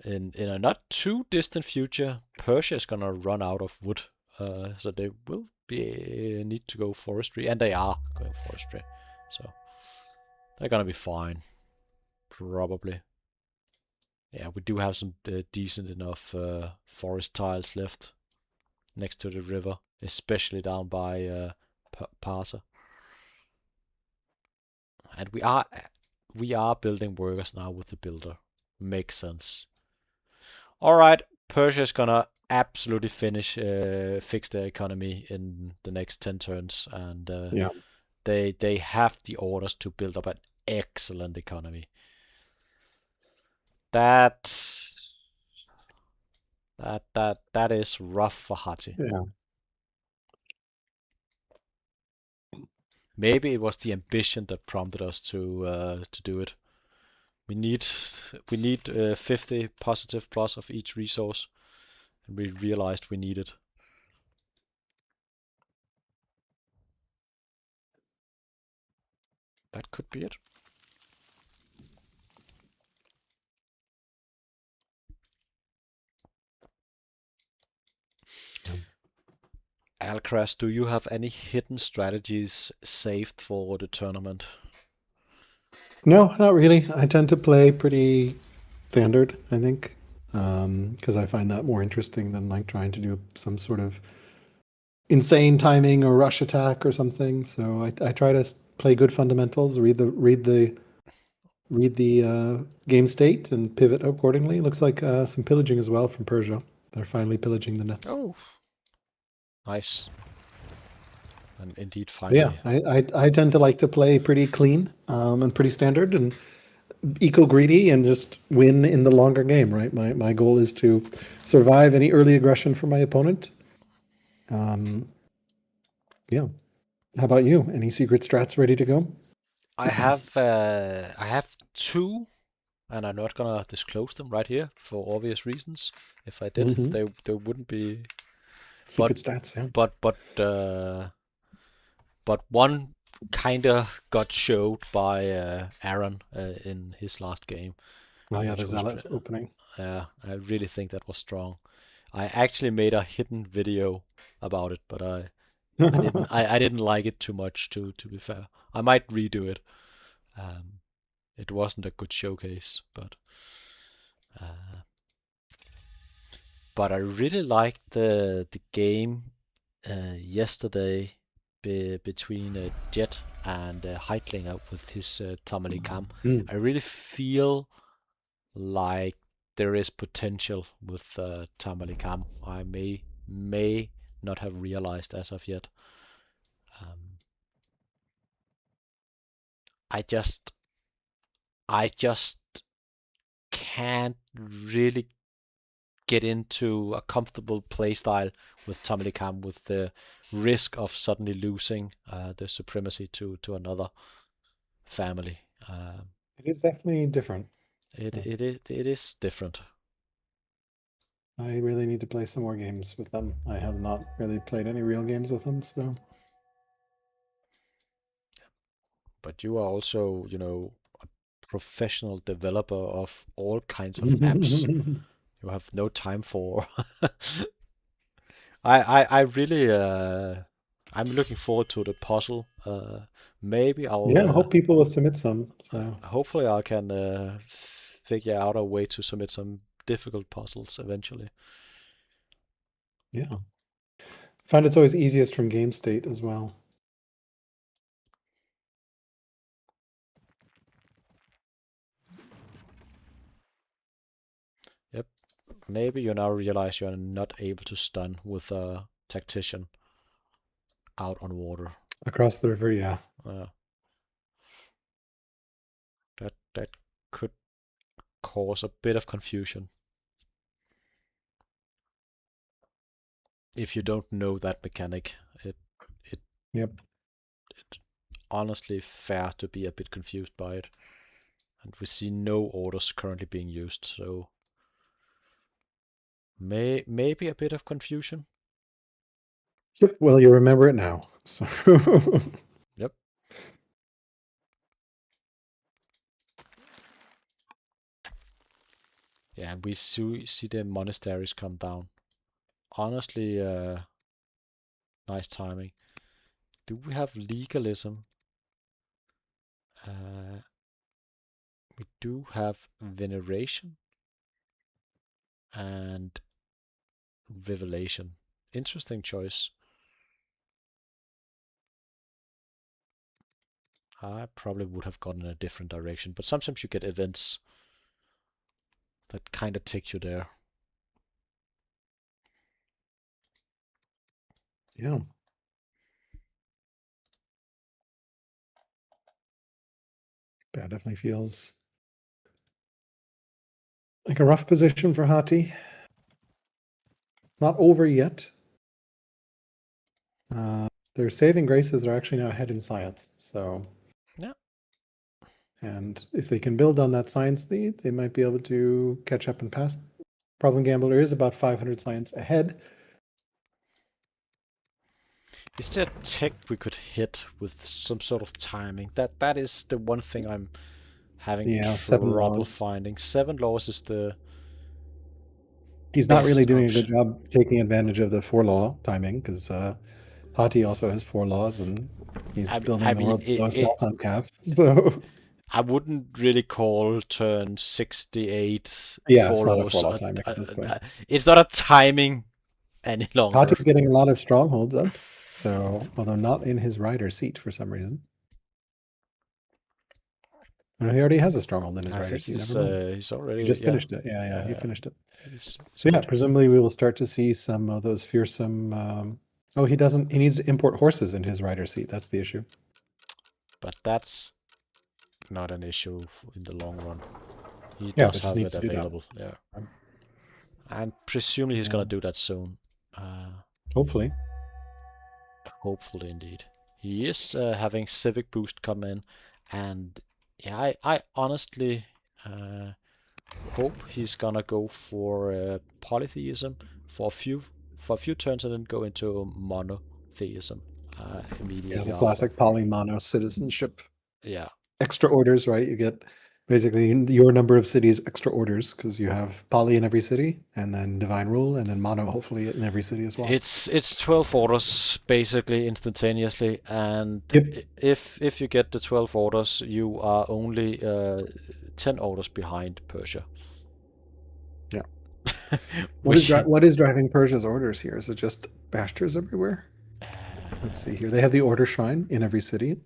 In a not too distant future, Persia is gonna run out of wood, so they will need to go forestry, and they are going forestry, so they're gonna be fine, probably. Yeah, we do have some decent enough forest tiles left next to the river, especially down by Parsa, and we are building workers now with the builder. Makes sense. All right, Persia is gonna absolutely fix their economy in the next 10 turns, and Yeah. they have the orders to build up an excellent economy. That that is rough for Hati. Yeah. Maybe it was the ambition that prompted us to do it. We need we need 50 positive plus of each resource, and we realized we needed. That could be it. Yeah. Alcaras, do you have any hidden strategies saved for the tournament? No, not really. I tend to play pretty standard, I think, because I find that more interesting than like trying to do some sort of insane timing or rush attack or something. So I try to play good fundamentals, read the game state and pivot accordingly. Looks like some pillaging as well from Persia. They're finally pillaging the nets. Oh, nice. And indeed, But yeah, finally. I tend to like to play pretty clean and pretty standard and eco greedy and just win in the longer game. Right, my goal is to survive any early aggression from my opponent. Um, yeah. How about you? Any secret strats ready to go? I have two, and I'm not gonna disclose them right here for obvious reasons. If I did, Hmm. they wouldn't be. But Secret stats, yeah. but but uh, but one kinda got showed by Aaron in his last game, Oh yeah, the which was zealots opening. I really think that was strong. I actually made a hidden video about it, but I didn't like it too much to be fair. I might redo it. Um, it wasn't a good showcase, uh, but I really liked the game yesterday between Jet and Heitlinger with his Tamale Cam. Mm. I really feel like there is potential with Tamale Cam. I may not have realized as of yet. I just can't really get into a comfortable playstyle with Tamale Cam with the risk of suddenly losing the supremacy to another family. It is definitely different. It is different. I really need to play some more games with them. I have not really played any real games with them, so. But you are also, a professional developer of all kinds of apps. You have no time for. I really I'm looking forward to the puzzle. Maybe Yeah, I I'll hope people will submit some. So hopefully I can figure out a way to submit some difficult puzzles eventually. yeah, I find it's always easiest from game state as well. Yep. Maybe you now realize you're not able to stun with a tactician out on water. Across the river, yeah. That could cause a bit of confusion if you don't know that mechanic. Yep. It's honestly fair to be a bit confused by it. And we see no orders currently being used, so maybe a bit of confusion. Yep. Well, you remember it now. So Yep. Yeah, and we see the monasteries come down. Honestly, nice timing. Do we have legalism? We do have veneration and revelation. Interesting choice. I probably would have gone in a different direction, but sometimes you get events that kind of take you there. yeah. That definitely feels like a rough position for Hati. Not over yet. Their saving graces are actually now ahead in science. So Yeah. And if they can build on that science lead, they might be able to catch up and pass. Problem Gambler is about 500 science ahead. Is there a tech we could hit with some sort of timing? That is the one thing I'm having 7 trouble laws. finding. 7 laws is the He's not really best doing a good option. job taking advantage of the 4 law timing because Hati also has 4 laws and he's building I the mean, world's slowest all-time calf. So I wouldn't really call turn 68 yeah, 4 it's not a laws. 4 law timing at this point. It's not a timing any longer. Hati's getting a lot of strongholds up. So, although not in his rider seat for some reason. No, he already has a stronghold in his I rider think seat. he's Never mind. he's already He just finished it. Yeah, he finished it. So yeah, good. presumably we will start to see some of those fearsome. Oh, he doesn't. He needs to import horses in his rider seat. That's the issue. But that's not an issue in the long run. He Yeah, does but just have needs it to do that. available. Yeah, and presumably he's gonna Yeah. do that soon. Hopefully. Hopefully, indeed. He is having civic boost come in, and yeah, I honestly hope he's gonna go for polytheism for a few turns and then go into monotheism Yeah, immediately the after. classic polymono citizenship. Yeah, Extra orders, right? You get basically your number of cities extra orders because you have poly in every city, and then divine rule, and then mono hopefully in every city as well. it's 12 orders basically instantaneously, and Yep. if you get the 12 orders, you are only 10 orders behind Persia. Yeah. Which What is driving Persia's orders here? Is it just bastards everywhere? Let's see here. They have the order shrine in every city.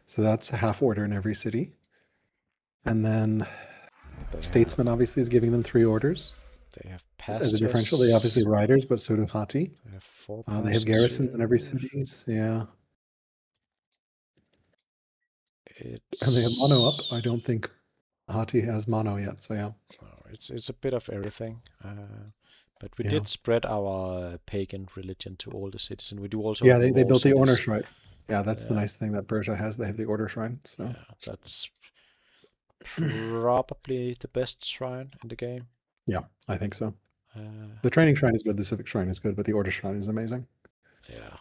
So that's a half order in every city. And then Statesman obviously is giving them 3 orders. They have pastures. As a differential, they obviously riders, but so do Hati. They have 4 they have garrisons in every pastures. cities. Yeah. It's... And they have mono up. I don't think Hati has mono yet, so yeah. It's a bit of everything. But we did spread our pagan religion to all the cities, and we do also. Yeah, they built the order shrine. Yeah, that's the Yeah. nice thing that Persia has. They have the order shrine. So Yeah, that's probably the best shrine in the game. yeah, I think so. The training shrine is good. The civic shrine is good, but the order shrine is amazing. Yeah,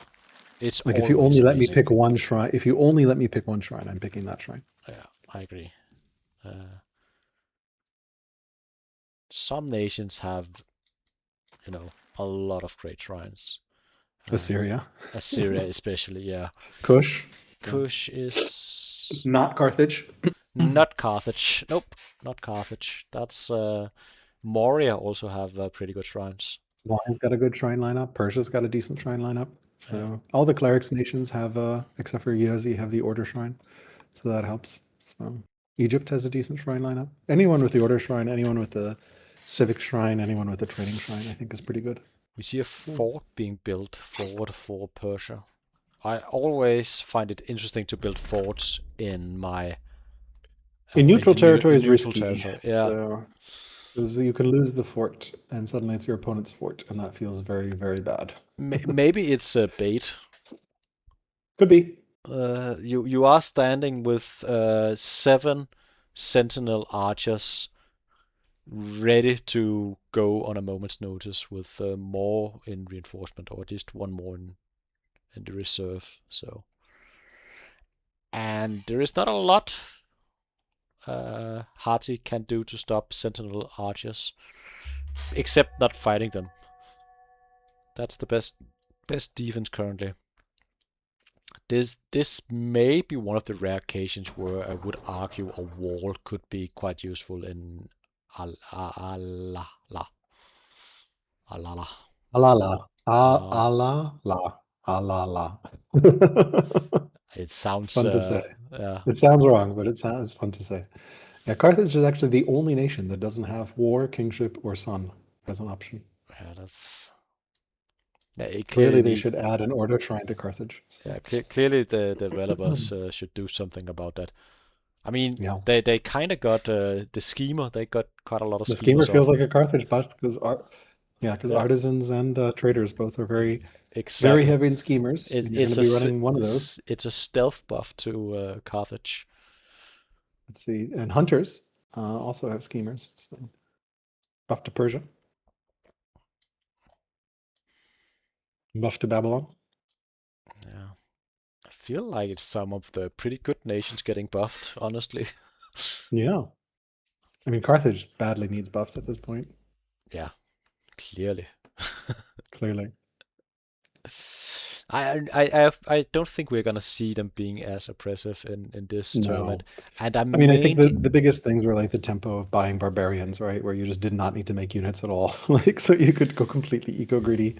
it's like if you only amazing. let me pick one shrine. If you only let me pick one shrine, I'm picking that shrine. Yeah, I agree. Some nations have, you know, a lot of great shrines. Assyria. Assyria especially, yeah. Kush. Kush is... Not Carthage. Not Carthage. Nope, not Carthage. That's... Moria also have pretty good shrines. Moria's got a good shrine lineup. Persia's got a decent shrine lineup. So all the clerics nations have, except for Yazi, have the order shrine. So that helps. So Egypt has a decent shrine lineup. Anyone with the order shrine, anyone with the civic shrine, anyone with the training shrine, I think is pretty good. We see a fort being built forward for Persia. I always find it interesting to build forts in my... in neutral territory is risky. Territory. Yeah. So, because you can lose the fort and suddenly it's your opponent's fort, and that feels very, very bad. Maybe it's a bait. Could be. You are standing with 7 sentinel archers ready to go on a moment's notice with more in reinforcement, or at least 1 more in the reserve. So, and there is not a lot Hati can do to stop sentinel archers, except not fighting them. That's the best defense currently. This may be one of the rare occasions where I would argue a wall could be quite useful in Alala. It sounds it's fun to say. Yeah. It sounds wrong, but it's fun to say. Yeah, Carthage is actually the only nation that doesn't have war, kingship, or sun as an option. Yeah, that's... Clearly they should add an order shrine to Carthage. So. Yeah, clearly the developers should do something about that. I mean, they kind of got the schemer. They got a lot of the schemer feels like a Carthage bust because artisans and traders both are very heavy in schemers. And you're going to be running one of those. It's a stealth buff to Carthage. Let's see, and hunters also have schemers. So buff to Persia. Buff to Babylon. Yeah. I feel like it's some of the pretty good nations getting buffed, honestly. Yeah. I mean, Carthage badly needs buffs at this point. Yeah, clearly. Clearly. I don't think we're gonna see them being as oppressive in this tournament. And I mean, I think the biggest things were like the tempo of buying barbarians, right? Where you just did not need to make units at all, like so you could go completely eco greedy.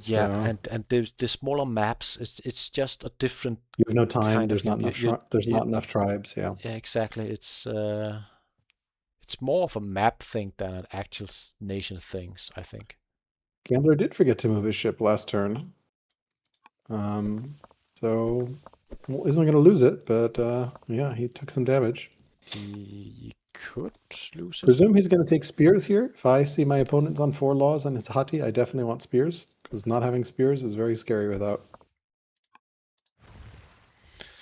Yeah, and the smaller maps, it's just a different. You have no time. There's not enough. There's not enough tribes. Yeah. Yeah, exactly. It's more of a map thing than an actual nation things, I think. Gambler did forget to move his ship last turn. So isn't going to lose it, but yeah, he took some damage. He could lose it. Presume he's going to take spears here. If I see my opponent's on 4 laws and his Hati, I definitely want spears, because not having spears is very scary without.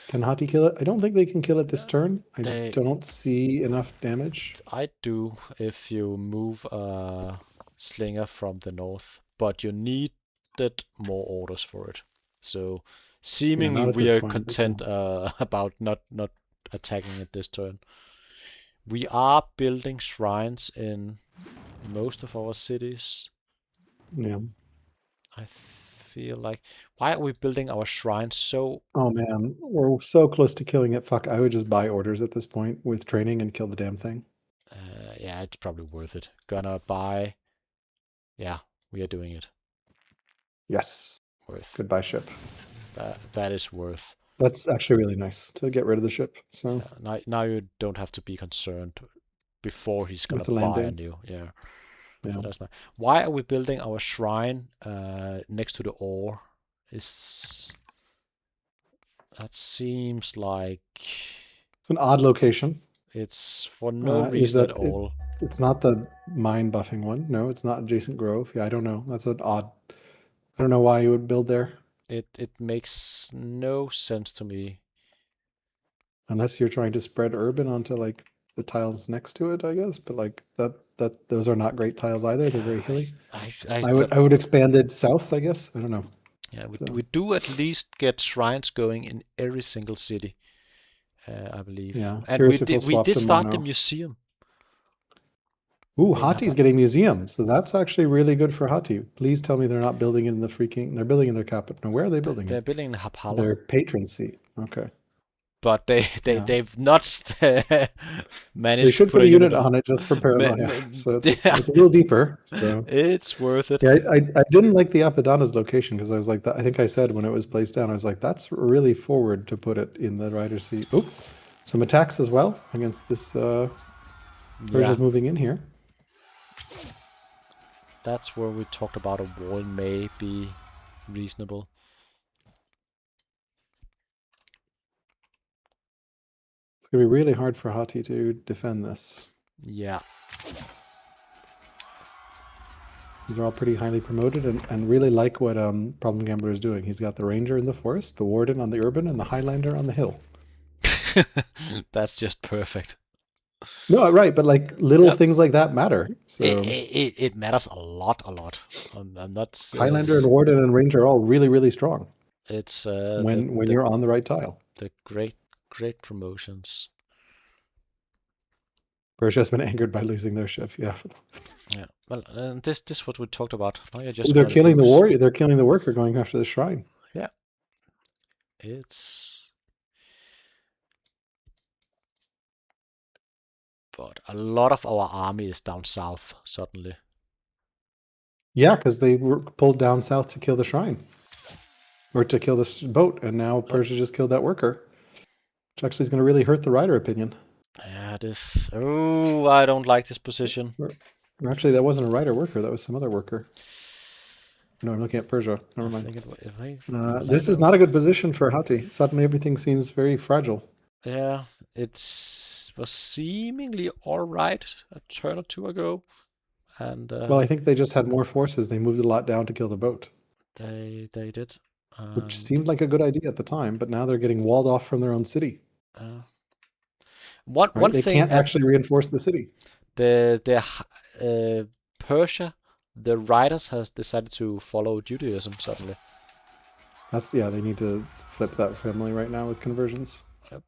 Can Hati kill it? I don't think they can kill it this turn. I just don't see enough damage. I do if you move a slinger from the north, but you needed more orders for it. So seemingly we are content about not attacking it this turn. We are building shrines in most of our cities. Yeah. I feel like, why are we building our shrines so... Oh man, we're so close to killing it. Fuck, I would just buy orders at this point with training and kill the damn thing. Yeah, it's probably worth it. Gonna buy... Yeah, we are doing it. Yes. Worth. Goodbye, ship. That is worth. That's actually really nice to get rid of the ship. So now you don't have to be concerned before he's gonna with the buy a landing. new. Yeah. Yeah. So that's nice. Why are we building our shrine next to the ore? That seems like It's an odd location. it's for no reason at all. It's not the mine buffing one. No, it's not adjacent grove. Yeah, I don't know. That's an odd. I don't know why you would build there. It makes no sense to me. Unless you're trying to spread urban onto like the tiles next to it, I guess. But like that those are not great tiles either. They're very hilly. I would expand it south, I guess. I don't know. Yeah, we do at least get shrines going in every single city, I believe. Yeah, And curious if we'll we swap did to start the mono. museum. Ooh, I mean, Hati's getting museum, so that's actually really good for Hati. Please tell me they're not building in the freaking. They're building in their capital. No, where are they building they're it? building in Hapala, Their patron seat. Okay. but Yeah. they've not managed They should to put a unit on it just for paranoia. So it's a little deeper. So it's worth it. yeah, I didn't like the Apadana's location because I was like, I think I said when it was placed down, I was like, that's really forward to put it in the rider's seat. Oh, some attacks as well against this. Persia's moving in here. That's where we talked about a wall may be reasonable. It's going to be really hard for Hati to defend this. Yeah. These are all pretty highly promoted and really like what Problem Gambler is doing. He's got the Ranger in the forest, the Warden on the urban, and the Highlander on the hill. That's just perfect. No, right, but like little things like that matter. So it matters a lot. I'm not. Highlander and Warden and Ranger are all really, really strong. It's when you're on the right tile. The great promotions. Persia has been angered by losing their ship. Yeah. Yeah. Well, this is what we talked about. Now you're just they're killing the warrior. They're killing the worker going after the shrine. Yeah. It's. But a lot of our army is down south suddenly. Yeah, because they were pulled down south to kill the shrine. Or to kill this boat, and now Persia just killed that worker. Which actually is going to really hurt the rider opinion. Yeah, this... Oh, I don't like this position. Actually, that wasn't a rider worker, that was some other worker. No, I'm looking at Persia. Never mind. This is not a good position for Hati. Suddenly everything seems very fragile. Yeah, it was seemingly alright a turn or two ago. And well, I think they just had more forces. They moved a lot down to kill the boat. They did. Which seemed like a good idea at the time, but now they're getting walled off from their own city. One they thing can't actually reinforce the city. Persia, the riders has decided to follow Judaism suddenly. They need to flip that family right now with conversions. Yep.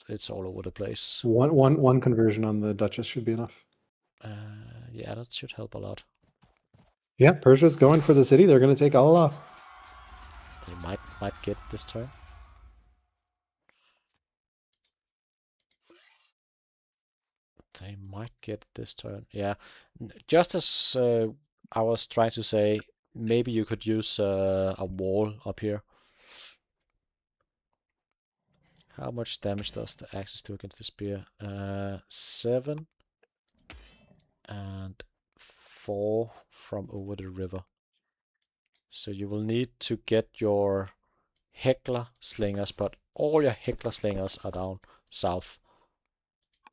It's all over the place. One conversion on the Duchess should be enough. Yeah, that should help a lot. Yeah, Persia's going for the city. They're going to take Allah. They might get this turn. They might get this turn. Yeah, just as I was trying to say, maybe you could use a wall up here. How much damage does the axis do against the spear? 7 and 4 from over the river. So you will need to get your Heckler slingers, but all your Heckler slingers are down south.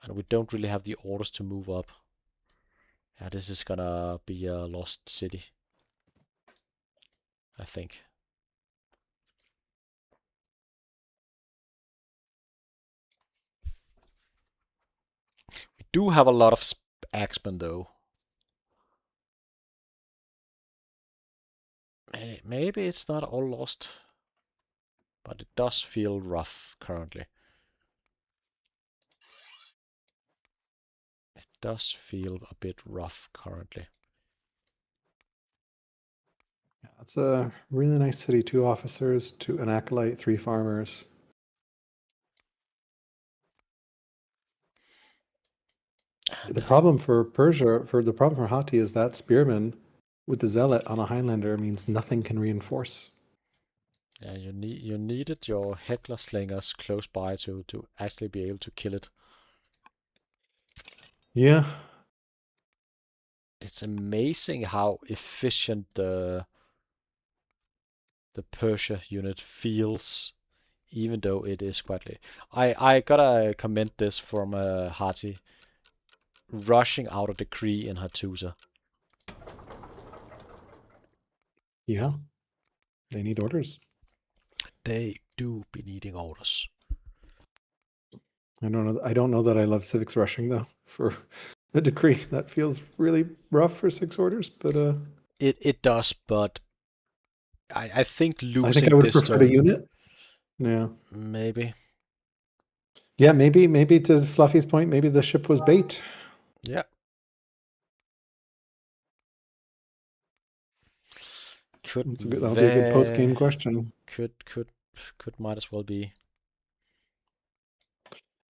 And we don't really have the orders to move up. Yeah, this is gonna be a lost city, I think. We do have a lot of axemen though. Maybe it's not all lost, but it does feel rough currently. It does feel a bit rough currently. Yeah, it's a really nice city. 2 officers, an acolyte, 3 farmers. The problem for Persia, the problem for Hati is that spearman with the zealot on a Highlander means nothing can reinforce. Yeah, you needed your heckler slingers close by to actually be able to kill it. Yeah. It's amazing how efficient the Persia unit feels, even though it is quite late. I gotta comment this from Hati, rushing out a decree in Hattusa. Yeah. They need orders. They do be needing orders. I don't know that I love civics rushing though for the decree. That feels really rough for 6 orders, but It does, but I think I think losing I would have this preferred a turn, unit. Yeah. maybe. Yeah, maybe to Fluffy's point, maybe the ship was bait. Yeah. That'll be a good post-game question. Could might as well be.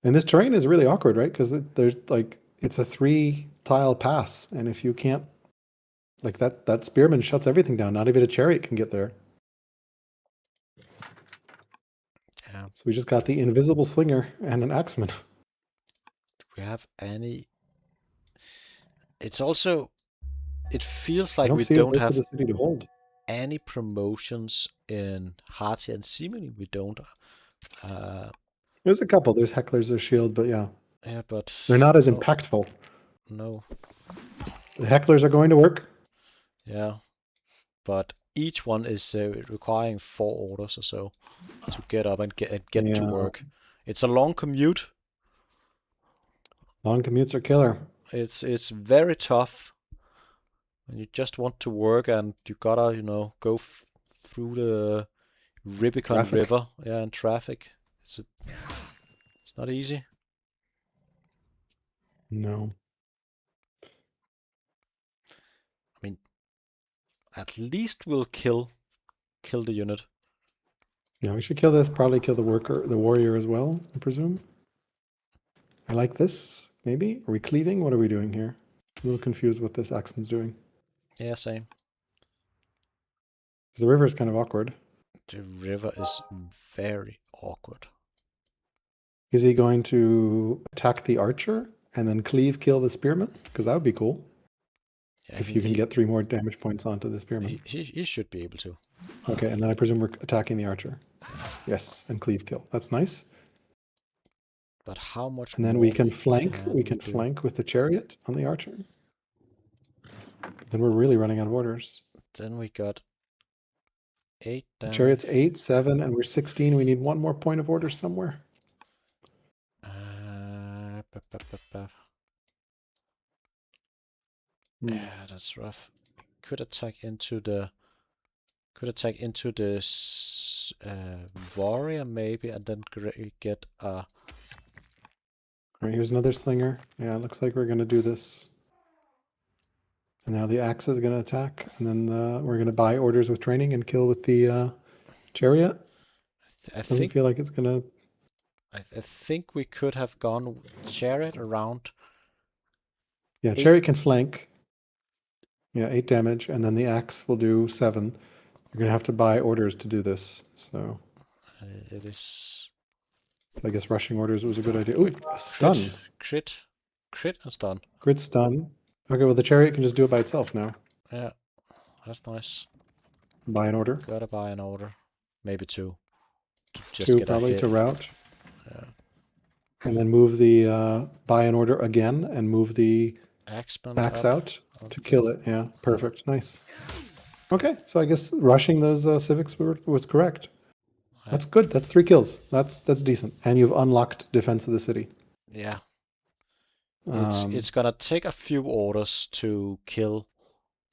And this terrain is really awkward, right? Because there's like it's a 3-tile pass, and if you can't like that spearman shuts everything down. Not even a chariot can get there. Yeah. So we just got the invisible slinger and an axeman. Do we have any? It's also, it feels like we don't have the city to hold. any promotions in Hati, and seemingly we don't. There's a couple. There's hecklers, there's shield, but yeah. Yeah, but they're not as impactful. No. The hecklers are going to work. Yeah, but each one is requiring 4 orders or so to get up and get to work. It's a long commute. Long commutes are killer. It's very tough when you just want to work and you gotta, go through the Rubicon River, and traffic. It's not easy. No. I mean, at least we'll kill the unit. Yeah, we should kill this. Probably kill the warrior as well, I presume. I like this. Maybe? Are we cleaving? What are we doing here? I'm a little confused what this axeman's doing. Yeah, same. The river is kind of awkward. The river is very awkward. Is he going to attack the archer and then cleave kill the spearman? Because that would be cool. Yeah, if you can get 3 more damage points onto the spearman. He should be able to. Okay, and then I presume we're attacking the archer. Yes, and cleave kill. That's nice. But how much? And then we can flank. We can flank with the chariot on the archer. But then we're really running out of orders. Then we got 8 damage. The chariot's 8, 7, and we're 16. We need 1 more point of order somewhere. Yeah, that's rough. Could attack into the warrior maybe, and then get a. All right, here's another slinger. Yeah, it looks like we're gonna do this. And now the axe is gonna attack, and then we're gonna buy orders with training and kill with the chariot. I think feel like it's gonna. I think we could have gone chariot around. Yeah, 8. Chariot can flank. Yeah, 8 damage, and then the axe will do 7. You're gonna have to buy orders to do this. So it is. I guess rushing orders was a good idea. Ooh, stun. Crit and stun. Crit stun. Okay, well the chariot can just do it by itself now. Yeah, that's nice. Buy an order. Gotta buy an order, maybe 2. Just 2 probably to route. Yeah. And then move the buy an order again and move the axe out to kill it. Yeah, perfect. Nice. Okay, so I guess rushing those civics was correct. That's good. That's 3 kills. That's decent. And you've unlocked defense of the city. Yeah. It's gonna take a few orders to kill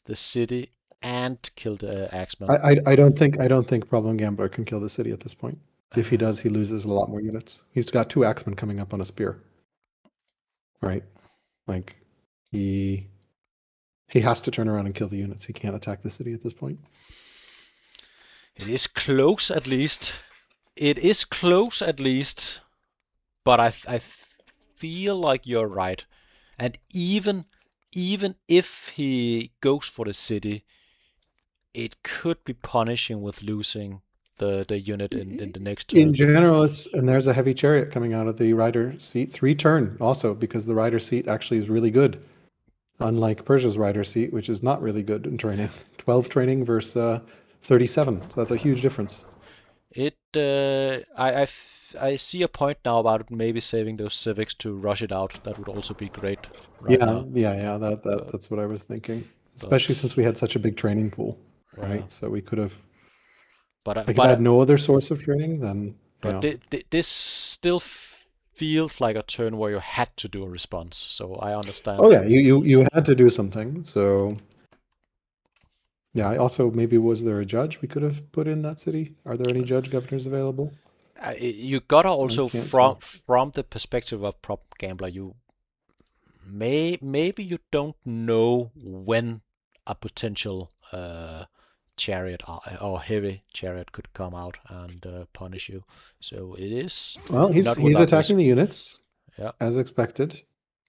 the city and kill the axeman. I don't think Problem Gambler can kill the city at this point. If he does, he loses a lot more units. He's got 2 axemen coming up on a spear. Right? Like he has to turn around and kill the units. He can't attack the city at this point. It is close at least. But I feel like you're right. And even if he goes for the city, it could be punishing with losing the unit in the next turn. In general, and there's a heavy chariot coming out of the rider seat. 3 turn also, because the rider seat actually is really good. Unlike Persia's rider seat, which is not really good in training. 12 training versus 37. So that's a huge difference. I see a point now about maybe saving those civics to rush it out. That would also be great right now. Yeah. That's what I was thinking. Especially since we had such a big training pool, right? So we could have. If I had no other source of training, then. But this still feels like a turn where you had to do a response. So I understand. Oh yeah, you had to do something. So. Yeah, also maybe was there a judge we could have put in that city? Are there any judge governors available? You gotta also from the perspective of prop gambler, you maybe you don't know when a potential chariot or heavy chariot could come out and punish you. So it is. Well, he's attacking the units, as expected.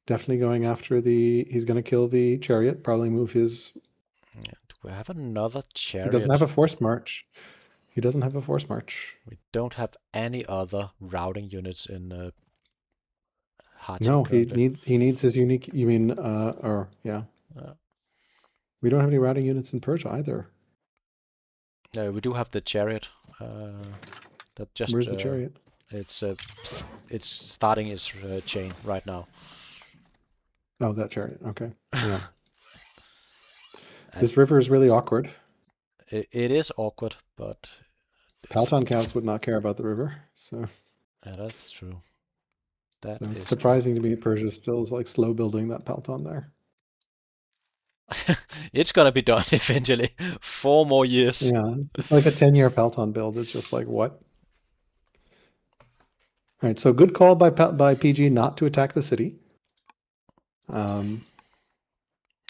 Definitely going after he's going to kill the chariot. Probably move his. Do we have another chariot? He doesn't have a force march. We don't have any other routing units in Hati. No, he needs his unique. You mean we don't have any routing units in Persia either. No, we do have the chariot. Where's the chariot? It's starting its chain right now. Oh, that chariot. Okay. Yeah. This river is really awkward. It is awkward, but Palton counts would not care about the river, so. Yeah, that's true. It's surprising to me Persia still is like slow building that Palton there. It's gonna be done eventually. 4 more years. Yeah, it's like a 10-year Palton build. It's just like, what? All right, so good call by PG not to attack the city.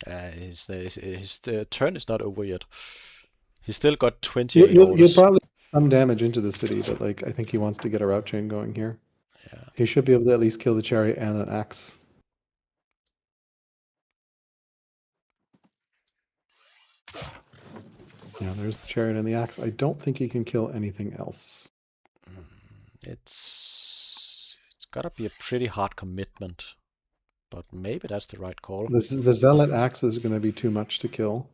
His turn is not over yet. He's still got 28 You'll probably some damage into the city, but like I think he wants to get a route chain going here. Yeah. He should be able to at least kill the chariot and an axe. Yeah, there's the chariot and the axe. I don't think he can kill anything else. It's gotta be a pretty hard commitment, but maybe that's the right call. The zealot axe is going to be too much to kill.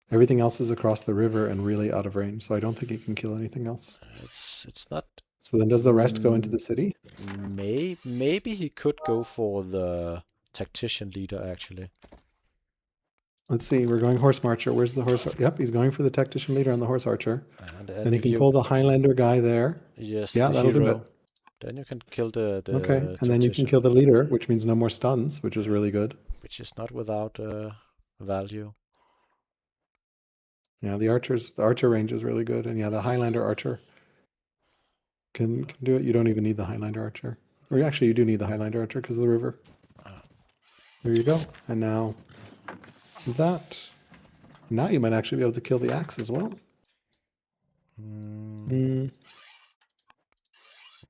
Everything else is across the river and really out of range, so I don't think he can kill anything else. It's not. So then does the rest go into the city? Maybe he could go for the tactician leader, actually. Let's see, we're going horse marcher. Where's the horse? Yep, he's going for the tactician leader and the horse archer. And then he can pull the Highlander guy there. Yes, yeah, that'll do it. Then you can kill the okay, and then you can kill the leader, which means no more stuns, which is really good. Which is not without value. Yeah, the archer range is really good, and yeah, the Highlander archer can do it. You don't even need the Highlander archer, or actually, you do need the Highlander archer because of the river. There you go, and now that. Now you might actually be able to kill the axe as well.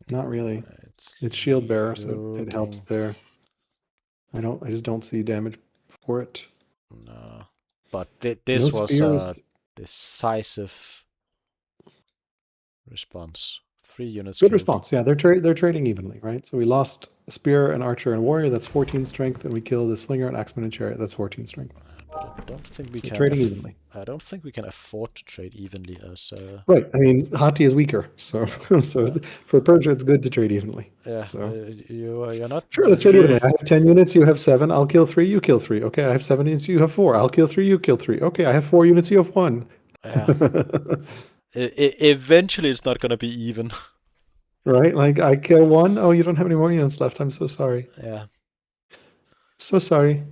Not really. It's shield bearer, so it helps there. I just don't see damage for it. No, but this was a decisive response. 3 units. Good response. Yeah, they're trading evenly, right? So we lost a spear, an archer, and warrior. That's 14 strength, and we killed a slinger, an axeman, and chariot. That's 14 strength. But I don't think we can trading evenly. I don't think we can afford to trade evenly as. Right. I mean, Hati is weaker, so for Persia, it's good to trade evenly. Yeah. So. You're not. Sure, let's trade evenly. I have 10 units. You have 7. I'll kill 3. You kill 3. Okay. I have 7 units. You have 4. I'll kill 3. You kill 3. Okay. I have 4 units. You have 1. Yeah. Eventually, it's not gonna be even. Right? Like I kill 1. Oh, you don't have any more units left. I'm so sorry. Yeah. So sorry.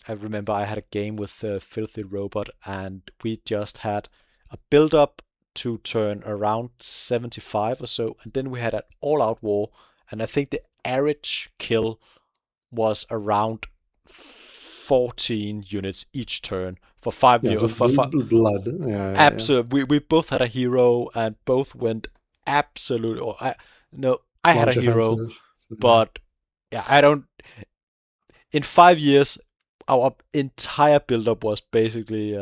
I remember I had a game with Filthy Robot, and we just had a build-up to turn around 75 or so, and then we had an all-out war, and I think the average kill was around 14 units each turn for 5 years. For blood. Yeah, absolutely. Yeah. We both had a hero, and both went absolutely. I had a hero, but yeah, I don't. In 5 years, our entire build-up was basically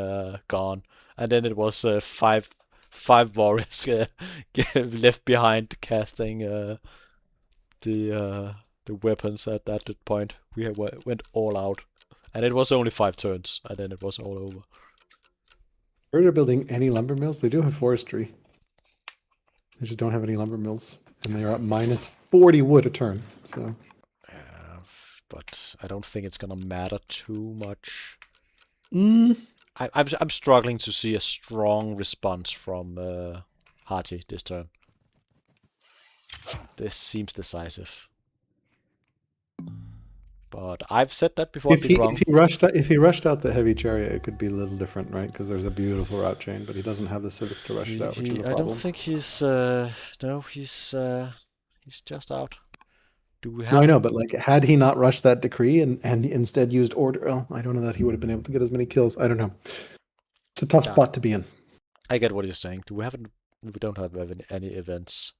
gone, and then it was 5 5 warriors left behind casting the weapons at that point. We went all out, and it was only 5 turns, and then it was all over. Where they're building any lumber mills? They do have forestry. They just don't have any lumber mills, and they are at minus 40 wood a turn. So, but I don't think it's gonna matter too much. mm. I'm struggling to see a strong response from Harty this turn. This seems decisive. But I've said that before. If he rushed out the heavy chariot, it could be a little different, right? Because there's a beautiful route chain, but he doesn't have the civics to rush it out, which is a problem. I don't think he's no, he's just out. Do we have? No, I know, but like, had he not rushed that decree and instead used order, well, I don't know that he would have been able to get as many kills. I don't know. It's a tough spot to be in. I get what you're saying. We don't have any events.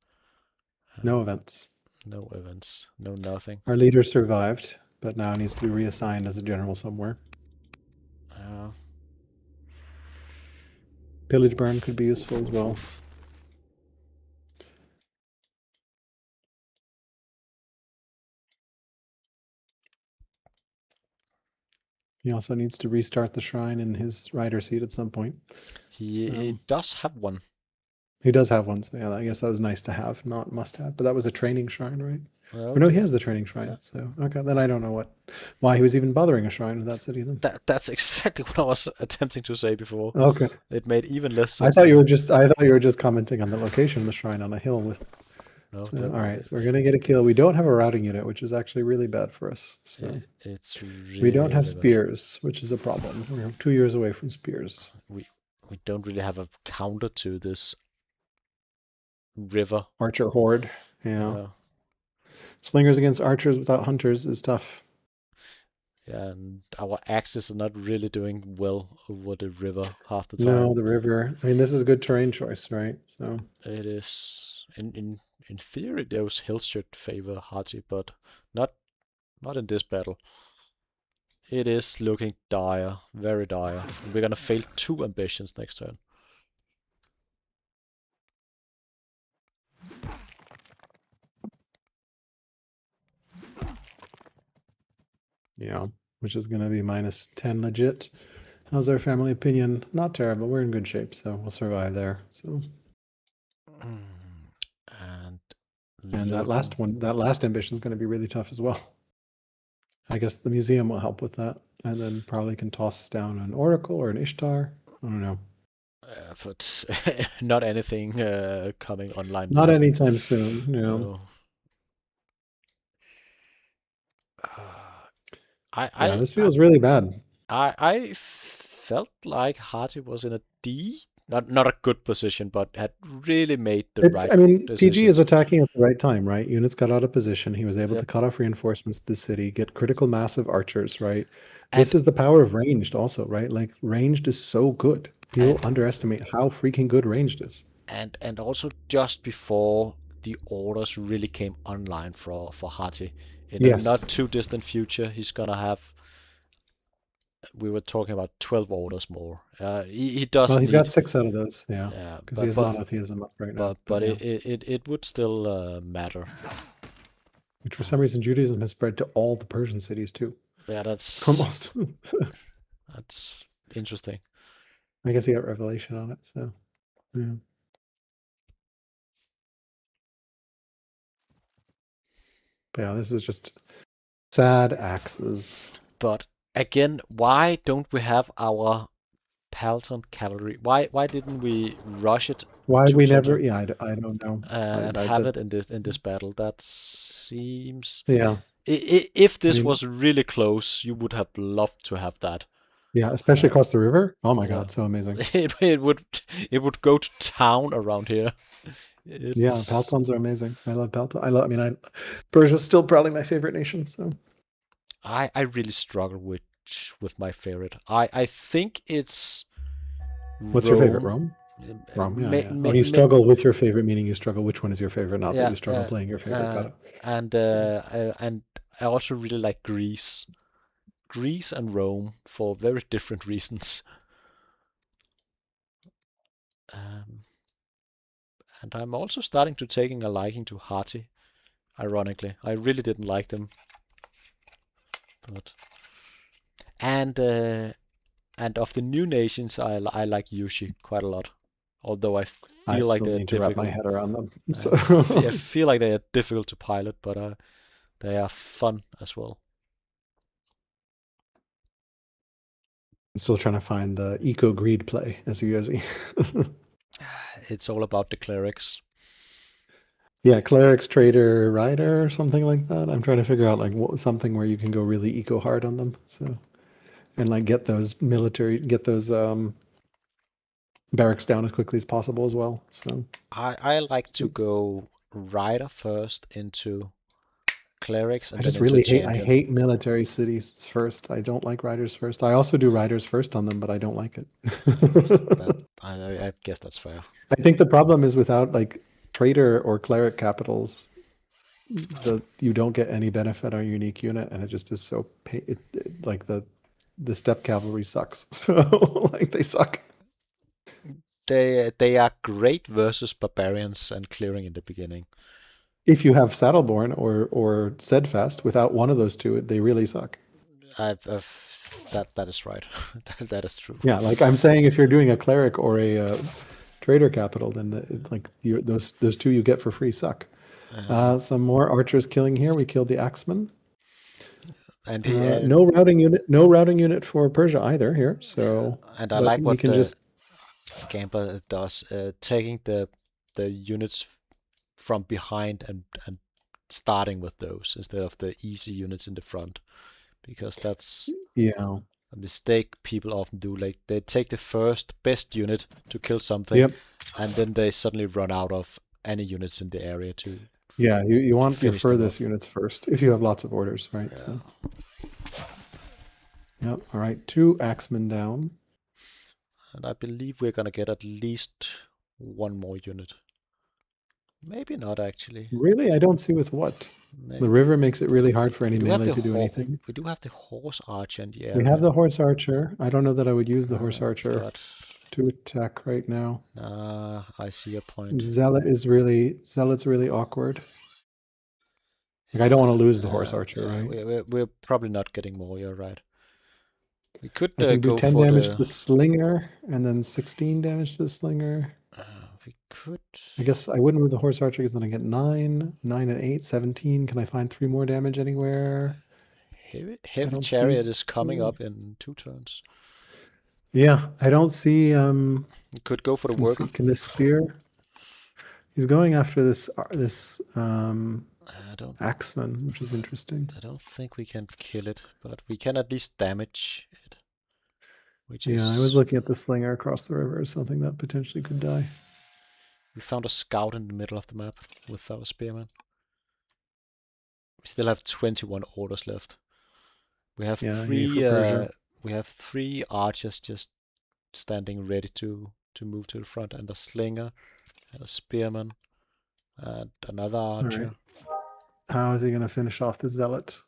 No events. No events. No nothing. Our leader survived, but now needs to be reassigned as a general somewhere. Pillage burn could be useful as well. He also needs to restart the shrine in his rider seat at some point. He does have one. He does have one, so yeah, I guess that was nice to have, not must have. But that was a training shrine, right? Well, no, he has the training shrine. Yeah. So okay, then I don't know why he was even bothering a shrine in that city then. That's exactly what I was attempting to say before. Okay. It made even less sense. I thought you were just commenting on the location of the shrine on a hill with. No, so, all right, so we're gonna get a kill. We don't have a routing unit, which is actually really bad for us. So it's really we don't have spears, which is a problem. We're 2 years away from spears. We don't really have a counter to this river. Archer horde. Yeah. Slingers against archers without hunters is tough. Yeah, and our axes are not really doing well over the river half the time. No, the river. I mean, this is a good terrain choice, right? So it is. In theory, those hills should favor Harty, but not in this battle. It is looking dire, very dire. And we're gonna fail 2 ambitions next turn. Yeah, which is going to be minus 10 legit. How's our family opinion? Not terrible. We're in good shape, so we'll survive there. So, and that last ambition is going to be really tough as well. I guess the museum will help with that, and then probably can toss down an oracle or an Ishtar. I don't know. But not anything coming online. Not anytime soon. No. This feels really bad. I felt like Harty was in a D, not a good position, but had really made the right. I mean, PG is attacking at the right time, right? Units got out of position. He was able to cut off reinforcements to the city, get critical mass of archers, right? This is the power of ranged also, right? Like, ranged is so good. People underestimate how freaking good ranged is. And also just before the orders really came online for Harty. In a not too distant future, he's gonna have. We were talking about 12 orders more. He does. Well, he's got 6 out of those, because he has monotheism up right now. But it would still matter. Which for some reason Judaism has spread to all the Persian cities too. Yeah, that's almost. That's interesting. I guess he got revelation on it, so yeah. But yeah, this is just sad axes. But again, why don't we have our Palton cavalry? Why didn't we rush it? Why we never? Yeah, I don't know. And have it in this battle. That seems. Yeah. If this was really close, you would have loved to have that. Yeah, especially across the river. Oh my God, so amazing. It would go to town around here. Yeah, Paltons are amazing. I love Palton. Persia's still probably my favorite nation. So I really struggle with my favorite. I think it's. What's your favorite? Rome. Rome. Yeah. When you struggle with your favorite, meaning you struggle. Which one is your favorite? Not that you struggle playing your favorite. Got it. And I also really like Greece. Greece and Rome for very different reasons. And I'm also starting to taking a liking to Hati, ironically. I really didn't like them. But and of the new nations, I like Yushi quite a lot. Although I feel like still they're need to wrap my difficult. head around them. So. I feel like they are difficult to pilot, but they are fun as well. I'm still trying to find the eco greed play as you guys. It's all about the clerics. Yeah, clerics, trader, rider, or something like that. I'm trying to figure out like something where you can go really eco hard on them. So, and like get those barracks down as quickly as possible as well. So I like to go rider first into clerics and I then just into a really champion. hate military cities first. I don't like riders first. I also do riders first on them, but I don't like it. I guess that's fair. I think the problem is without like trader or cleric capitals, you don't get any benefit on a unique unit, and it just is so like the step cavalry sucks. So like they suck. They are great versus barbarians and clearing in the beginning. If you have Saddleborn or Steadfast, without one of those two, they really suck. That is right. That is true. Yeah, like I'm saying, if you're doing a cleric or a trader capital, then those two you get for free suck. Some more archers killing here. We killed the axeman. And no routing unit for Persia either here. So and I like what can just Gambler does, taking the units from behind and starting with those instead of the easy units in the front, because that's a mistake people often do. Like they take the first best unit to kill something, and then they suddenly run out of any units in the area to. Yeah, you want your furthest units first if you have lots of orders, right? Yeah. So. Yep. All right, 2 axemen down. And I believe we're gonna get at least one more unit. Maybe not actually. Really? I don't see with what. Maybe. The river makes it really hard for any melee to do anything. We do have the horse archer in the area. We have the horse archer. I don't know that I would use the horse archer to attack right now. I see your point. Zealot's really awkward. Like I don't want to lose the horse archer, right? We're probably not getting more. You're right. We could I can go do 10 for damage to the slinger and then 16 damage to the slinger. We could. I guess I wouldn't move the horse archer because then I get 9 and 8, 17. Can I find 3 more damage anywhere? Heavy chariot is coming up in 2 turns. Yeah, I don't see. You could go for the worker. Can this spear? He's going after this axeman, which is interesting. I don't think we can kill it, but we can at least damage it. I was looking at the slinger across the river as something that potentially could die. We found a scout in the middle of the map with our spearman. We still have 21 orders left. We have we have 3 archers just standing ready to move to the front, and a slinger, and a spearman, and another archer. Right. How is he going to finish off the zealot?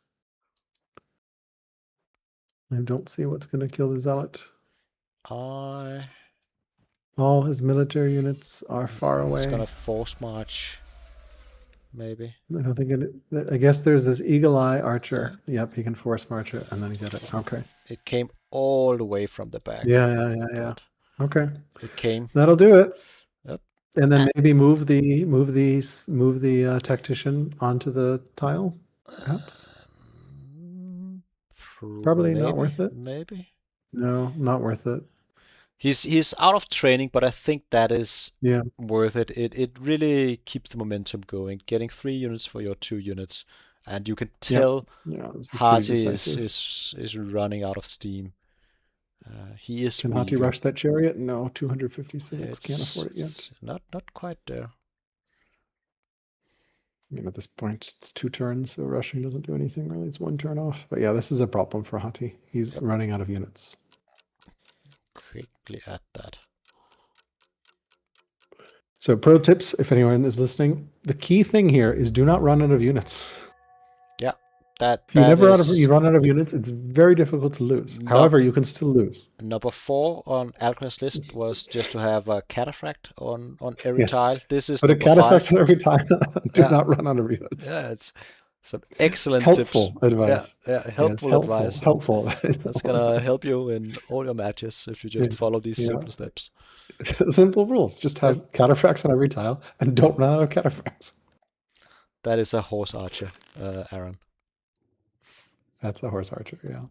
I don't see what's going to kill the zealot. All his military units are far away. He's going to force march, maybe. I don't think I guess there's this eagle eye archer. Yep, he can force march it and then get it. Okay. It came all the way from the back. Yeah. Okay. It came. That'll do it. Yep. And then maybe move the tactician onto the tile, perhaps. Probably not worth it. Maybe. No, not worth it. He's out of training, but I think that is worth it. It really keeps the momentum going. Getting 3 units for your 2 units, and you can tell Hati is running out of steam. He is. Can Hati rush that chariot? No, 256. Can't afford it yet. Not quite there. I mean, at this point, it's 2 turns, so rushing doesn't do anything really. It's 1 turn off. But yeah, this is a problem for Hati. He's running out of units. Quickly add that. So pro tips, if anyone is listening, the key thing here is do not run out of units. Yeah. If you never is run out of units, it's very difficult to lose. However, you can still lose. number 4 on Alcaras' list was just to have a cataphract on every Yes. tile. This is Put a number 5. cataphract on every tile. Do Yeah, not run out of units. yeah, it's some excellent tips. Helpful advice. Yeah, Yes, helpful advice. helpful advice. That's gonna help you in all your matches if you just follow these Yeah. simple steps. Simple rules. Just have cataphracts on every tile and don't run out of cataphracts. That is a horse archer, Aaron. That's a horse archer, yeah.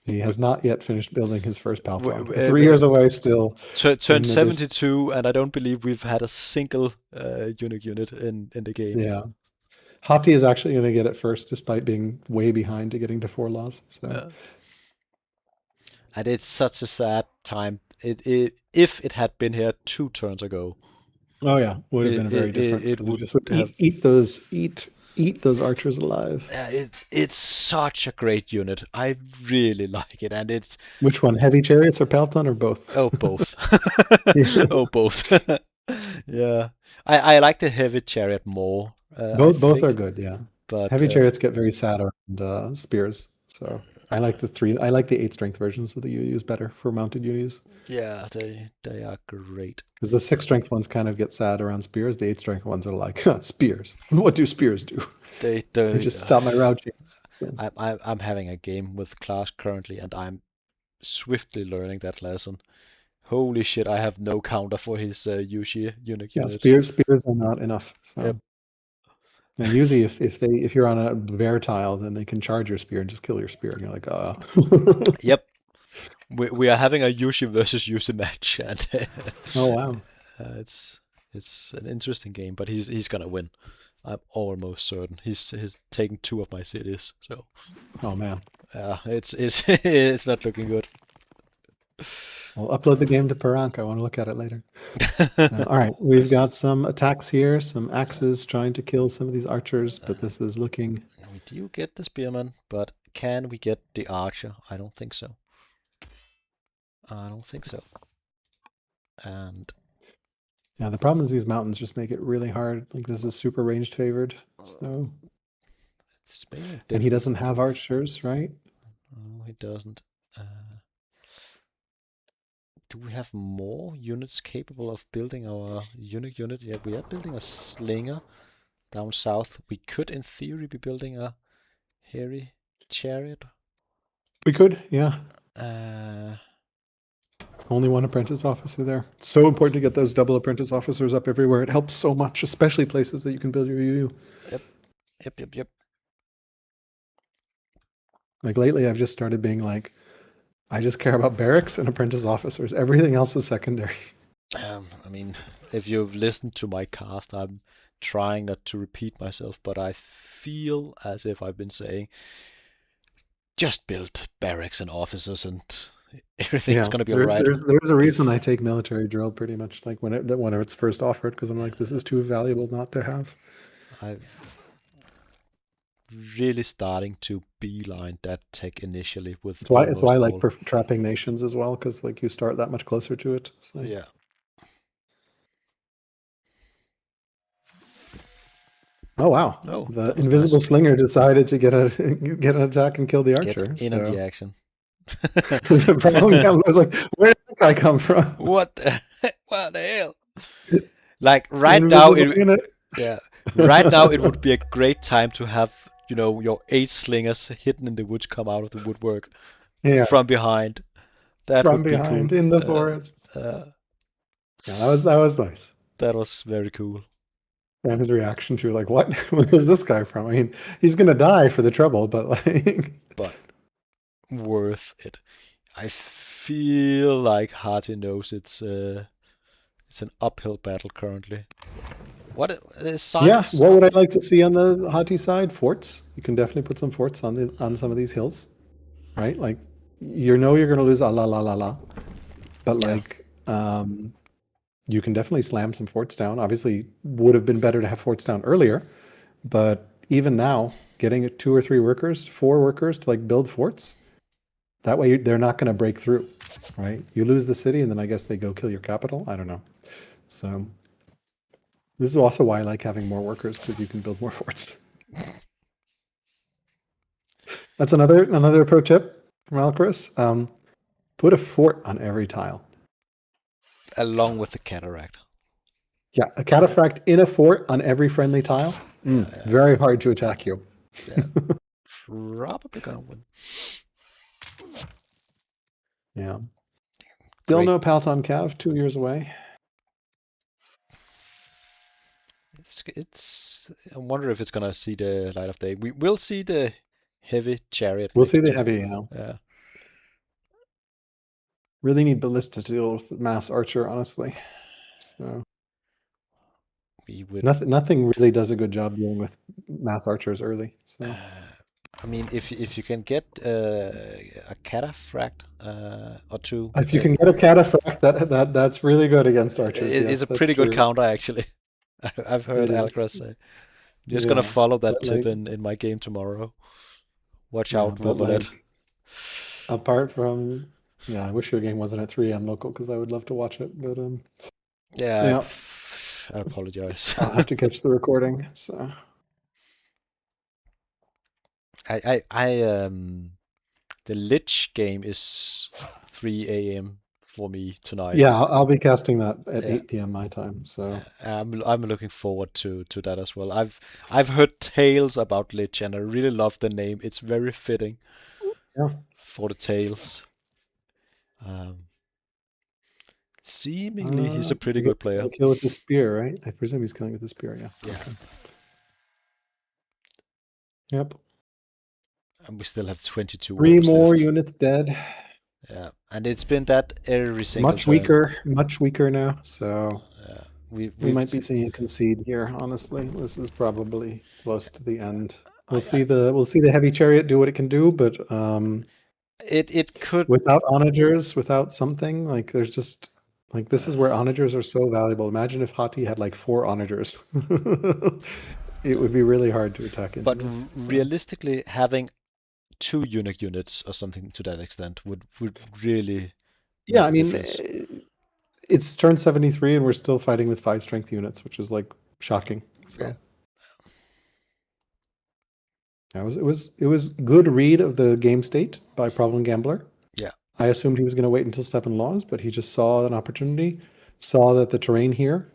He has not yet finished building his first Palton. 3 years away still. Turned 72, and I don't believe we've had a single unique unit in the game. Yeah. Hati is actually going to get it first, despite being way behind to getting to 4 laws. So. Yeah. And it's such a sad time. If it had been here 2 turns ago. Oh yeah, would have been very different. It would just eat those archers alive. It's such a great unit. I really like it, and it's which one? Heavy chariots or Pelton or both? Oh, both. Oh, both. Yeah, I like the heavy chariot more. Both are good, yeah. But heavy chariots get very sad around spears, so I like the 8 strength versions of the UUs better for mounted UUs. Yeah, they are great. Because the 6 strength ones kind of get sad around spears. The 8 strength ones are like, spears. What do spears do? They just stop my route chains. So. I'm having a game with Klaas currently, and I'm swiftly learning that lesson. Holy shit, I have no counter for his Yushi unit. Yeah, spears are not enough. So. Yep. And usually if you're on a bear tile, then they can charge your spear and just kill your spear, and you're like, Yep. We are having a Yushi versus Yushi match, and oh wow, it's an interesting game, but he's gonna win. I'm almost certain. He's taken 2 of my cities, so. Oh man. Yeah, it's not looking good. I'll upload the game to Parank. I want to look at it later. All right, we've got some attacks here, some axes trying to kill some of these archers, but this is looking. We do get the spearman, but can we get the archer? I don't think so. And yeah, the problem is these mountains just make it really hard. Like this is super ranged favored, so. And he doesn't have archers, right? No, he doesn't. Do we have more units capable of building our unique unit? Yeah, we are building a slinger down south. We could, in theory, be building a hairy chariot. We could, yeah. Only 1 apprentice officer there. It's so important to get those double apprentice officers up everywhere. It helps so much, especially places that you can build your UU. Yep. Like lately, I've just started being like, I just care about barracks and apprentice officers. Everything else is secondary. I mean, if you've listened to my cast, I'm trying not to repeat myself, but I feel as if I've been saying, just build barracks and officers and everything's going to be all right. There's a reason I take military drill pretty much like when it's first offered, because I'm like, this is too valuable not to have. I've really starting to beeline that tech initially with. It's why I like trapping nations as well, because like you start that much closer to it. So. Yeah. Oh wow! Oh, the invisible slinger decided to get an attack and kill the archer. Get in on the action. The problem was like, where did that guy come from? What the hell? Like right now, right now it would be a great time to have your 8 slingers hidden in the woods come out of the woodwork from behind. That from would be behind cool. In the forest. Yeah, that was nice. That was very cool. And his reaction to like, what? Where's this guy from? I mean, he's gonna die for the trouble, but like. But worth it. I feel like Hati knows it's an uphill battle currently. What sides? Yeah, what would I like to see on the Hati side? Forts. You can definitely put some forts on some of these hills, right? Like, you're going to lose la, but like, you can definitely slam some forts down. Obviously, would have been better to have forts down earlier, but even now, getting 2 or 3 workers, 4 workers to like build forts, that way they're not going to break through, right? You lose the city, and then I guess they go kill your capital. I don't know. So. This is also why I like having more workers, because you can build more forts. That's another pro tip from Alcaras. Put a fort on every tile. Along with the cataract. Yeah, a cataphract in a fort on every friendly tile. Very hard to attack you. Yeah. Probably gonna win. Yeah. Still Great. no Palton Cav, 2 years away. I wonder if it's gonna see the light of day. We will see the heavy chariot. We'll see the time. heavy, you know. Yeah. Really need ballista to deal with mass archer, honestly. So We would. nothing really does a good job dealing with mass archers early. So I mean, if you can get a cataphract or two, if you can get a cataphract, that's really good against archers. it's Yes, a that's pretty good true. counter actually. I've heard It is. Alcaraz say. I'm just Yeah, gonna follow that but tip like, in my game tomorrow. Watch yeah, out, but Vovolet. like, apart from, yeah, I wish your game wasn't at 3 a.m. local because I would love to watch it. But Yeah, yeah, I apologize. I'll have to catch the recording. So The Lich game is 3 a.m. for me tonight. yeah, I'll be casting that at Yeah. 8 p.m. my time. So I'm looking forward to that as well. I've heard tales about Lich and I really love the name. It's very fitting yeah, for the tales. Seemingly he's a pretty good player. Kill with the spear, right? I presume he's killing with the spear. Yeah. Yeah. Okay. Yep. And we still have 22 Three orders more left. units dead. Yeah, and it's been that every single Much turn. much weaker now. So We might be seeing a concede here. Honestly, this is probably close to the end. We'll see the heavy chariot do what it can do, but it could without onagers, without something like there's just like this is where onagers are so valuable. Imagine if Hati had like 4 onagers. It would be really hard to attack into But this. realistically, having 2 eunuch units or something to that extent would really Yeah, make I mean, difference. it's turn 73 and we're still fighting with 5 strength units, which is like shocking. So Yeah. it was good read of the game state by Problem Gambler. Yeah. I assumed he was going to wait until 7 laws, but he just saw an opportunity, saw that the terrain here.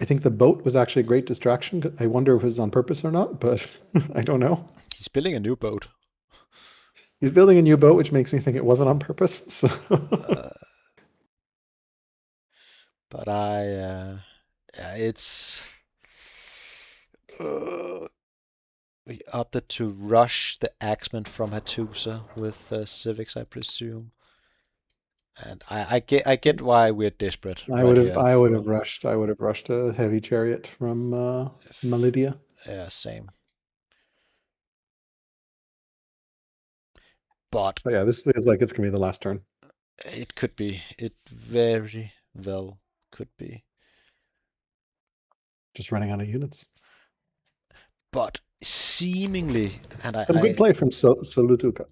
I think the boat was actually a great distraction. I wonder if it was on purpose or not, but I don't know. He's building a new boat. He's building a new boat, which makes me think it wasn't on purpose. So. But it's we opted to rush the Axeman from Hattusa with civics, I presume. And I get why we're desperate. I would have rushed a heavy chariot from Malidia. Yeah, same. But yeah, this feels like it's gonna be the last turn. It could be. It very well could be. Just running out of units. But seemingly, and some good play from solutodka.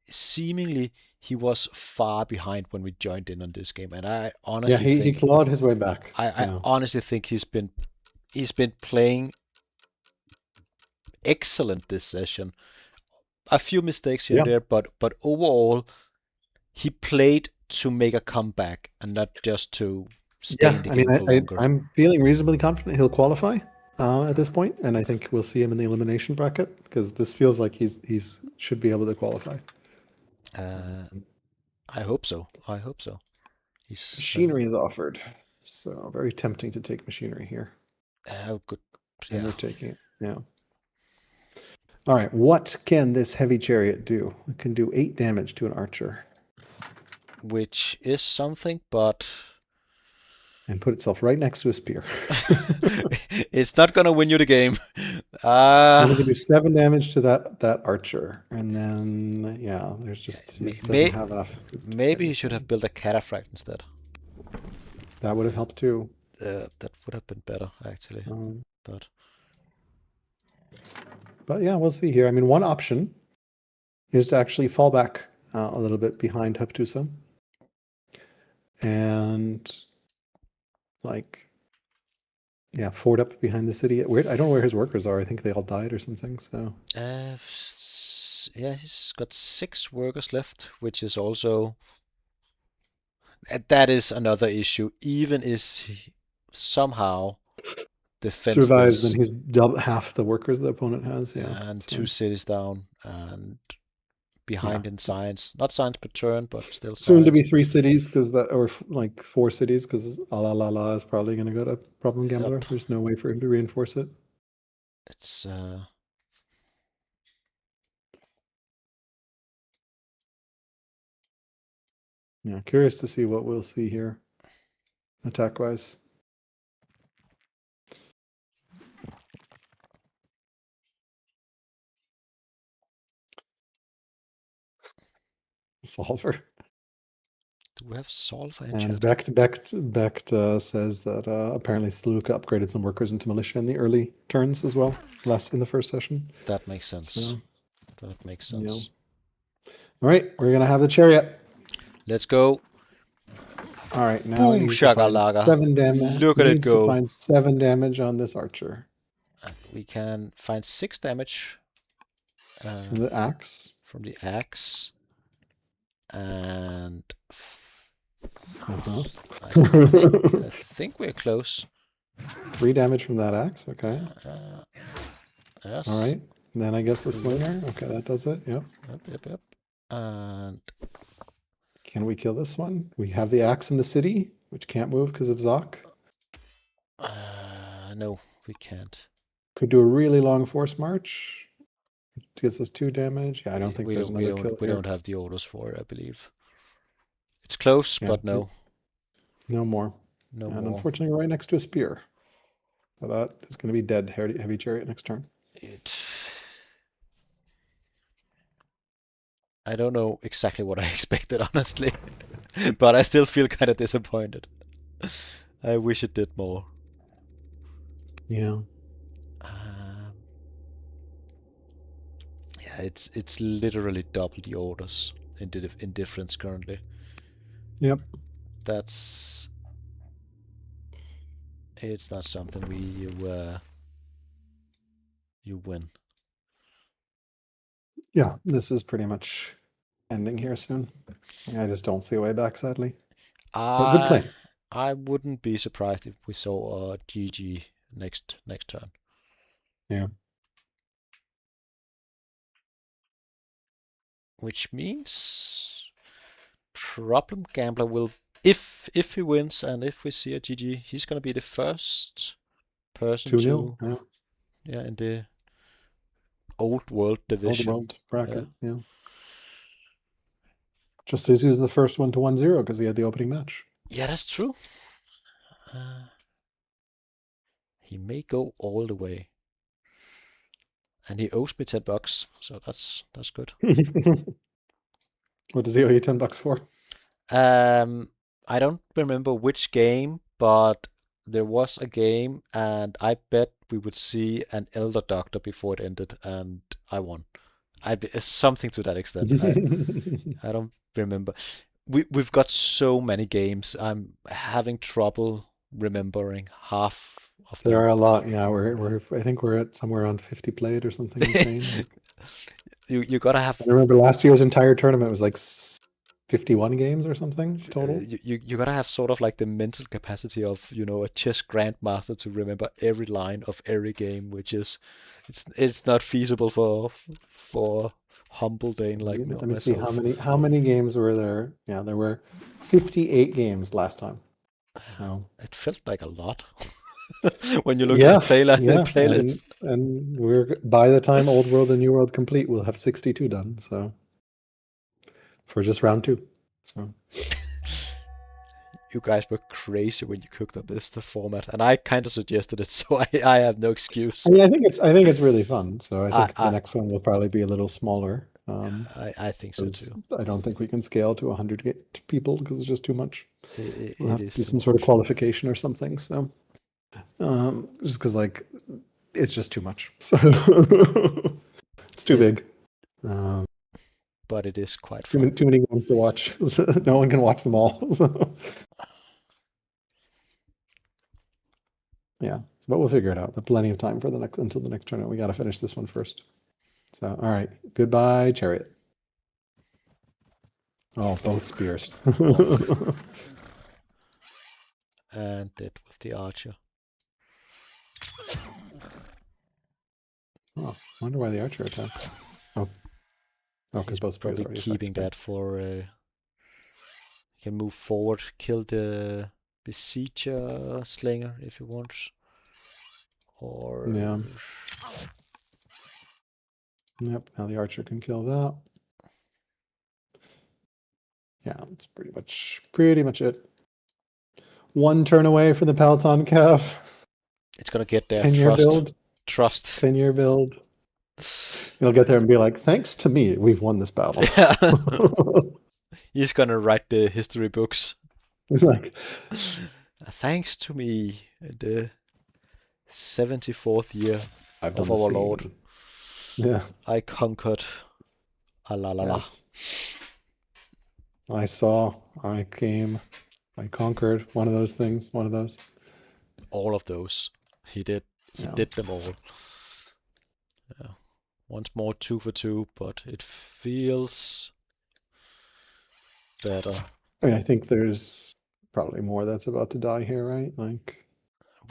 Seemingly he was far behind when we joined in on this game, and I honestly think he clawed his way back. I honestly think he's been playing excellent this session. A few mistakes here and there, but overall he played to make a comeback and not just to stay in the game for longer. I'm feeling reasonably confident he'll qualify at this point, and I think we'll see him in the elimination bracket because this feels like he's should be able to qualify. I hope so. Machinery is offered, so very tempting to take machinery here. How good? And we're taking it. Yeah. All right. What can this heavy chariot do? It can do 8 damage to an archer, which is something, but and put itself right next to a spear. It's not gonna win you the game. I'm gonna do 7 damage to that archer, and then there's just doesn't have enough. Maybe he should have built a cataphract instead. That would have helped too. That would have been better actually. But yeah, we'll see here. I mean, one option is to actually fall back a little bit behind Hattusa, and like Yeah, fort up behind the city. Where I don't know where his workers are. I think they all died or something. So yeah, he's got 6 workers left, which is also that is another issue. Even is he somehow defends survives, then this, he's double half the workers the opponent has. Yeah. and So 2 cities down and yeah, behind in it's science. Not science per turn, but still soon to be science. 3 cities because that, or like 4 cities because la is probably going to go to problem gambler. Yep. There's no way for him to reinforce it. It's Yeah, curious to see what we'll see here, attack wise. Solver. do we have solver in And chat? Becht says that apparently solutodka upgraded some workers into militia in the early turns as well, less in the first session. That makes sense. So, That makes yeah. sense. All right, we're gonna have the chariot. Let's go. All right, now it Boom needs to find shakalaka. 7 damage. Look at it Needs to go. find 7 damage on this archer. And we can find 6 damage From the axe. from the axe. And Uh-huh. I think we're close. 3 damage from that axe. Okay. Yes. All right. And then I guess the slinger. Okay, that does it. Yep. Yep. And can we kill this one? We have the axe in the city, which can't move because of Zoc. no, we can't. Could do a really long force march. It gives us 2 damage. Yeah, I don't think there's another kill we here. don't have the orders for it, I believe. It's close, Yeah, but no. No more. No and more. Unfortunately, we're right next to a spear. So that is going to be dead heavy chariot next turn. I don't know exactly what I expected, honestly. But I still feel kind of disappointed. I wish it did more. Yeah. Yeah, it's literally double the orders in difference currently. Yep. It's not something you win. Yeah, this is pretty much ending here soon. I just don't see a way back, sadly. But good play. I wouldn't be surprised if we saw a GG next turn. Yeah. Which means Problem Gambler will, if he wins and if we see a GG, he's gonna be the first person 2-0. to in the old world division. Old world bracket, yeah. Just as he was the first one to 1-0 because he had the opening match. Yeah, that's true. He may go all the way. And he owes me $10, so that's good. What does he owe you $10 for? I don't remember which game, but there was a game, and I bet we would see an Elder Doctor before it ended, and I won. Something to that extent. I don't remember. We've got so many games. I'm having trouble remembering half of them. There are a lot. Yeah, I think we're at somewhere around 50 played or something insane. You gotta have. I remember last year's entire tournament was like 51 games or something total. You gotta have sort of like the mental capacity of a chess grandmaster to remember every line of every game, which is it's not feasible for humble Dane like Let me myself. see how many games were there. Yeah, there were 58 games last time. So it felt like a lot when you look at the playlist. And we're by the time Old World and New World complete, we'll have 62 done. So for just round 2. So you guys were crazy when you cooked up the format, and I kind of suggested it, so I have no excuse. I mean, I think it's really fun. So I think the next one will probably be a little smaller. I think so too. I don't think we can scale to 100 people because it's just too much. We'll have to do some much. sort of qualification or something. So just because it's just too much. So it's too big. But it is quite fun. Too many games to watch. No one can watch them all. So. Yeah. But we'll figure it out. There's plenty of time for until the next tournament. We got to finish this one first. So, all right. Goodbye, chariot. Oh, both spears. And dead with the archer. Oh, I wonder why the archer attacked. Oh, because both spears probably already keeping affected. that for. You can move forward, kill the besieger slinger if you want. Or yeah. Yep. Now the archer can kill that. Yeah, that's pretty much it. One turn away from the Peloton calf. It's gonna get there. 10-year build. Trust. 10-year build. You'll get there and be like, thanks to me, we've won this battle. He's gonna write the history books. He's like, thanks to me, the 74th year of our Lord. Yeah. I conquered. Yes. I saw, I came, I conquered one of those things, one of those. All of those. He did. He did them all. Yeah. Once more 2 for 2, but it feels better. I mean, I think there's probably more that's about to die here, right? Like,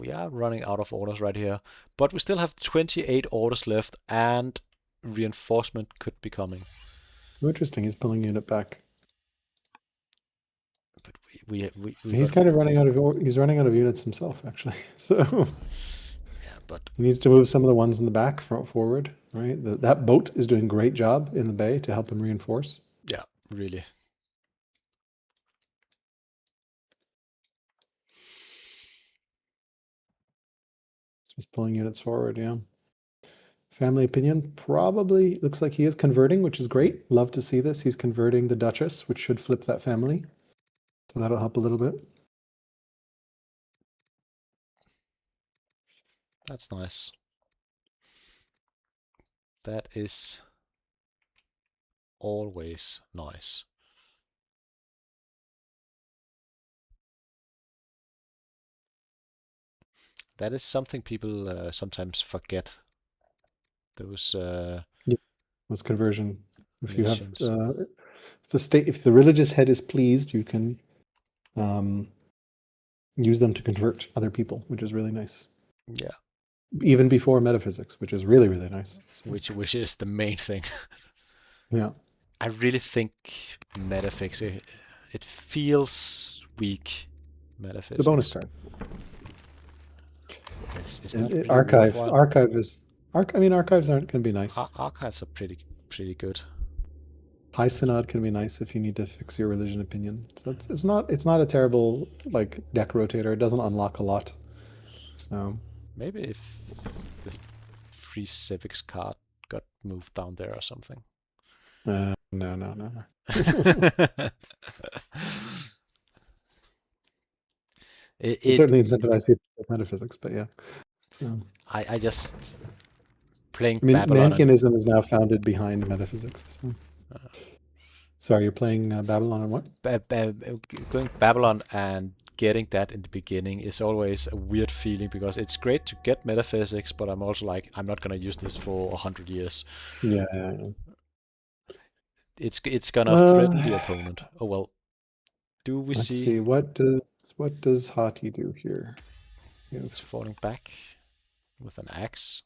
we are running out of orders right here, but we still have 28 orders left, and reinforcement could be coming. Interesting. He's pulling unit back. But we he's kind of running out of units himself, actually. So yeah, but he needs to move some of the ones in the back forward, right? That boat is doing a great job in the bay to help him reinforce. Yeah, really. Just pulling units forward, yeah. Family opinion, probably looks like he is converting, which is great. Love to see this. He's converting the Duchess, which should flip that family. So that'll help a little bit. That's nice. That is always nice. That is something people sometimes forget. Those those conversion. If nations. You have if the religious head is pleased, you can use them to convert other people, which is really nice. Yeah. Even before metaphysics, which is really, really nice. So. Which is the main thing. Yeah. I really think metaphysics, it feels weak. Metaphysics. The bonus card. Is that really archives aren't going to be nice. Archives are pretty good. High Synod can be nice if you need to fix your religion opinion. So it's not a terrible like deck rotator. It doesn't unlock a lot. So maybe if the free civics card got moved down there or something. No. it certainly incentivizes people with metaphysics, but yeah. So I just playing. I mean, Mankianism is now founded behind metaphysics. So. Sorry, you're playing Babylon and what? Going Babylon and getting that in the beginning is always a weird feeling because it's great to get metaphysics, but I'm also like, I'm not gonna use this for 100 years. Yeah. It's gonna threaten the opponent. Oh well. Do we Let's see what does Hati do here? It's falling back with an axe.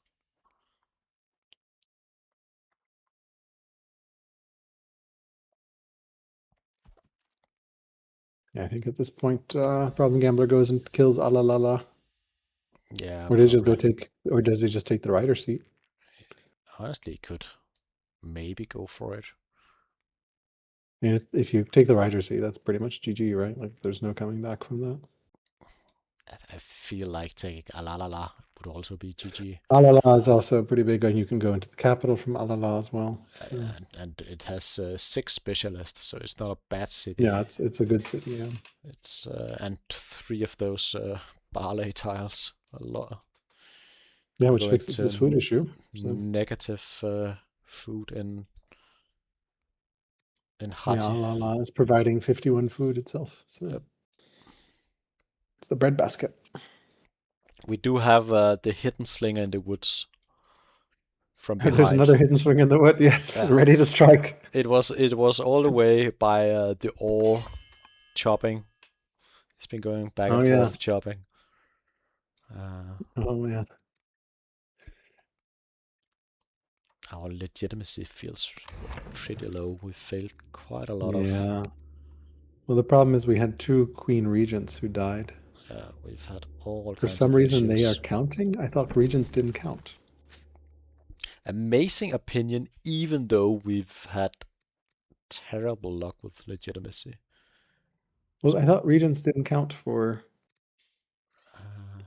Yeah, I think at this point, Problem Gambler goes and kills Alalala. Yeah. Or does he just take the rider seat? Honestly, he could maybe go for it. I mean, if you take the rider seat, that's pretty much GG, right? Like, there's no coming back from that. I feel like taking Alalala would also be GG. Alala is also pretty big, and you can go into the capital from Alala as well. So. And it has 6 specialists, so it's not a bad city. Yeah, it's a good city. Yeah. It's and 3 of those barley tiles. A lot. Yeah, which fixes his food issue. So. Negative food in Hati. Yeah, Alala is providing 51 food itself. So. Yep. It's the breadbasket. We do have the hidden slinger in the woods from There's behind. another hidden swing in the wood. Yes, Yeah, ready to strike. it was all the way by the ore chopping. It's been going back Oh and yeah. forth chopping. Uh, Oh man. our legitimacy feels pretty low. We failed quite a lot of. Yeah. Well, the problem is we had two queen regents who died. We've had all For kinds some of reason, they are issues. counting. I thought regents didn't count. Amazing opinion, even though we've had terrible luck with legitimacy. Well, I thought regents didn't count for. Uh,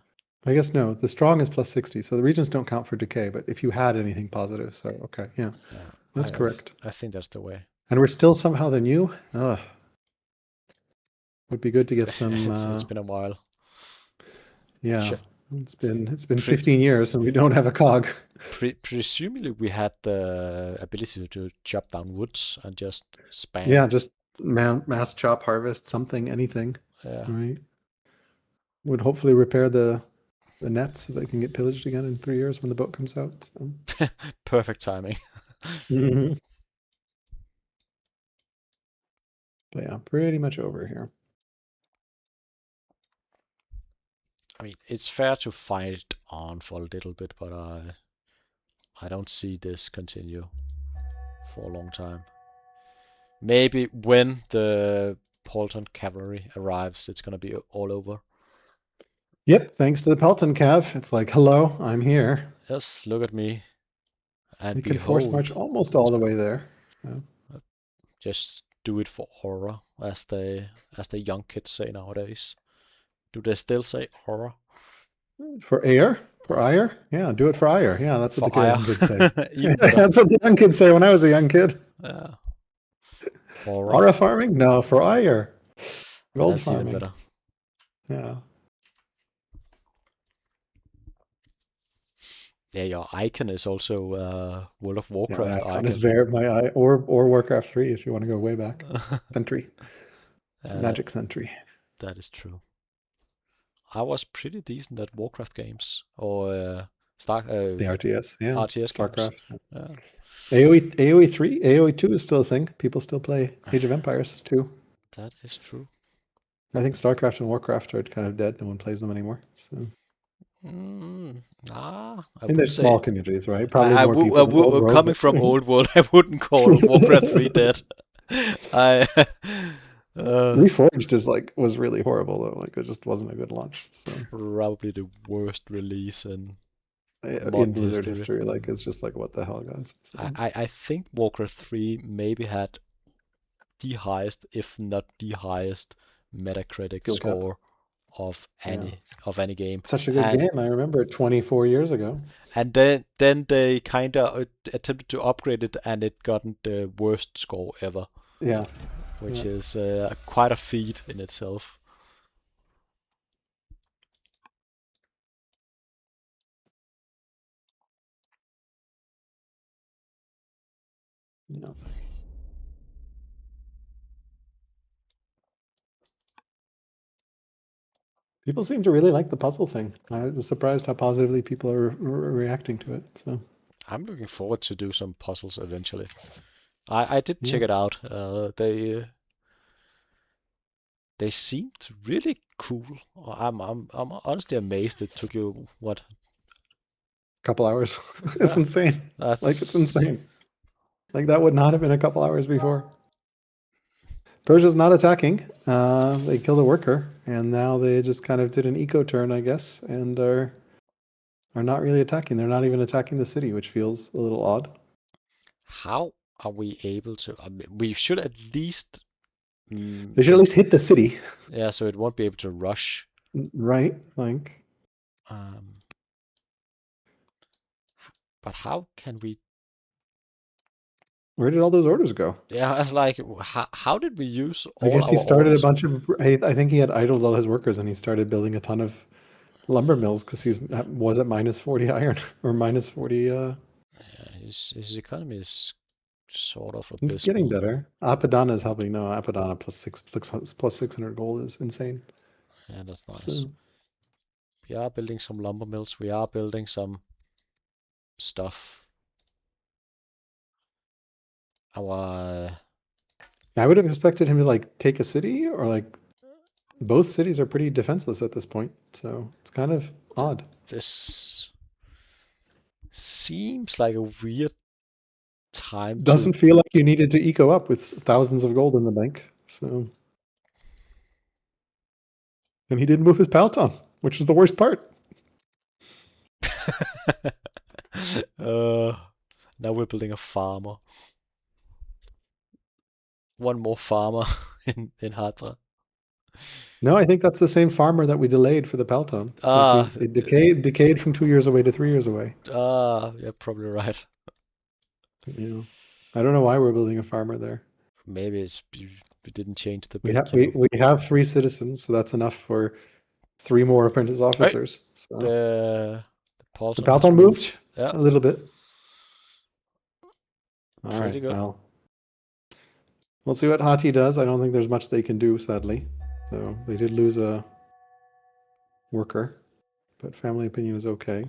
I guess no. The strong is plus 60, so the regents don't count for decay. But if you had anything positive, so okay, yeah, yeah, that's I correct. I think that's the way. And we're still somehow the new. Ugh. Would be good to get some. It's been a while. Yeah, Sh- it's been pre 15 years and we don't have a cog. Presumably we had the ability to chop down woods and just spam. Yeah, just mass chop, harvest, something, anything. Yeah, Right. Would hopefully repair the nets so they can get pillaged again in 3 years when the boat comes out. So. perfect timing. Mhm. But yeah, pretty much over here. I mean, it's fair to fight on for a little bit, but I don't see this continue for a long time. Maybe when the Polton cavalry arrives, it's gonna be all over. Yep, thanks to the Pelton Cav. It's like, hello, I'm here. Just look at me and We can force march behold. almost all the way there. So. Just do it for horror, as the young kids say nowadays. Do they still say horror? For air? For ire? Yeah, do it for ire. Yeah, that's what For the ire? young kids say. Even better. That's what the young kids say when I was a young kid. Yeah. Horror. Aura farming? No, for ire. Gold That's even farming. better. Yeah. Yeah, your icon is also World of Yeah, my Warcraft icon is icon. very my eye or Warcraft 3 if you want to go way back. Sentry. It's a That magic sentry. that is true. I was pretty decent at Warcraft games or Star The RTS, yeah. RTS games. StarCraft. Yeah, AoE 3, AoE 2 is still a thing. People still play Age of Empires 2. that is true. I think StarCraft and Warcraft are kind of dead. No one plays them anymore. So I and would there's small say communities, right? Probably more I people than Old World, coming but from Old World, I wouldn't call Warcraft 3 dead. I Reforged was really horrible though. Like it just wasn't a good launch. So probably the worst release in in modern Blizzard history. history, like it's just like what the hell, guys. So, I think Warcraft 3 maybe had the highest, if not the highest, Metacritic skill cap. score of Yeah. any game. Such a good game. I remember it 24 years ago. And then they kind of attempted to upgrade it, and it gotten the worst score ever, Yeah. which Yeah. is quite a feat in itself. Yeah. People seem to really like the puzzle thing. I was surprised how positively people are reacting to it. So I'm looking forward to do some puzzles eventually. I did yeah, check it out. They seemed really cool. I'm honestly amazed it took you what? couple hours. It's Yeah, insane. Like it's that's insane. Like that would not have been a couple hours before. Persia's not attacking. They killed a worker, and now they just kind of did an eco turn, I guess, and are not really attacking. They're not even attacking the city, which feels a little odd. how are we able to? I mean, we should at least. They should at least hit the city, Yeah, so it won't be able to rush. right? Like, Um, but how can we? where did all those orders go? Yeah, I was like, how did we use I all guess he our started a orders? bunch of. I think he had idled all his workers, and he started building a ton of lumber mills because he was at minus 40 iron or minus 40. Yeah, his economy is sort of It's getting abysmal. better. Apadana is helping. No, Apadana plus 600 gold is insane. Yeah, that's nice. So We are building some lumber mills. We are building some stuff. Our I would have expected him to like take a city, or like both cities are pretty defenseless at this point, so it's kind of odd. this seems like a weird time to. Doesn't feel like you needed to eco up with thousands of gold in the bank. So, and he didn't move his Palton, which is the worst part. Now we're building a farmer. One more farmer in Hatra. No, I think that's the same farmer that we delayed for the Palton. Like Ah, it decayed from 2 years away to 3 years away. You're probably right. Yeah, I don't know why we're building a farmer there. Maybe we didn't change the We bit, have you know. we have 3 citizens, so that's enough for 3 more apprentice officers. So The the Paulton has Palton moved Yeah, a little bit. All pretty right, good. well, we'll see what Hati does. I don't think there's much they can do, sadly. So they did lose a worker, but family opinion is okay.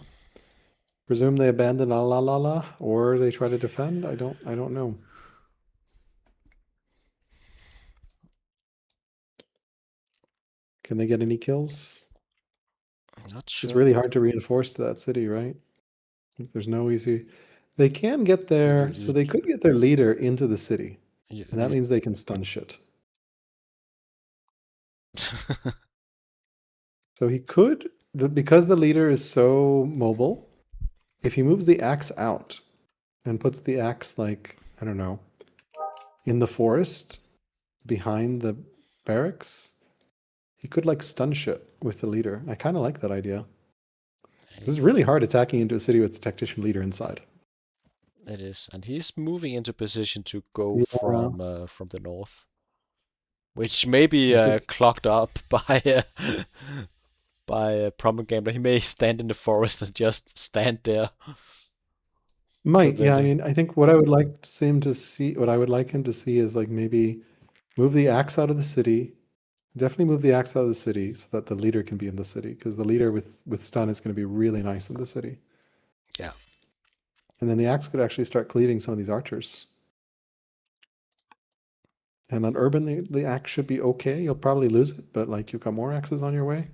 Presume they abandon la, or they try to defend. I don't know. Can they get any kills? I'm not It's sure. really hard to reinforce to that city, right? There's no easy. They can get their, so they could get their leader into the city, and that means they can stun shit. So he could, because the leader is so mobile, if he moves the axe out and puts the axe, like, I don't know, in the forest behind the barracks, he could like stun shit with the leader. I kind of like that idea. This is really hard attacking into a city with a tactician leader inside. It is, and he's moving into position to go Yeah. from the north, which may be Because clogged up by a problem gambler. He may stand in the forest and just stand there. might, yeah. I preventing. mean, I think what I would like him to see, what I would like him to see is like maybe move the axe out of the city. Definitely move the axe out of the city so that the leader can be in the city, because the leader with stun is going to be really nice in the city. Yeah. And then the axe could actually start cleaving some of these archers. And on urban, the axe should be okay. You'll probably lose it, but like you've got more axes on your way.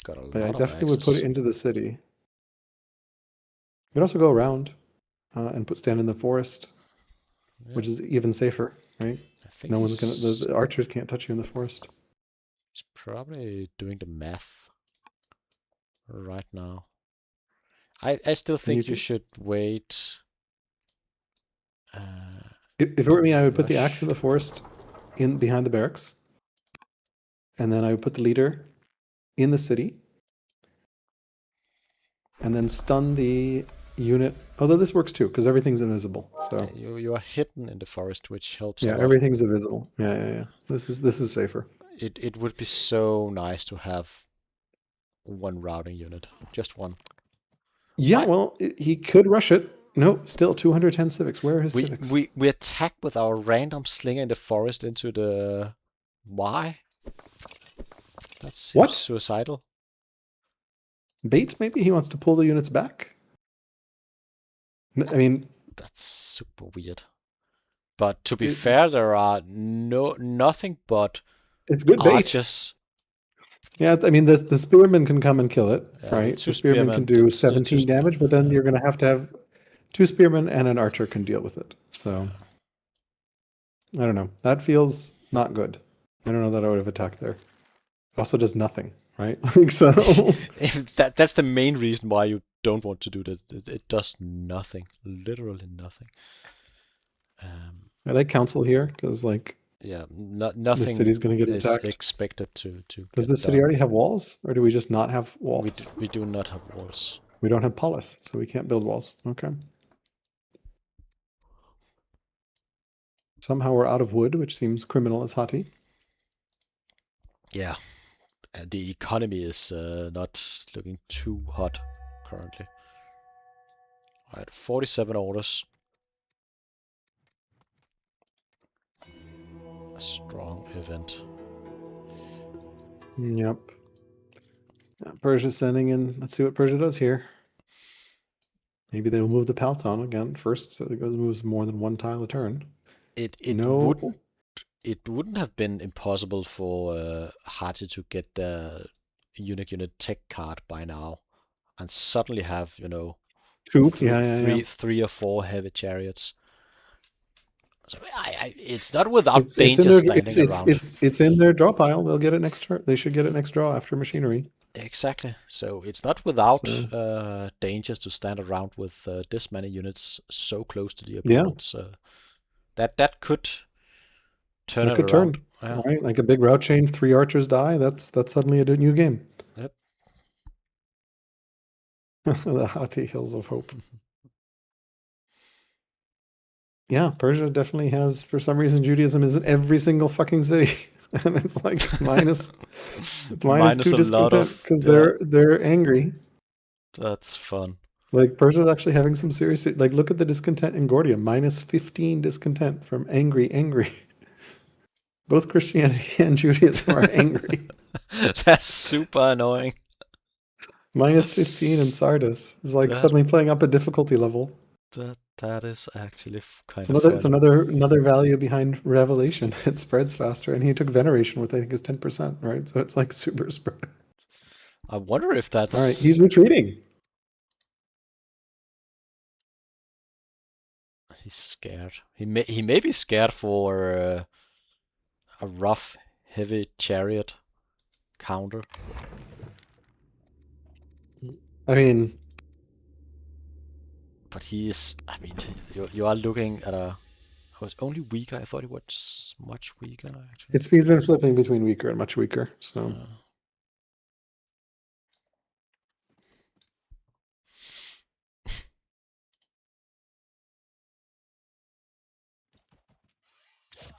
Got a But I lot of definitely would put it axes. into the city. You could also go around and stand in the forest, Yeah. which is even safer, right? I think No one's gonna. The archers can't touch you in the forest. he's probably doing the math right now. I still And you think you can, should wait. if it were me, I would put the axe Rush. in the forest, in behind the barracks, and then I would put the leader in the city, and then stun the unit. Although this works too, because everything's invisible. So You are hidden in the forest, which helps a yeah, lot. everything's invisible. Yeah. This is safer. It would be so nice to have one routing unit, just one. Yeah, Why? well, he could rush it. No, still 210 civics. Where are his We civics? we we attack with our random slinger in the forest into the. Why? That seems What? suicidal. Bait, maybe? He wants to pull the units back? I mean, That's super weird. But to be fair, there are nothing but it's good bait. archers. Yeah, I mean, the spearman can come and kill it, Yeah, the right? two The spearman can do 17 damage, but then yeah. you're going to have 2 spearmen and an archer can deal with it. So, I don't know. That feels not good. I don't know that I would have attacked there. It also does nothing, right? So That's the main reason why you don't want to do that. It does nothing, literally nothing. I like council here because like Yeah, the nothing city's going to get is attacked. expected to Does get the city done. already have walls, or do we just not have walls? We do not have walls. We don't have polis, so we can't build walls. Okay. Somehow we're out of wood, which seems criminal as Hati. Yeah, the economy is not looking too hot currently. All right, 47 orders. A strong event. Yep. Persia's sending in. Let's see what Persia does here. Maybe they'll move the Palton again first, so it moves more than one tile a turn. It No. wouldn't have been impossible for Hati to get the unique unit tech card by now, and suddenly have Two. three or four heavy chariots. So it's not without It's danger in their, standing around. It's in their draw pile. They'll get it next turn. They should get it next draw after machinery. Exactly. So it's not without dangers to stand around with this many units so close to the opponents. That could turn it around. Yeah. Right, like a big route chain, 3 archers die. That's suddenly a new game. Yep. The Hati Hills of Hope. Yeah, Persia definitely has, for some reason, Judaism is in every single fucking city. And it's like minus 2 discontent because they're angry. That's fun. Like Persia's actually having some serious, like look at the discontent in Gordium, minus 15 discontent from angry. Both Christianity and Judaism are angry. That's super annoying. Minus 15 in Sardis. It's like suddenly playing up a difficulty level. That is actually kind of funny. It's another value behind Revelation. It spreads faster, and he took Veneration, which I think is 10%, right? So it's like super spread. I wonder if that's... All right, he's retreating. He's scared. He may be scared for a rough, heavy chariot counter. I mean... But he is... I mean, you are looking at a... Oh, it's only weaker. I thought it was much weaker, actually. He's been flipping between weaker and much weaker, so...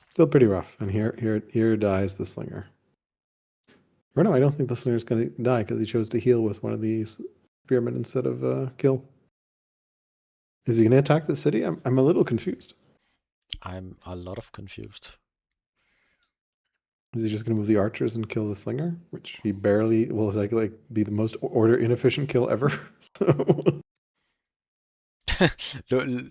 Still pretty rough. And here dies the Slinger. Or no, I don't think the Slinger's going to die because he chose to heal with one of these spearmen instead of kill. Is he going to attack the city? I'm a little confused. I'm a lot of confused. Is he just going to move the archers and kill the Slinger? Which he barely will like be the most order inefficient kill ever.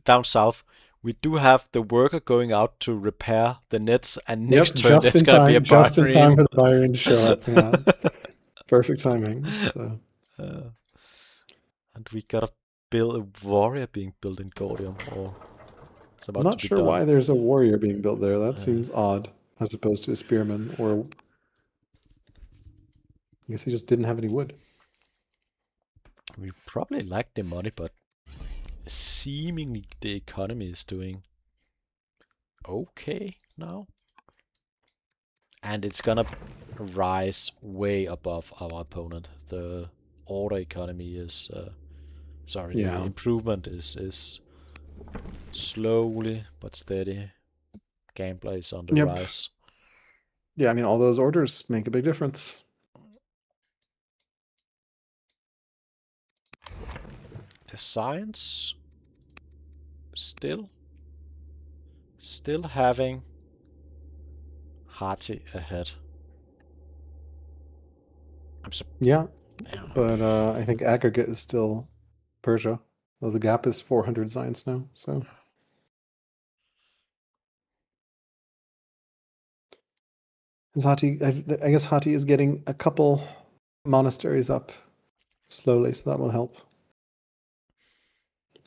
Down south, we do have the worker going out to repair the nets, and next turn there's going to be a just in time for the barbarian to show up. Yeah. Perfect timing. So. And we got a warrior being built in Gordium, or it's about I'm not to be sure done. why there's a warrior being built there. That seems odd, as opposed to a spearman, or I guess he just didn't have any wood. We probably like the money, but seemingly the economy is doing okay now, and it's gonna rise way above our opponent. The order economy is the improvement is slowly but steady. Gambler is on the rise. Yeah, I mean, all those orders make a big difference. The science still having Hati ahead. But I think aggregate is still Persia. Well, the gap is 400 science now, so. Hati, I guess Hati is getting a couple monasteries up slowly, so that will help.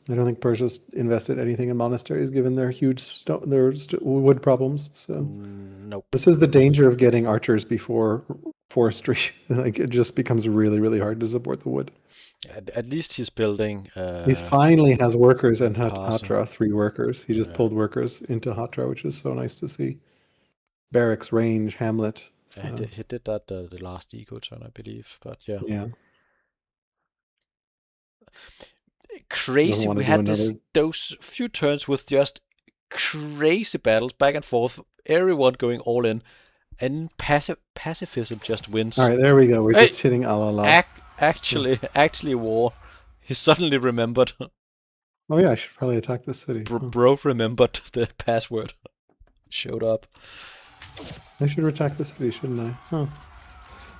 I don't think Persia's invested anything in monasteries given their huge wood problems. So nope. This is the danger of getting archers before forestry. Like it just becomes really, really hard to support the wood. At least he's building. He finally has workers in Hatra, 3 workers. He just pulled workers into Hatra, which is so nice to see. Barracks, range, hamlet. So. He did that the last eco turn, I believe. But yeah. Yeah. Crazy. We had those few turns with just crazy battles back and forth. Everyone going all in, and pacifism just wins. All right, there we go. We're just hitting Allah. Actually, war. He suddenly remembered. Oh yeah, I should probably attack the city. Bro remembered the password. Showed up. I should attack the city, shouldn't I? Huh.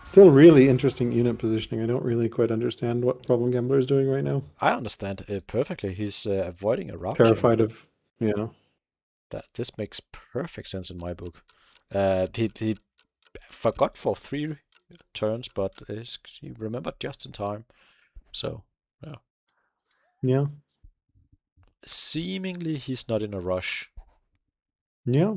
Still really interesting unit positioning. I don't really quite understand what Problem Gambler is doing right now. I understand it perfectly. He's avoiding a rupture. Terrified of, yeah. This makes perfect sense in my book. He forgot for 3 turns, but he remembered just in time. So, yeah. Yeah. Seemingly, he's not in a rush. Yeah.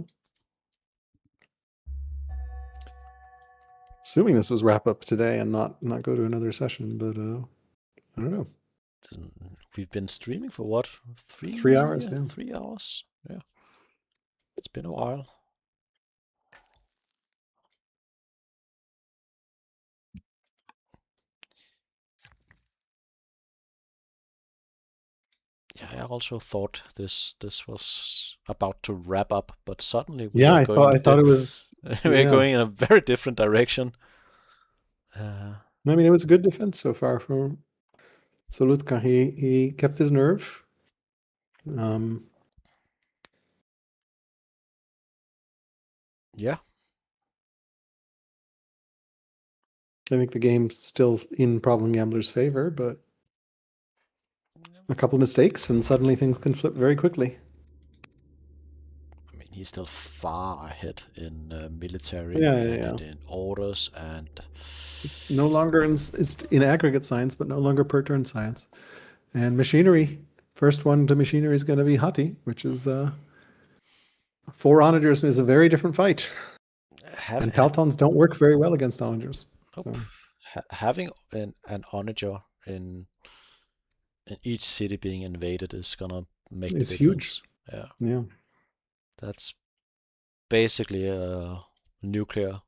Assuming this was wrap up today and not go to another session, but I don't know. We've been streaming for what? 3 hours, yeah. 3 hours. Yeah. It's been a while. Yeah, I also thought this was about to wrap up, but suddenly we Yeah, are I going thought it was. we're Yeah. going in a very different direction. I mean, it was a good defense so far from Solutka. He kept his nerve. Yeah. I think the game's still in Problem Gambler's favor, but a couple mistakes and suddenly things can flip very quickly. I mean, he's still far ahead in military Yeah, and in orders and no longer it's in aggregate science, but no longer per turn science. And machinery, first one to machinery is going to be Hati, which is 4 onagers is a very different fight. And Peltons don't work very well against onagers. Nope. So. Having an onager in each city being invaded is gonna make the difference. Huge. Yeah. That's basically a nuclear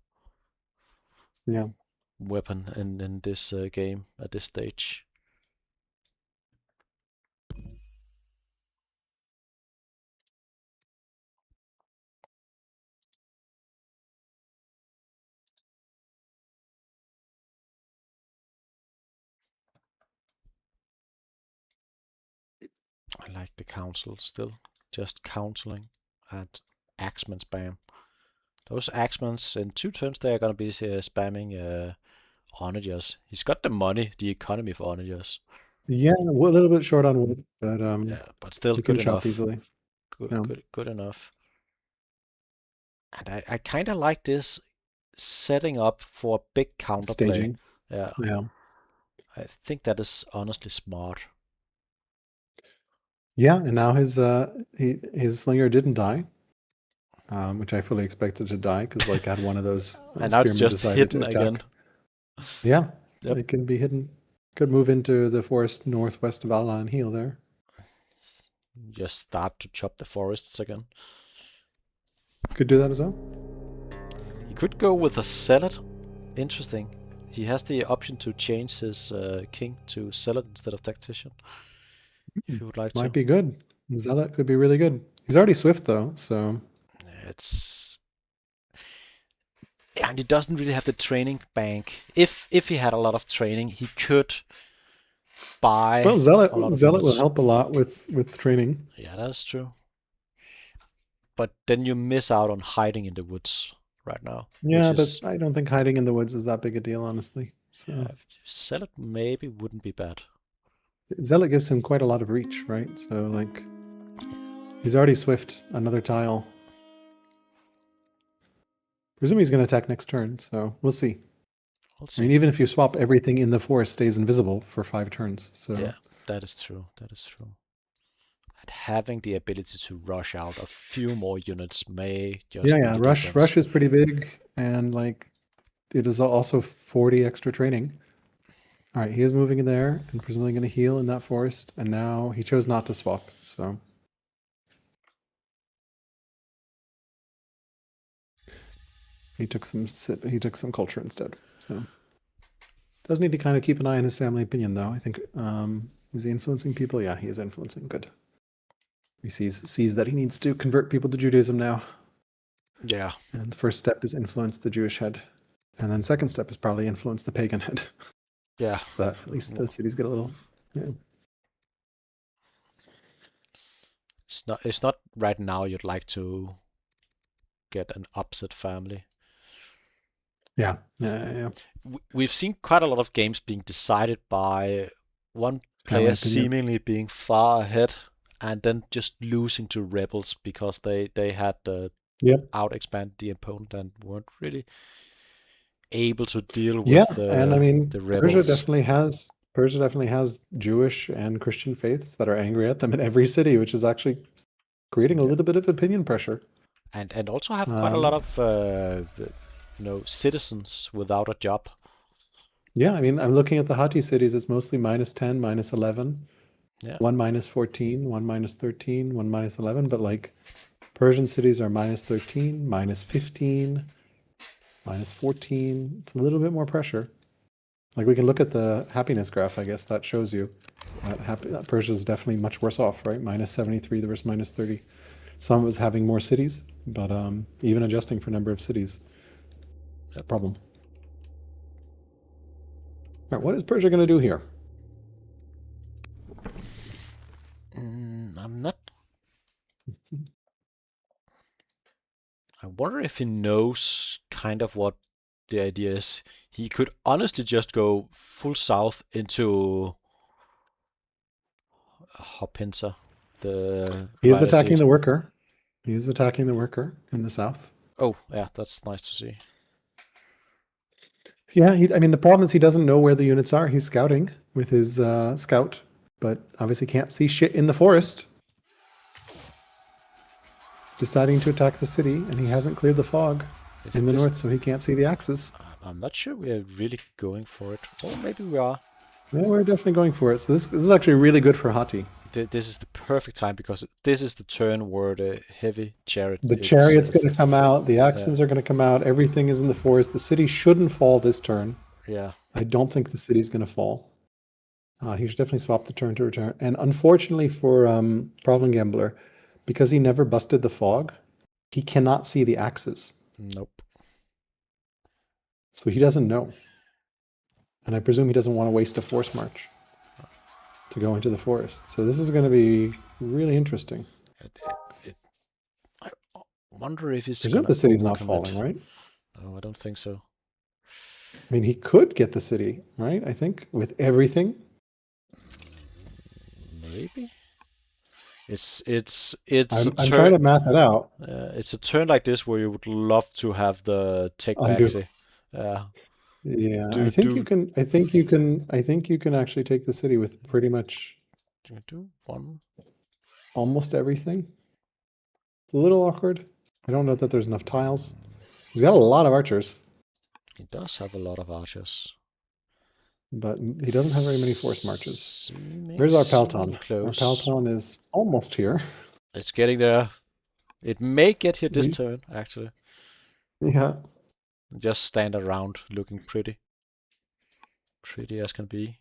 weapon in this game at this stage. I like the council still. Just counseling and axeman spam. Those axemans in 2 turns they are gonna be spamming onagers. He's got the money, the economy for onagers. Yeah, a little bit short on wood, but yeah, but still you good can enough. chop easily. Good enough. And I kind of like this setting up for a big counterplay. Staging. Yeah. I think that is honestly smart. Yeah, and now his slinger didn't die, which I fully expected to die because like I had one of those and now it's just decided hidden to attack. again. Yeah, it can be hidden. Could move into the forest northwest of Allah and heal there. Just start to chop the forests again. Could do that as well. He could go with a zealot. Interesting. He has the option to change his king to zealot instead of tactician. If you would like Might be good. Zealot could be really good. He's already swift though, so it's and he doesn't really have the training bank. If he had a lot of training, he could buy. Well, Zealot will help a lot with training. Yeah, that's true. But then you miss out on hiding in the woods right now. Yeah, but I don't think hiding in the woods is that big a deal, honestly. So yeah, Zealot maybe wouldn't be bad. Zealot gives him quite a lot of reach, right? So like he's already swift another tile. Presumably he's going to attack next turn, so we'll see. I mean, even if you swap, everything in the forest stays invisible for 5 turns. So yeah, that is true. That is true. And having the ability to rush out a few more units may just yeah. Rush is pretty big, and like it is also 40 extra training. All right, he is moving in there, and presumably going to heal in that forest. And now he chose not to swap, so. He took some culture instead. So does need to kind of keep an eye on his family opinion, though. I think is he influencing people? Yeah, he is influencing. Good. He sees that he needs to convert people to Judaism now. Yeah. And the first step is influence the Jewish head, and then second step is probably influence the pagan head. Yeah. That at least those cities get a little. Yeah. It's not right now. You'd like to get an upset family. Yeah. Yeah. We've seen quite a lot of games being decided by one Yeah, my player opinion. seemingly being far ahead and then just losing to rebels because they had Yep. out expanded the opponent and weren't really able to deal Yeah, with and I mean, the rebels. Persia definitely has Jewish and Christian faiths that are angry at them in every city, which is actually creating a Yeah. little bit of opinion pressure. And also have quite a lot Um, of citizens without a job. yeah, I mean, I'm looking at the Hatti cities. It's mostly -10, -11, Yeah. one -14, one -13, one -11. But like Persian cities are -13, -15, -14. It's a little bit more pressure. Like we can look at the happiness graph, I guess that shows you that Persia is definitely much worse off, right? -73 versus -30. Some of us having more cities, but even adjusting for number of cities, Yep. problem. All right, what is Persia going to do here? I'm not. I wonder if he knows kind of what the idea is. He could honestly just go full south into Hopinsa, the He is rider attacking seat. the worker. He is attacking the worker in the south. Oh, yeah, that's nice to see. Yeah, I mean, the problem is he doesn't know where the units are. He's scouting with his scout, but obviously can't see shit in the forest. He's deciding to attack the city, and he hasn't cleared the fog Is in the this? north, so he can't see the axes. I'm not sure we are really going for it. Or maybe we are. Yeah, we're definitely going for it. So this is actually really good for Hati. This is the perfect time because this is the turn where the heavy chariot The chariot's going to come out. The yeah, axes are going to come out. Everything is in the forest. The city shouldn't fall this turn. yeah. I don't think the city's going to fall. He should definitely swap the turn to return. And unfortunately for Problem Gambler, because he never busted the fog, he cannot see the axes. Nope. So he doesn't know. And I presume he doesn't want to waste a force march to go into the forest. So this is going to be really interesting. I wonder if he's Presume gonna the city's not overcommit. falling, right? No, I don't think so. I mean, he could get the city, right? I think with everything. Maybe. It's a I'm turn. trying to math it out. It's a turn like this where you would love to have the take Undo. backsy. Yeah. Yeah, Do I think you do can. I think you can. I think you can actually take the city with pretty much do one. almost everything. It's a little awkward. I don't know that there's enough tiles. He's got a lot of archers, He does have a lot of archers. but he doesn't have very many force marches. Where's our Seeming Palton? Our close. Palton is almost here. It's getting there. It may get here this We, turn, actually. yeah, Just stand around looking pretty. Pretty as can be.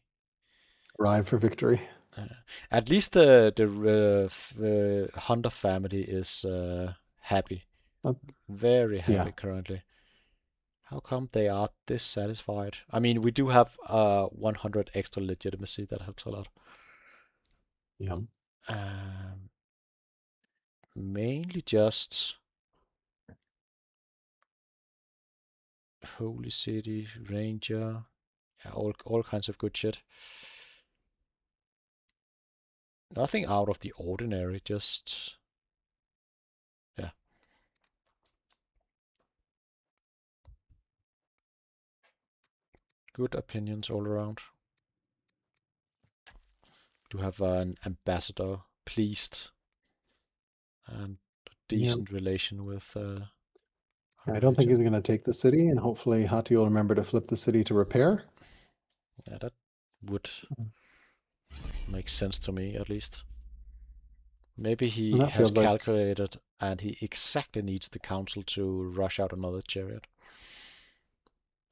arrive for victory. Uh, at least the Hunter family is happy. Uh, Very yeah, happy currently. How come they are dissatisfied? I mean, we do have 100 extra legitimacy. That helps a lot. yeah. Um, Mainly just Holy City, Ranger, yeah, all kinds of good shit. Nothing out of the ordinary, just yeah, good opinions all around. Do have an ambassador pleased and a Yeah. decent relation with our I don't think he's religion. going to take the city, and hopefully Hati will remember to flip the city to repair. Yeah, that would make sense to me at least. Maybe And he that has feels like, calculated and he exactly needs the council to rush out another chariot.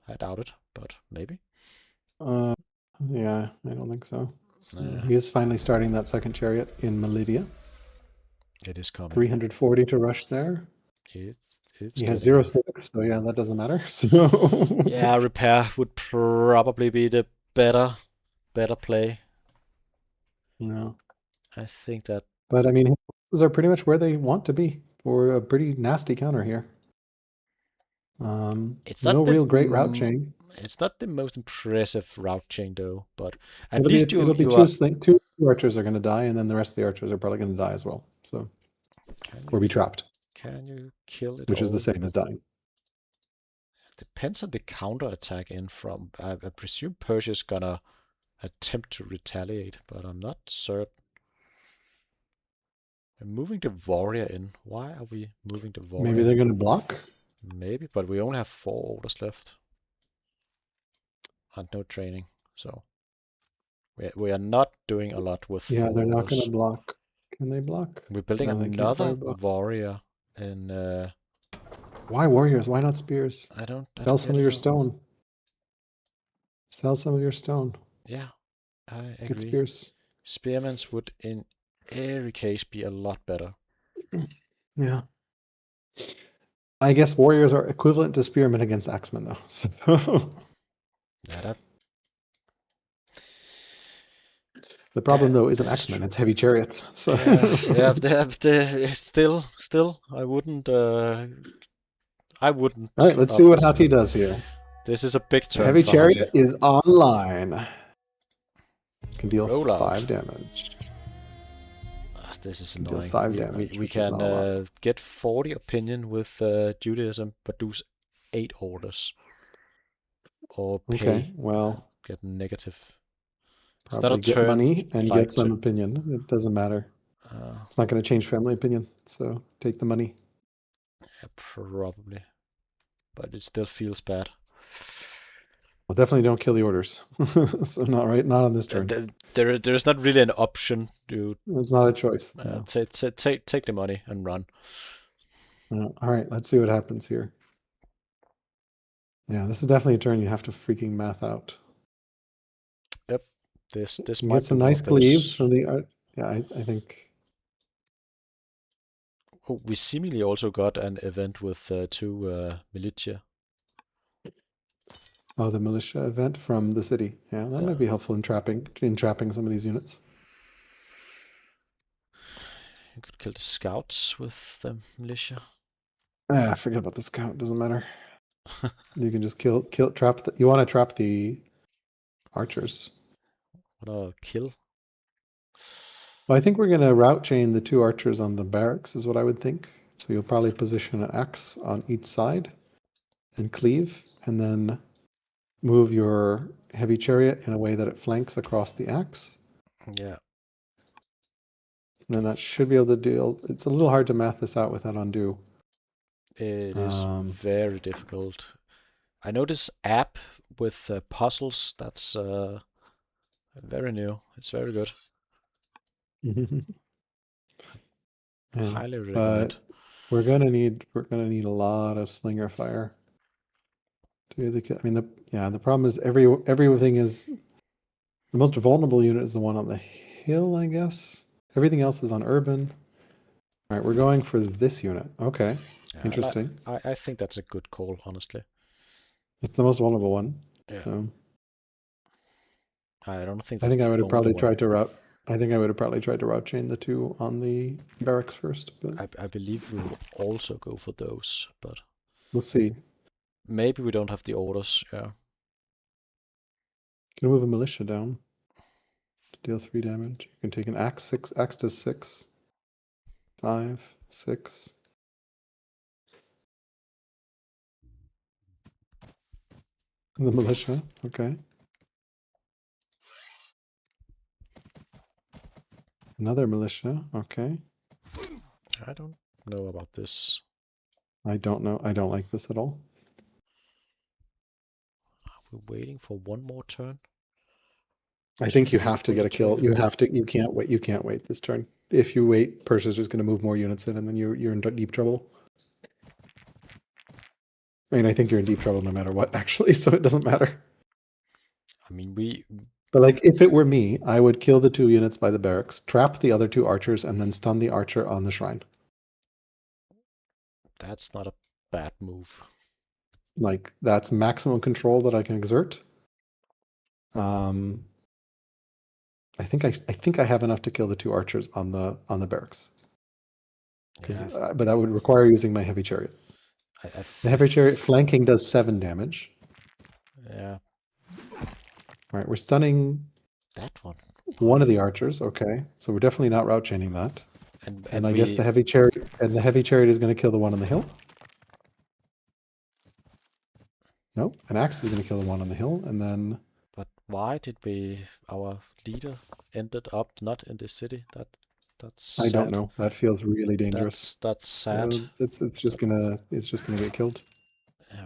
I doubt it, but maybe. uh, yeah, I don't think so. So Yeah, he is finally starting that second chariot in Melidia. it is coming. 340 to rush there. It, it's He has getting there. 0.6, so yeah, that doesn't matter. So Yeah, repair would probably be the better play. no, I think that but I mean, his are pretty much where they want to be for a pretty nasty counter here. It's No not the real great route chain. It's not the most impressive route chain though, but at It'll least be you are. two archers are going to die, and then the rest of the archers are probably going to die as well. So, or be trapped, Can you kill it which is the all? same as dying. Depends on the counter attack in from. I presume Persia's gonna attempt to retaliate, but I'm not certain. We're moving the warrior in. Why are we moving the warrior? Maybe they're going to block. Maybe, but we only have 4 orders left. And no training, so we are not doing a lot with 4 Yeah, they're not orders. going to block. Can they block? We're building No, they can't another probably block. warrior in. Why warriors? Why not spears? I don't Sell some of your know. stone. Sell some of your stone. Yeah, I agree. Get spears. Spearmans would in every case be a lot better. Yeah. I guess warriors are equivalent to spearmen against axemen, though. So Yeah, the problem, though, isn't axemen; it's heavy chariots. So yeah, still, I wouldn't. All right, let's see what Hati does here. This is a big turn. The heavy for chariot Hati. is online. Can deal Roll out. 5 damage. This is Can deal annoying. 5 damage. We can get 40 opinion with Judaism, but do 8 orders. Or pay. Okay, well, get negative. probably get money and get some opinion. It doesn't matter. It's not going to change family opinion, so take the money. Yeah, probably. But it still feels bad. Well, definitely don't kill the orders. So not on this turn. There's not really an option, dude. It's not a choice. No. Take the money and run. All right, let's see what happens here. Yeah, this is definitely a turn you have to freaking math out. Yep. This you might get some nice cleaves from the. Yeah, I think. Oh, we seemingly also got an event with 2 militia. Oh, the militia event from the city. Yeah, that might be helpful in trapping some of these units. You could kill the scouts with the militia. Forget about the scout. Doesn't matter. You can just trap. You want to trap the archers. What a kill. Well, I think we're going to route chain the 2 archers on the barracks, is what I would think. So you'll probably position an axe on each side and cleave, and then move your heavy chariot in a way that it flanks across the axe. Yeah. And then that should be able to deal. It's a little hard to math this out without undo. It is very difficult. I know this app with puzzles. That's very new. It's very good. Highly recommend. But we're gonna need a lot of slinger fire. I mean, the problem is everything is the most vulnerable unit is the one on the hill, I guess. Everything else is on urban. All right, we're going for this unit. Okay, interesting. I think that's a good call, honestly. It's the most vulnerable one. Yeah. So, I don't think. I think I would have probably tried to route. I think I would have probably tried to route chain the 2 on the barracks first. But I believe we will also go for those, but we'll see. Maybe we don't have the orders. Yeah. Can move a militia down to deal 3 damage. You can take an axe. 6 axe does 6. 5, 6. The militia, okay. Another militia, okay. I don't know about this. I don't know. I don't like this at all. Are we waiting for one more turn? I think you have to get a kill. You can't wait. You can't wait this turn. If you wait, Persia's just going to move more units in, and then you're in deep trouble. I mean, I think you're in deep trouble no matter what, actually. So it doesn't matter. I mean, But like, if it were me, I would kill the 2 units by the barracks, trap the other 2 archers, and then stun the archer on the shrine. That's not a bad move. Like, that's maximum control that I can exert. I think I have enough to kill the 2 archers on the barracks. But that would require using my heavy chariot. The heavy chariot flanking does 7 damage. Yeah. All right, we're stunning That one. one of the archers. Okay, so we're definitely not route chaining that. And I guess we the heavy chariot is going to kill the one on the hill. No, an axe is going to kill the one on the hill, and then. But why did our leader ended up not in this city? That's sad. I don't know. That feels really dangerous. That's sad. So it's just gonna get killed.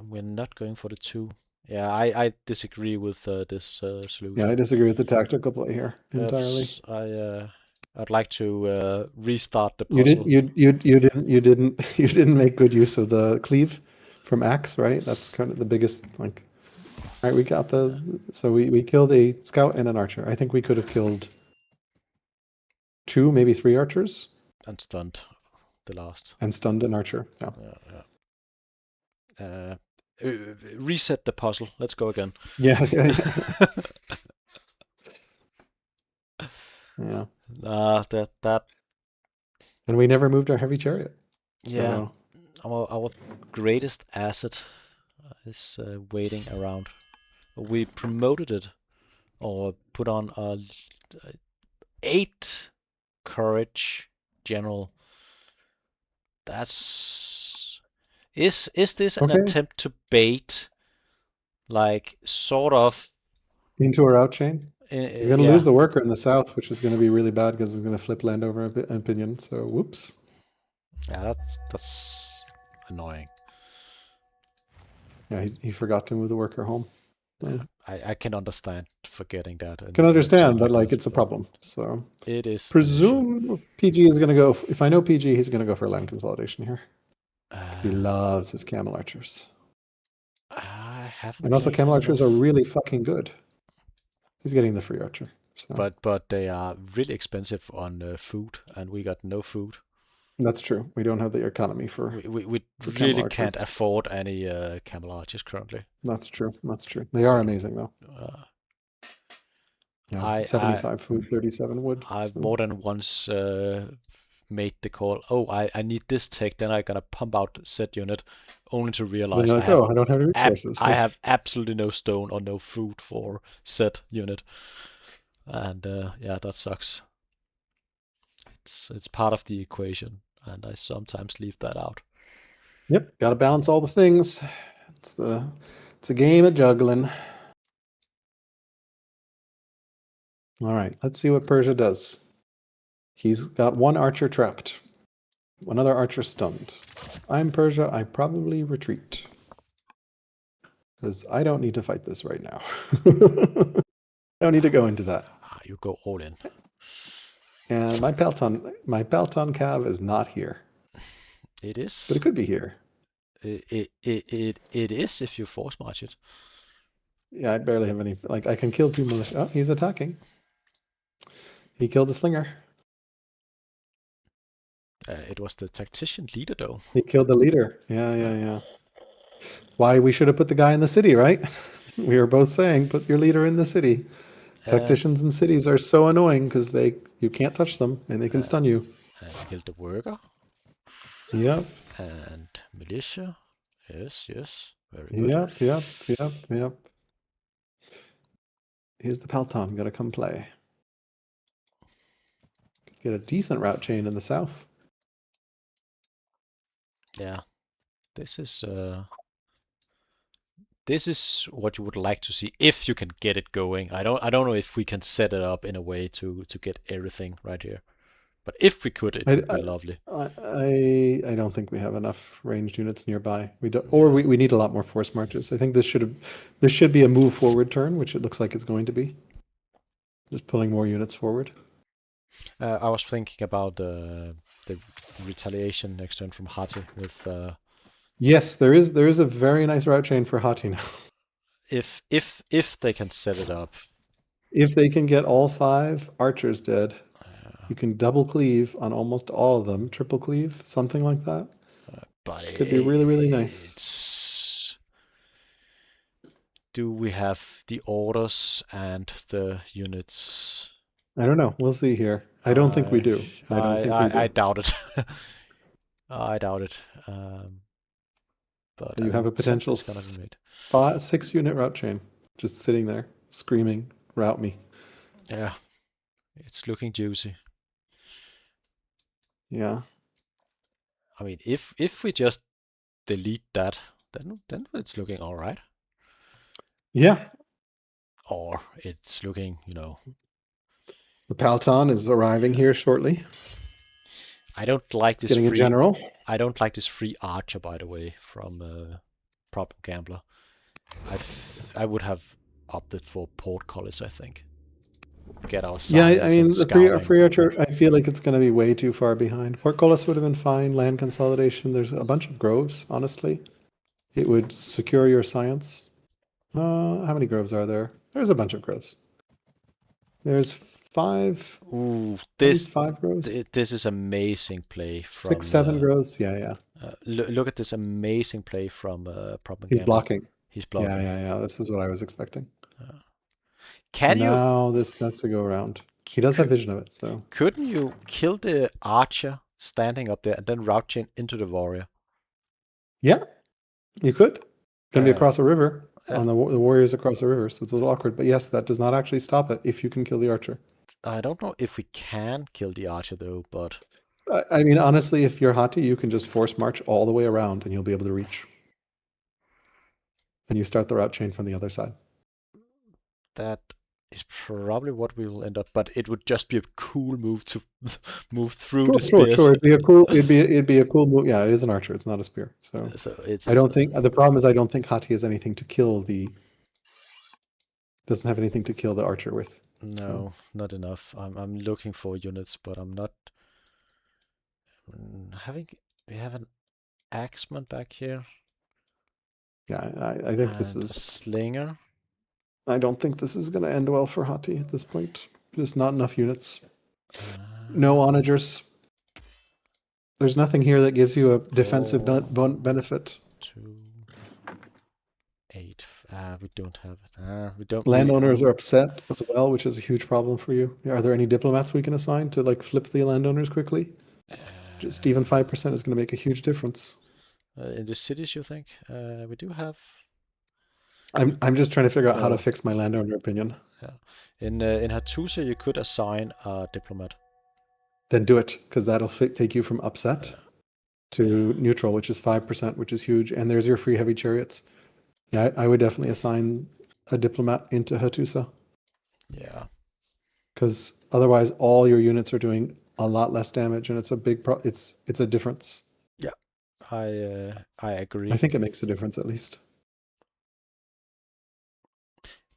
We're not going for the 2. Yeah, I disagree with this solution. Yeah, I disagree with the tactical play here entirely. I'd like to restart the puzzle. You didn't make good use of the cleave from axe, right? That's kind of the biggest like. All right, we got so we killed a scout and an archer. I think we could have killed 2, maybe 3 archers. And stunned the last. And stunned an archer. Yeah. Reset the puzzle. Let's go again. Yeah. Yeah. That. And we never moved our heavy chariot. So. Yeah. Our greatest asset is waiting around. We promoted it, or put on a 8 courage general. Is this an attempt to bait, like sort of into a route chain? He's going to lose the worker in the south, which is going to be really bad because it's going to flip land over opinion. So whoops. Yeah, that's annoying. Yeah, he forgot to move the worker home. Yeah, I can understand forgetting that. I can understand, but like it's a problem. So it is. Presume PG is going to go. If I know PG, he's going to go for land consolidation here. He loves his camel archers. I haven't. And also, camel archers are really fucking good. He's getting the free archer. So. But they are really expensive on food, and we got no food. That's true. We don't have the economy for. We really can't afford any camel archers currently. That's true. That's true. They are amazing though. Yeah, 75 food, 37 wood. I've more than once made the call. Oh, I need this tech. Then I'm gonna pump out set unit, only to realize I don't have any resources. I have absolutely no stone or no food for set unit, and yeah, that sucks. It's part of the equation, and I sometimes leave that out. Yep, got to balance all the things. It's a game of juggling. All right, let's see what Persia does. He's got 1 archer trapped, another archer stunned. I'm Persia. I probably retreat because I don't need to fight this right now. I don't need to go into that. You go all in. And my Pelton cav is not here. It is. But it could be here. It is if you force march it. Yeah, I barely have any. Like I can kill 2 militia. Oh, he's attacking. He killed the slinger. It was the tactician leader, though. He killed the leader. Yeah. That's why we should have put the guy in the city, right? We were both saying, put your leader in the city. Tacticians in cities are so annoying because you can't touch them and they can stun you. And killed the worker. Yep. And militia. Yes. Very good. Yep. Here's the Pelton. Gotta come play. Get a decent route chain in the south. Yeah. This is what you would like to see if you can get it going. I don't know if we can set it up in a way to get everything right here. But if we could, it would be lovely. I don't think we have enough ranged units nearby. We need a lot more force marches. I think this should be a move forward turn, which it looks like it's going to be. Just pulling more units forward. I was thinking about the retaliation next turn from Hati with. Yes, there is a very nice route chain for Hati now. If they can set it up. If they can get all 5 archers dead. You can double cleave on almost all of them, triple cleave, something like that. But it could be really, really nice. Do we have the orders and the units? I don't know. We'll see here. I don't think we do. I doubt it. I doubt it. But you have a potential 6-unit route chain just sitting there, screaming, "Route me." Yeah, it's looking juicy. Yeah. I mean, if we just delete that, then it's looking all right. Yeah. Or it's looking, The Palton is arriving here shortly. I don't like this getting free. A general. I don't like this free archer, by the way, from Problem Gambler. I would have opted for portcullis, I think. Get our science. Yeah, I mean, the scouting. free archer, I feel like it's going to be way too far behind. Portcullis would have been fine. Land consolidation. There's a bunch of groves, honestly. It would secure your science. How many groves are there? There's a bunch of groves. There's 5. Ooh, this 5 groves. This is amazing play from 6, 7 groves. Yeah. Look at this amazing play from Problem He's Gambler. blocking. He's blocking. Yeah. This is what I was expecting. Can so you? Now this has to go around. He does have vision of it, so. Couldn't you kill the archer standing up there and then route chain into the warrior? Yeah, you could. It's going to be across a river. On the warriors across a river, so it's a little awkward. But yes, that does not actually stop it if you can kill the archer. I don't know if we can kill the archer though, but I mean, honestly, if you're Hati, you can just force march all the way around and you'll be able to reach. And you start the route chain from the other side. That is probably what we will end up. But it would just be a cool move to move through the spears. Sure. It'd be a cool move. Yeah, it is an archer. It's not a spear. So it's. I don't think the problem is I don't think Hati has anything to kill the. Doesn't have anything to kill the archer with. No, not enough. I'm looking for units, but I'm not having. We have an axeman back here. Yeah, I think this is a slinger. I don't think this is going to end well for Hati at this point. There's not enough units. No onagers. There's nothing here that gives you a defensive benefit. 2, 8. We don't have it. We don't. Landowners are upset as well, which is a huge problem for you. Are there any diplomats we can assign to like flip the landowners quickly? Just even 5% is going to make a huge difference. In the cities, you think? We do have. I'm just trying to figure out how to fix my landowner opinion. Yeah. In Hattusa, you could assign a diplomat. Then do it, because that'll take you from upset to neutral, which is 5%, which is huge. And there's your free heavy chariots. Yeah, I would definitely assign a diplomat into Hattusa. Yeah. Because otherwise, all your units are doing a lot less damage, and it's a big it's a difference. Yeah, I agree. I think it makes a difference at least.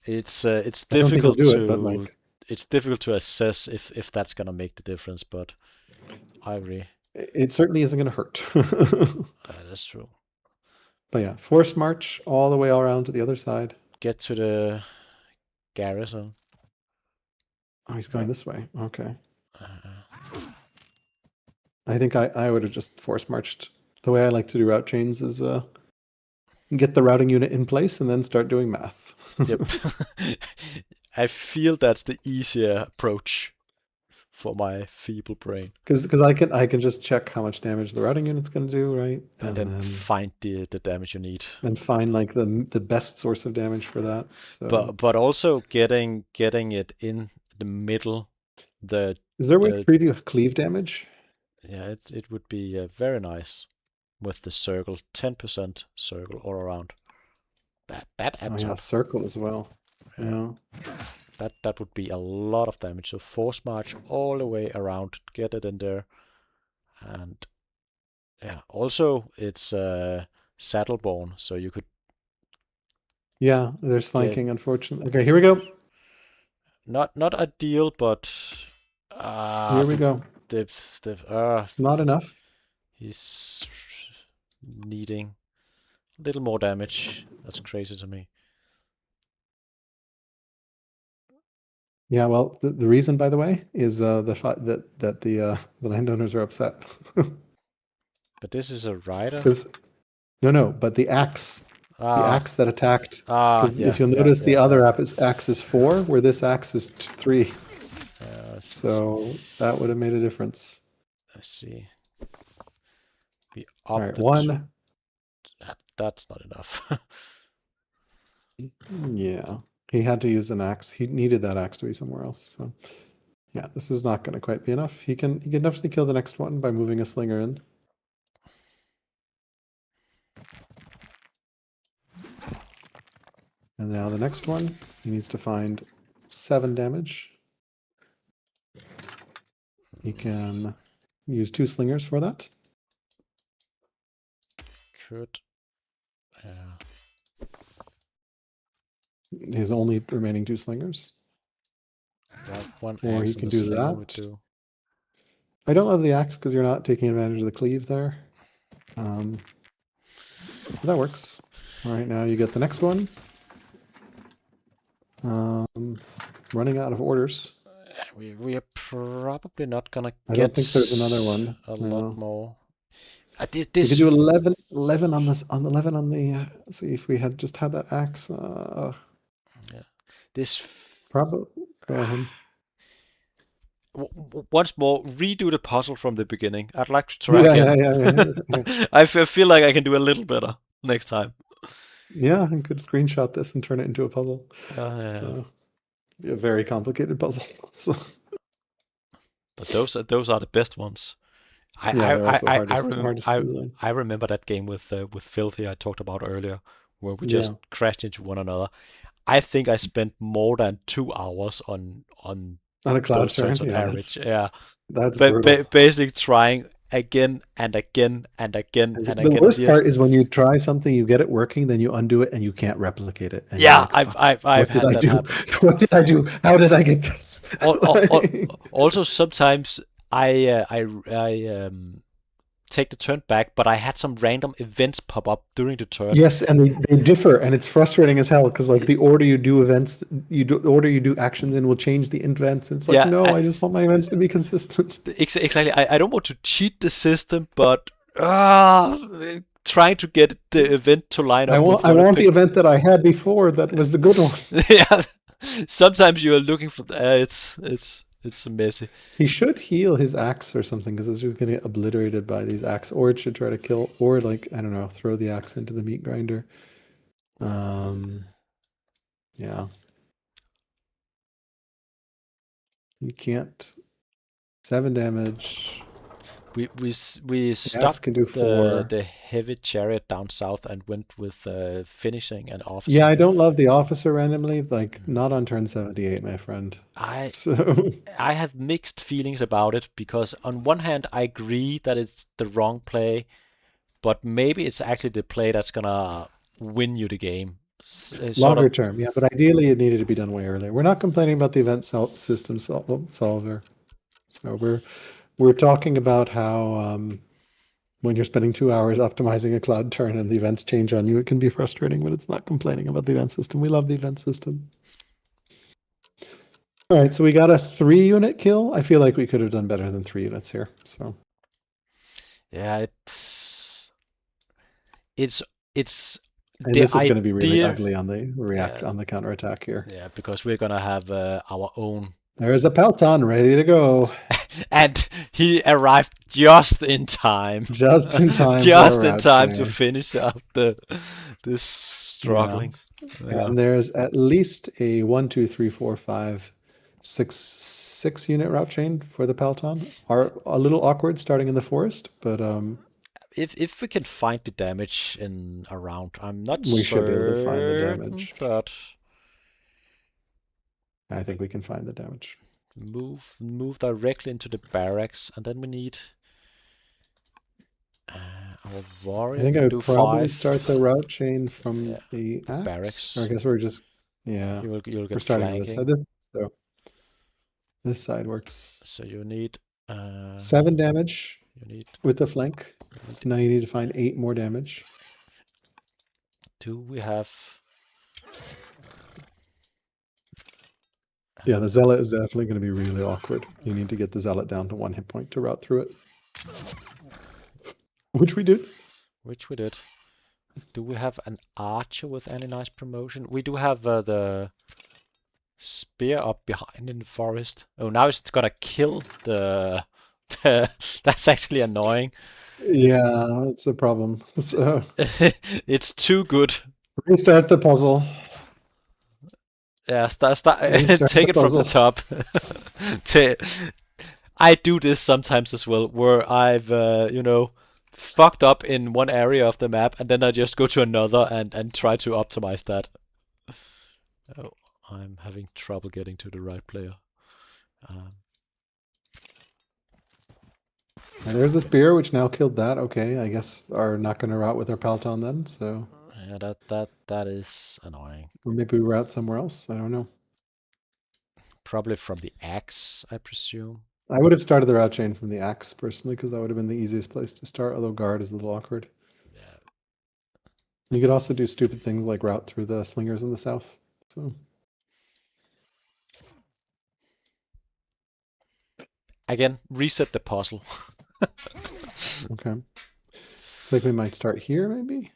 It's difficult to it's difficult to assess if that's gonna make the difference, but I agree. It certainly isn't gonna hurt. That's true. But yeah, force march all the way around to the other side. Get to the garrison. Oh, he's going this way. Okay. I think I would have just force marched. The way I like to do route chains is get the routing unit in place and then start doing math. Yep. I feel that's the easier approach for my feeble brain. Because I can just check how much damage the routing unit's going to do, right? And then find the damage you need. And find like the best source of damage for that. So. But also getting it in the middle. Is there a way to preview cleave damage? Yeah, it would be very nice with the circle, 10% circle all around. That adds up. Circle as well. Yeah. That would be a lot of damage. So force march all the way around, get it in there, and yeah. Also, it's saddleborne, so you could. Yeah, there's flanking, unfortunately. Okay, here we go. Not ideal, but here we go. It's not enough. He's needing a little more damage. That's crazy to me. Yeah, well, the reason, by the way, is the fact that the landowners are upset. But this is a rider. No, but the axe, the axe that attacked. If you'll notice, the other axe is 4, where this axe is 3. So that would have made a difference. Let's see. All right, 1. that's not enough. Yeah, he had to use an axe. He needed that axe to be somewhere else. So yeah, this is not going to quite be enough. He can definitely kill the next one by moving a slinger in. And now the next one, he needs to find 7 damage. He can use 2 slingers for that. Could. His only remaining 2 slingers. One or axe he and can the do slinger that. would do. I don't love the axe because you're not taking advantage of the cleave there. That works. All right, now you get the next one. Running out of orders. We are probably not gonna I get don't think there's another one. a No. lot more. You could do 11 on this, on 11 on the. Let's see if we had just had that axe. Yeah. This. Probably. Go ahead. Once more, redo the puzzle from the beginning. I'd like to try again. Yeah. I feel like I can do a little better next time. Yeah, I could screenshot this and turn it into a puzzle. Yeah. So, be a very complicated puzzle. So. But those are the best ones. They're also hardest to I remember that game with Filthy I talked about earlier, where we just crashed into one another. I think I spent more than 2 hours on a cloud those turn turns on average. That's brutal. Basically trying again and again and again and again. The worst part is when you try something, you get it working, then you undo it and you can't replicate it. And yeah, like, I've had that happen. What did I do? How did I get this? Also, sometimes I take the turn back, but I had some random events pop up during the turn. Yes, and they differ, and it's frustrating as hell because like the order you do events, the order you do actions in will change the events. It's like I just want my events to be consistent. Exactly. I don't want to cheat the system, but trying to get the event to line up. I want the event that I had before that was the good one. Yeah. Sometimes you are looking for it's messy. He should heal his axe or something because it's just going to get obliterated by these axe, or it should try to kill, or like I don't know, throw the axe into the meat grinder. Yeah. You can't. 7 damage. We stopped can do 4. the heavy chariot down south and went with finishing an officer. Yeah, I don't love the officer randomly, like not on turn 78, my friend. I have mixed feelings about it because on one hand I agree that it's the wrong play, but maybe it's actually the play that's gonna win you the game. Longer term, yeah, but ideally it needed to be done way earlier. We're not complaining about the event system solver. So we're talking about how when you're spending 2 hours optimizing a cloud turn and the events change on you, it can be frustrating, but it's not complaining about the event system. We love the event system. All right, so we got a 3-unit kill. I feel like we could have done better than 3 units here. So yeah, it's and this is going to be really ugly on the on the counterattack here. Yeah, because we're gonna have our own. There's a Pelton ready to go. And he arrived just in time. Just in time. Just in time to finish up this struggling. Yeah. And there's at least a 1, 2, 3, 4, 5, 6 unit route chain for the Pelton. Are a little awkward starting in the forest, but if we can find the damage in a round, I'm not we should be able to find the damage. But I think we can find the damage. Move directly into the barracks, and then we need our warrior. I think I would probably start the route chain from the barracks. Or I guess we're just You'll get we're starting flanking. on this side. So this side works. So you need 7 damage. You need with the flank. So now you need to find 8 more damage. Do we have? Yeah, the zealot is definitely going to be really awkward. You need to get the zealot down to 1 hit point to route through it. Which we did. Do we have an archer with any nice promotion? We do have the spear up behind in the forest. Oh, now it's gonna kill the... That's actually annoying. Yeah, it's a problem. So It's too good. restart the puzzle. Yeah, Restart take the it from the puzzle. top. Ta- I do this sometimes as well, where I've fucked up in one area of the map, and then I just go to another and try to optimize that. Oh, I'm having trouble getting to the right player. Um, And there's the spear, which now killed that. Okay, I guess are not going to route with our Peloton then. So, yeah, that is annoying. or maybe we route somewhere else. I don't know. Probably from the axe, I presume. I would have started the route chain from the axe personally, because that would have been the easiest place to start. Although guard is a little awkward. Yeah. You could also do stupid things like route through the slingers in the south. So Again, reset the puzzle. okay, it's like we might start here maybe.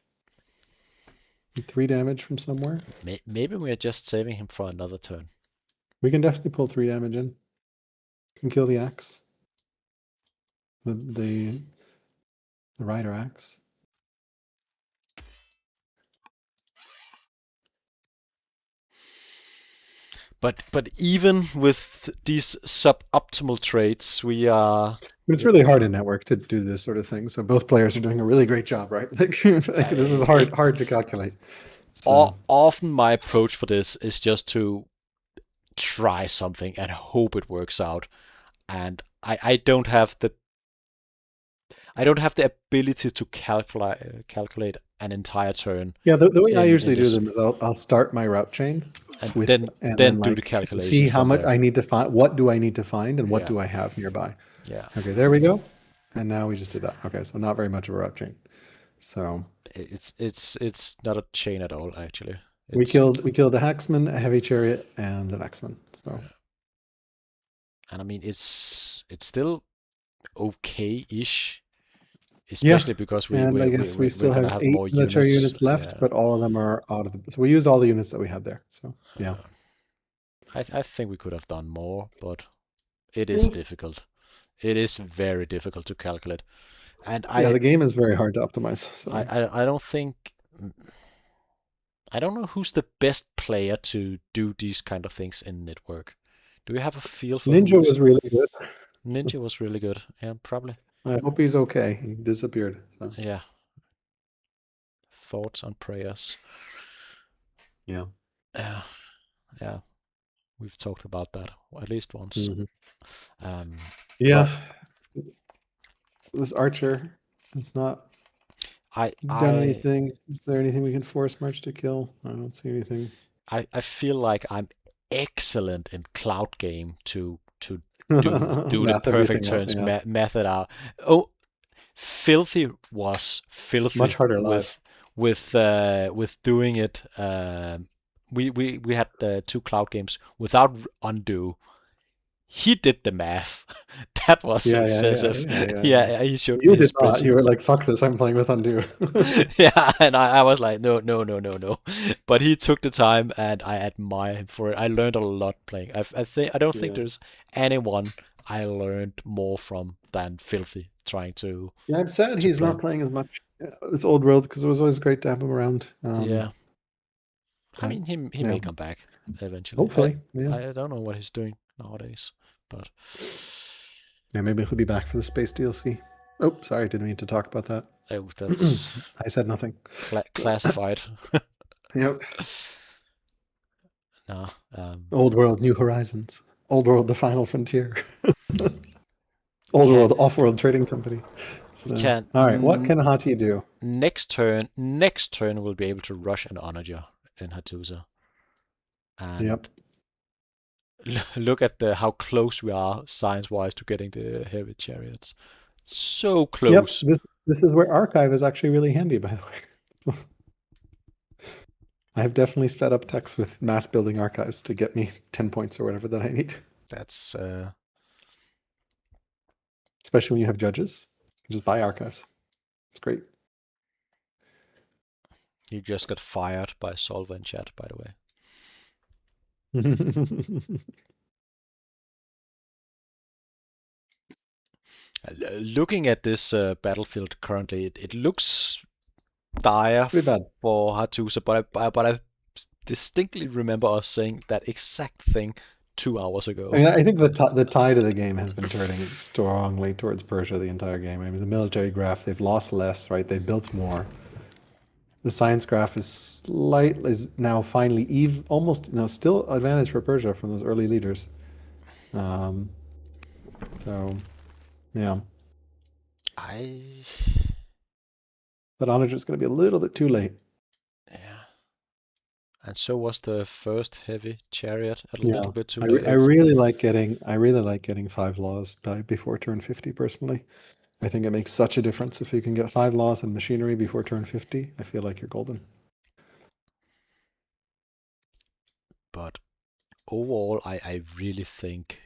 3 damage from somewhere. Maybe we're just saving him for another turn. We can definitely pull 3 damage in. Can kill the axe. The rider axe. But even with these suboptimal traits, we are. But it's really hard in network to do this sort of thing. So both players are doing a really great job, right? Like this is hard to calculate. So Often my approach for this is just to try something and hope it works out. And I don't have the ability to calculate an entire turn yeah, the way I in usually do this, them is I'll start my route chain and with then and then then do the like see calculations how from much there. I need to find. What do I need to find, and what Yeah, do I have nearby? yeah. Okay, there we go. And now we just did that. Okay, so not very much of a route chain. So It's not a chain at all, actually. we It's killed a Hacksman, a heavy chariot, and an axeman. So and I mean it's still okay-ish, yeah, especially because and I guess we we're still gonna have have 8 more military units. units left, Yeah. but all of them are out of the. So we used all the units that we had there. So yeah. I think we could have done more, but it is Yeah, difficult. It is very difficult to calculate. And yeah, the game is very hard to optimize. So I don't think I don't know who's the best player to do these kind of things in network. Do we have a feel for who Ninja is? was really good. So Ninja was really good. Yeah, probably. I hope he's okay. He disappeared. So Yeah. Thoughts and prayers. yeah. Yeah, yeah. We've talked about that at least once. Hmm. Um, but Yeah. So this archer has not I done I anything. Is there anything we can force March to kill? I don't see anything. I feel like I'm excellent in cloud game to do the Math perfect everything out. turns, Yeah. method out. Oh, Filthy was Much filthy harder live. with doing it. We had 2 cloud games without undo. He did the math. That was excessive. Yeah, he showed me You his did not. spreadsheet. You were like, fuck this, I'm playing with undo. Yeah, and I was like, no, no, no, no, no. But he took the time, and I admire him for it. I learned a lot playing. I don't think Yeah. there's anyone I learned more from than Filthy trying Yeah, I'm sad to he's play. not playing as much with Old World because it was always great to have him around. Yeah, I But mean he yeah, may come back eventually. hopefully. Yeah. I don't know what he's doing nowadays, but Yeah, maybe he'll be back for the space DLC. Oh, sorry, didn't mean to talk about that. that's I said nothing. classified. Yep. No, Old World, New Horizons. Old World, the final frontier. we Old World, can't Off-World Trading Company. we So, can't. all right, what can Hati do? Next turn we'll be able to rush an onager in Hattusa, and Yep. look at how close we are science-wise to getting the heavy chariots. So Yep. close. This is where Archive is actually really handy, by the way. I have definitely sped up text with mass building archives to get me 10 points or whatever that I need. That's Especially when you have judges. You just buy archives. It's great. you just got fired by Solver in chat, by the way. Looking at this battlefield currently, it looks dire It's pretty bad. for Hattusa, but I distinctly remember us saying that exact thing 2 hours I ago. mean, I think the tide of the game has been turning strongly towards Persia the entire game. I mean, the military graph, they've lost less, right? They've built more. The science graph is now finally almost still advantage for Persia from those early leaders. Um, so yeah, I but Onager is going to be a little bit too late. Yeah, and so was the first heavy chariot a Yeah, little bit too I, late. re I It's really like getting 5 laws before turn 50 personally. I think it makes such a difference if you can get 5 laws and machinery before turn 50. I feel like you're golden. But overall, I really think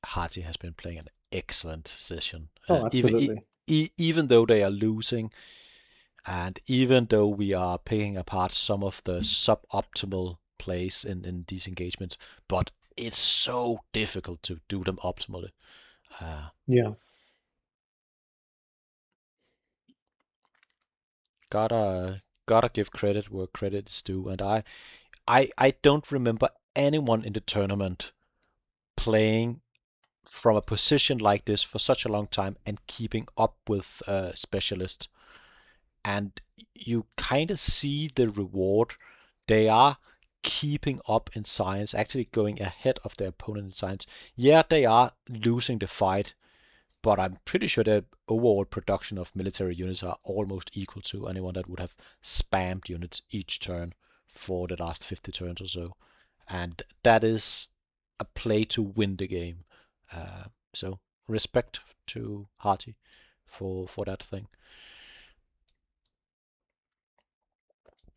Hati has been playing an excellent session. Oh, Even absolutely. even though they are losing, and even though we are picking apart some of the suboptimal plays in these engagements, but it's so difficult to do them optimally. Uh, Yeah. gotta give credit where credit is due, and I don't remember anyone in the tournament playing from a position like this for such a long time and keeping up with specialists. And you kind of see the reward. They are keeping up in science, actually going ahead of their opponent in science. Yeah, they are losing the fight, but I'm pretty sure the overall production of military units are almost equal to anyone that would have spammed units each turn for the last 50 turns or so. And that is a play to win the game. So respect to Harty for that thing.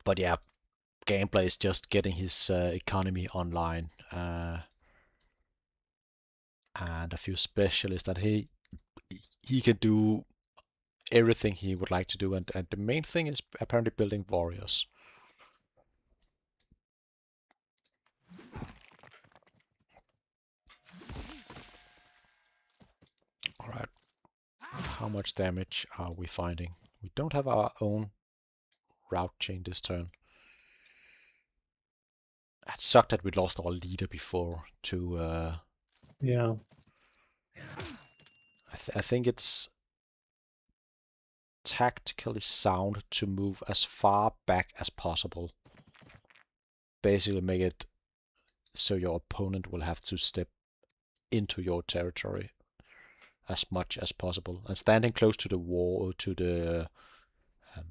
But yeah, gameplay is just getting his economy online and a few specialists that he can do everything he would like to do, and the main thing is apparently building warriors. All right, how much damage are we finding? We don't have our own route chain this turn. It sucked that we lost our leader before to. Yeah. I think it's tactically sound to move as far back as possible. Basically, make it so your opponent will have to step into your territory as much as possible. And standing close to the wall, to the um,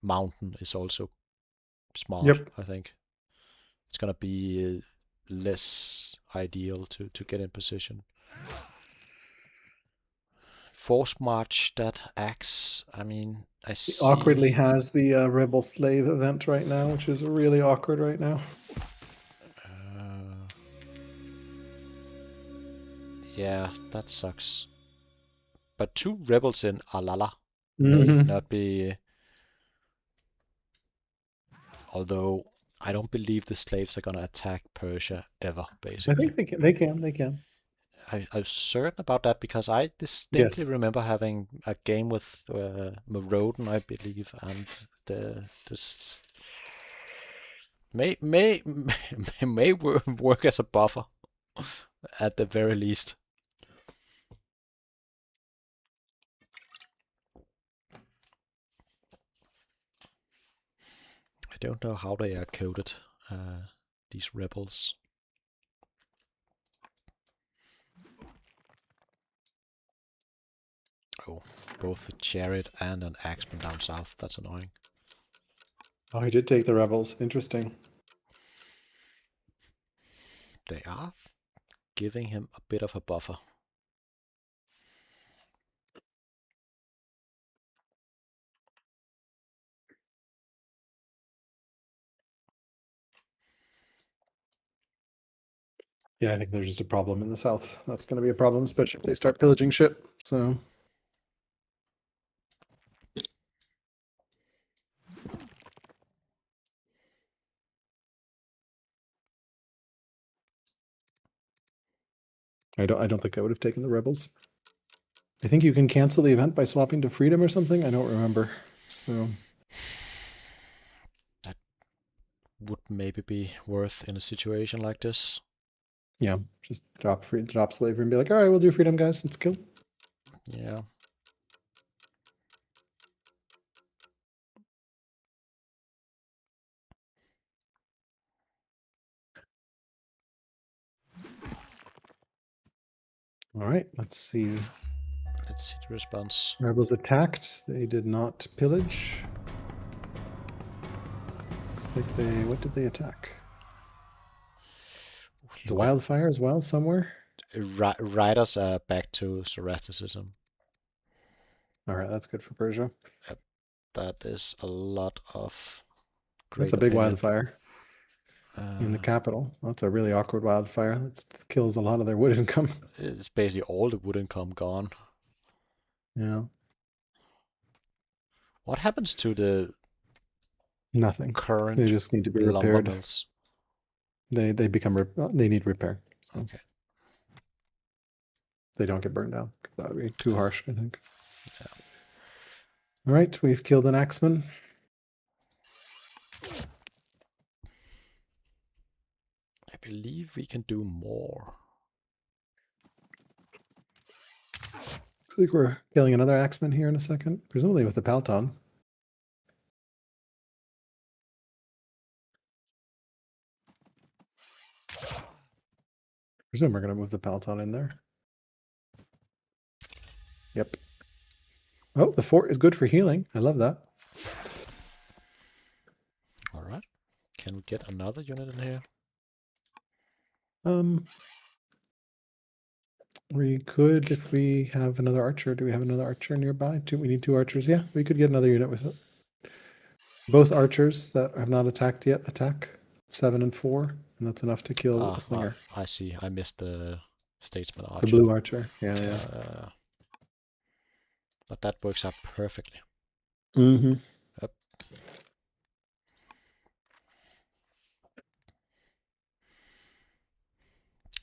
mountain is also smart, Yep. I think. It's gonna be less ideal to get in position. Force march that axe. I mean, I He see. awkwardly has the Rebel Slave event right now, which is really awkward right now. Uh, yeah, that sucks. But 2 rebels in Alala may Mm-hmm. not be. Although I don't believe the slaves are gonna attack Persia ever, I basically. think they can. They can. They can. I'm certain about that because I distinctly Yes. remember having a game with Moroden, I believe, and this may may work as a buffer at the very least. I don't know how they are coded, these rebels. Oh, both a chariot and an axeman down south. That's annoying. Oh, he did take the Rebels. Interesting. They are giving him a bit of a buffer. Yeah, I think there's just a problem in the south. That's going to be a problem, especially if they start pillaging ship. So I don't think I would have taken the rebels. I think you can cancel the event by swapping to freedom or something. I don't remember. So that would maybe be worth in a situation like this. Yeah, just drop slavery and be like, all right, we'll do freedom, guys. Let's kill. Yeah. All right, let's see. Let's see the response. Rebels attacked. They did not pillage. Looks like they. What did they attack? The wildfire as well, somewhere. Riders are back to Zoroastrianism. All right, that's good for Persia. That is a lot of great That's a big opinion. wildfire in the capital. That's a really awkward wildfire. That kills a lot of their wood income. It's basically all the wood income gone. Yeah. What happens to the Nothing. current They just need to be lumber repaired. mills? They they need repair. So Okay. they don't get burned down. That would be too harsh, I think. Yeah. All right, we've killed an axeman. I believe we can do more. Looks like we're killing another axeman here in a second, presumably with the Palton. Presume we're going to move the Palton in there. Yep. Oh, the fort is good for healing. I love that. All right. Can we get another unit in here? We could if we have another archer. Do we have another archer nearby? We need 2 archers. Yeah, we could get another unit with it. Both archers that have not attacked yet attack. 7 and 4, and that's enough to kill a slinger. I see. I missed the statesman archer. The blue archer. Yeah. But that works out perfectly. Mm-hmm. Yep.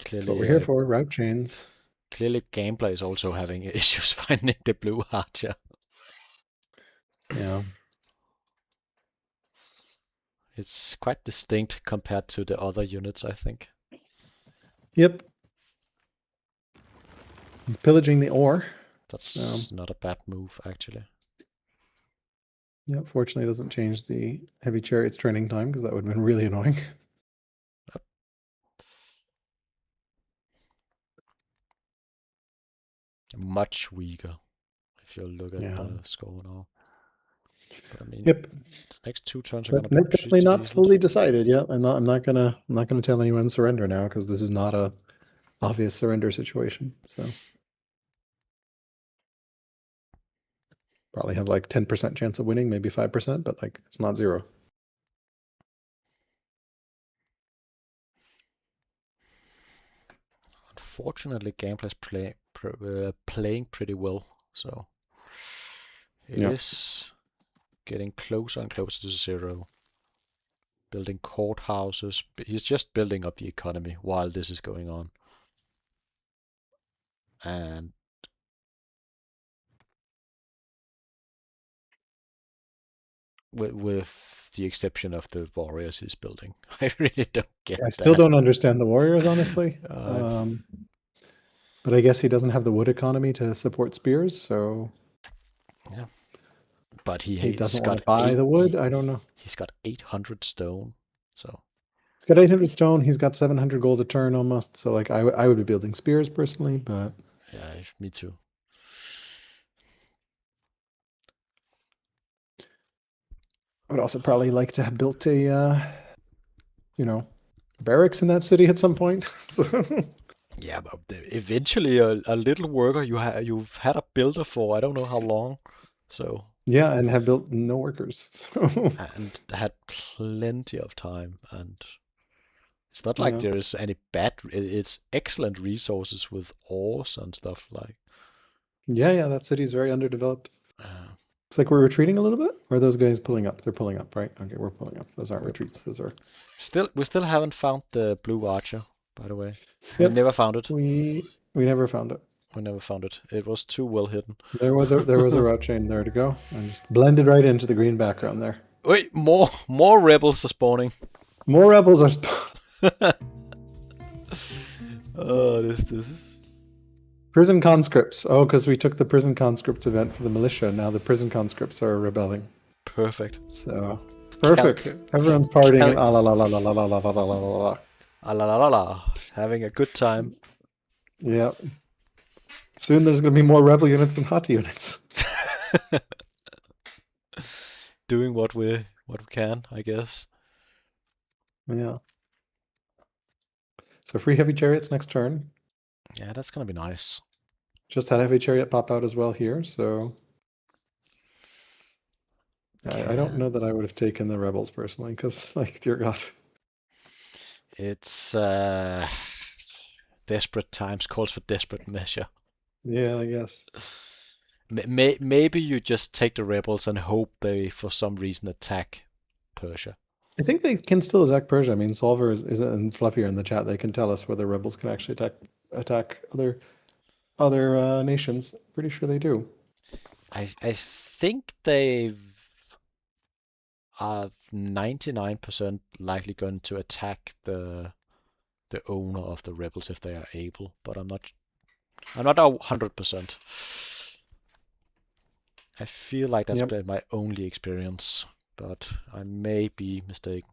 Clearly, that's what we're here for, route chains. Clearly, Gambler is also having issues finding the blue archer. Yeah. It's quite distinct compared to the other units, I think. Yep. He's pillaging the ore. That's not a bad move, actually. Yeah, fortunately it doesn't change the heavy chariots training time, because that would have been really annoying. Yep. Much weaker, if you look at the score now. But I mean, yep. The next 2 turns are going to be definitely not fully decided yet. I'm not gonna tell anyone to surrender now, because this is not a obvious surrender situation. So probably have like 10% chance of winning, maybe 5%, but like it's not 0. Unfortunately, Gambler is playing pretty well, so it is getting closer and closer to 0. Building courthouses. He's just building up the economy while this is going on. And with the exception of the warriors he's building, I really don't get that. I still don't understand the warriors, honestly. But I guess he doesn't have the wood economy to support spears, so yeah. But he doesn't want to buy the wood. I don't know. He's got 800 stone, so he's got 800 stone. He's got 700 gold a turn almost. So like I would be building spears personally, but yeah, me too. I would also probably like to have built a, barracks in that city at some point. So. Yeah, but eventually a little worker you've had a builder for I don't know how long, so yeah, and have built no workers, so. And had plenty of time, and it's not like there is any bad. It's excellent resources with ores and stuff like. Yeah, that city's very underdeveloped. It's like we're retreating a little bit. Or are those guys pulling up? They're pulling up, right? Okay, we're pulling up. Those aren't retreats. Those are. We still haven't found the blue archer, by the way. We never found it. We never found it. We never found it. It was too well hidden. There was a route chain there to go, and just blended right into the green background there. Wait, more rebels are spawning. More rebels are spawning. Oh, this is... Prison conscripts. Oh, because we took the prison conscript event for the militia. Now the prison conscripts are rebelling. Perfect. So perfect. Everyone's partying and la la la la la la la la la la la la la, having a good time. Yeah. Soon there's going to be more rebel units than hot units. Doing what we can, I guess. Yeah. So free heavy chariots next turn. Yeah, that's gonna be nice. Just had heavy chariot pop out as well here, so I don't know that I would have taken the rebels personally, because, like, dear God. It's desperate times calls for desperate measure. Yeah, I guess. Maybe you just take the rebels and hope they, for some reason, attack Persia. I think they can still attack Persia. I mean, Solver is and Fluffier in the chat. They can tell us whether rebels can actually attack other nations. Pretty sure they do. I think they are 99% likely going to attack the owner of the rebels if they are able, but I'm not 100%. I feel like that's been my only experience, but I may be mistaken.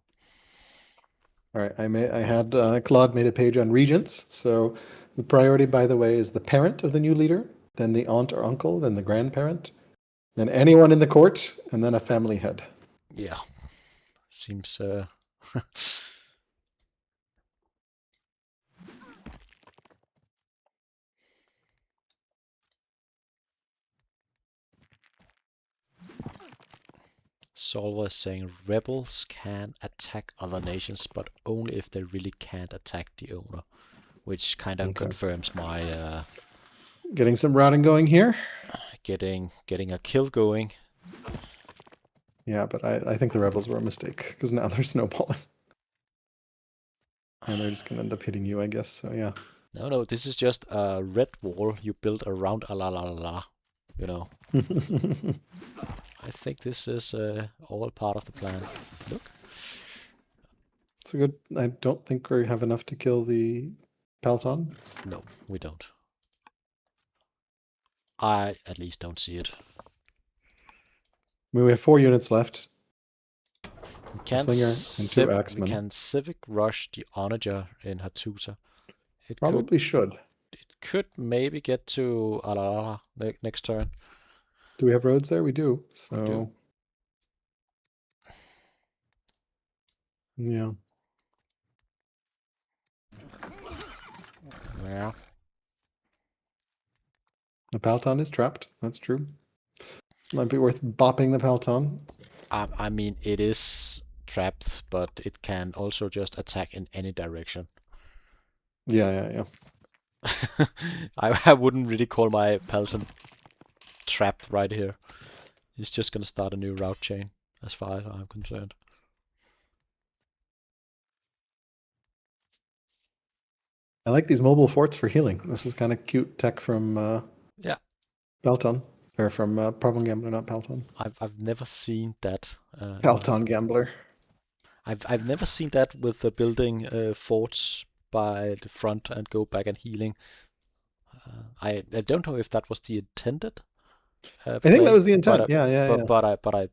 All right, I had Claude made a page on regents. So the priority, by the way, is the parent of the new leader, then the aunt or uncle, then the grandparent, then anyone in the court, and then a family head. Yeah, seems Solver is saying rebels can attack other nations, but only if they really can't attack the owner, which kind of confirms my getting some routing going here. Getting a kill going. Yeah, but I think the rebels were a mistake, because now they're snowballing. And they're just going to end up hitting you, I guess, so yeah. No, this is just a red wall you build around la, you know. I think this is all part of the plan. Look. It's a good... I don't think we have enough to kill the Pelton. No, we don't. I at least don't see it. I mean, we have 4 units left. We can civic rush the onager in Hattusa. It probably should. It could maybe get to Alala next turn. Do we have roads there? We do. So we do. Yeah. Yeah. The Pelton is trapped. That's true. Might be worth bopping the Pelton. I mean, it is trapped, but it can also just attack in any direction. Yeah. I wouldn't really call my Pelton trapped right here. He's just gonna start a new route chain, as far as I'm concerned. I like these mobile forts for healing. This is kind of cute tech from Pelton. Or from Problem Gambler, not Pelton. I've never seen that. Pelton Gambler. I've never seen that with the building forts by the front and go back and healing. I don't know if that was the intended. I think that was the intent. But I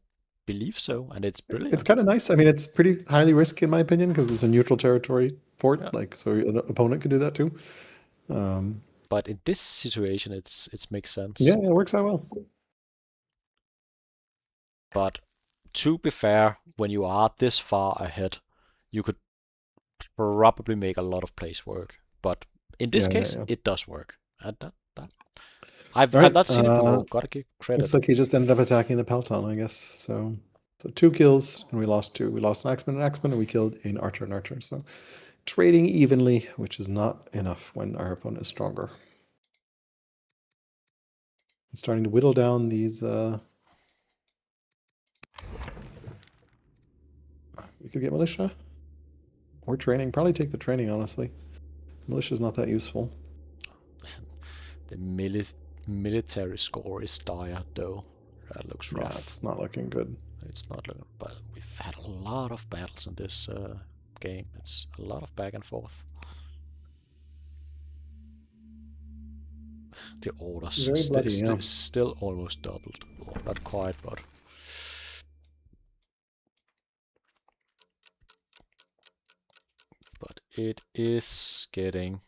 believe so, and it's brilliant. It's kind of nice. I mean, it's pretty highly risky in my opinion because it's a neutral territory fort. Like, so an opponent can do that too. But in this situation, it makes sense. Yeah, it works out well. But to be fair, when you are this far ahead, you could probably make a lot of plays work. But in this case, it does work. And I've not seen it before. Gotta give credit. Looks like he just ended up attacking the Pelton, I guess. So 2 kills, and we lost 2. We lost an axeman and axeman, and we killed an archer and archer. So trading evenly, which is not enough when our opponent is stronger. It's starting to whittle down these. We could get militia or training. Probably take the training, honestly. Militia is not that useful. The military score is dire, though. That looks rough. Yeah, it's not looking good. It's not looking, but we've had a lot of battles in this game. It's a lot of back and forth. The orders Very bloody, yeah. still almost doubled. Well, not quite, but it is getting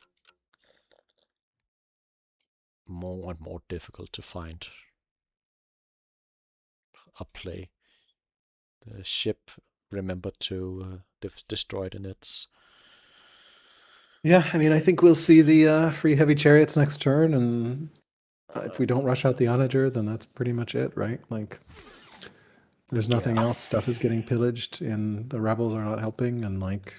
more and more difficult to find a play. The ship remembered to destroy the nets. Yeah, I mean, I think we'll see the free heavy chariots next turn, and if we don't rush out the onager, then that's pretty much it, right? Like, there's nothing else. Stuff is getting pillaged, and the rebels are not helping, and like,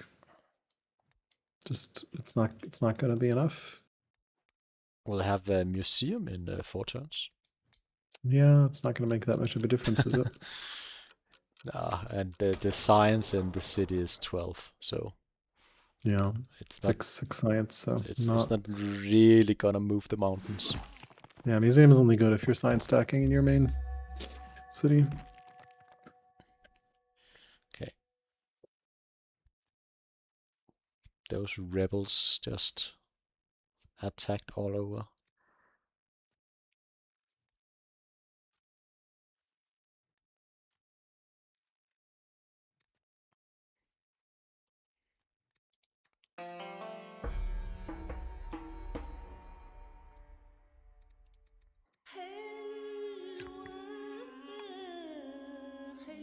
just it's not going to be enough. We'll have a museum in 4 turns. Yeah, it's not going to make that much of a difference, is it? Nah, and the science in the city is 12, so yeah, it's six science, so it's not really gonna move the mountains. Yeah, museum is only good if you're science stacking in your main city. Okay. Those rebels just attacked all over.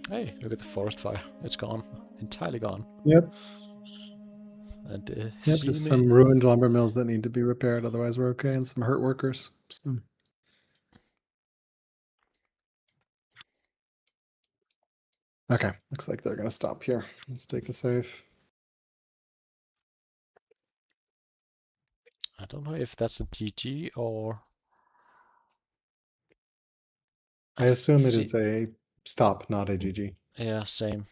Hey, look at the forest fire. It's gone. Entirely gone. Yep. And just some ruined lumber mills that need to be repaired, otherwise we're okay, and some hurt workers. So. Okay, looks like they're going to stop here. Let's take a save. I don't know if that's a GG or... I assume it is a stop, not a GG. Yeah, same.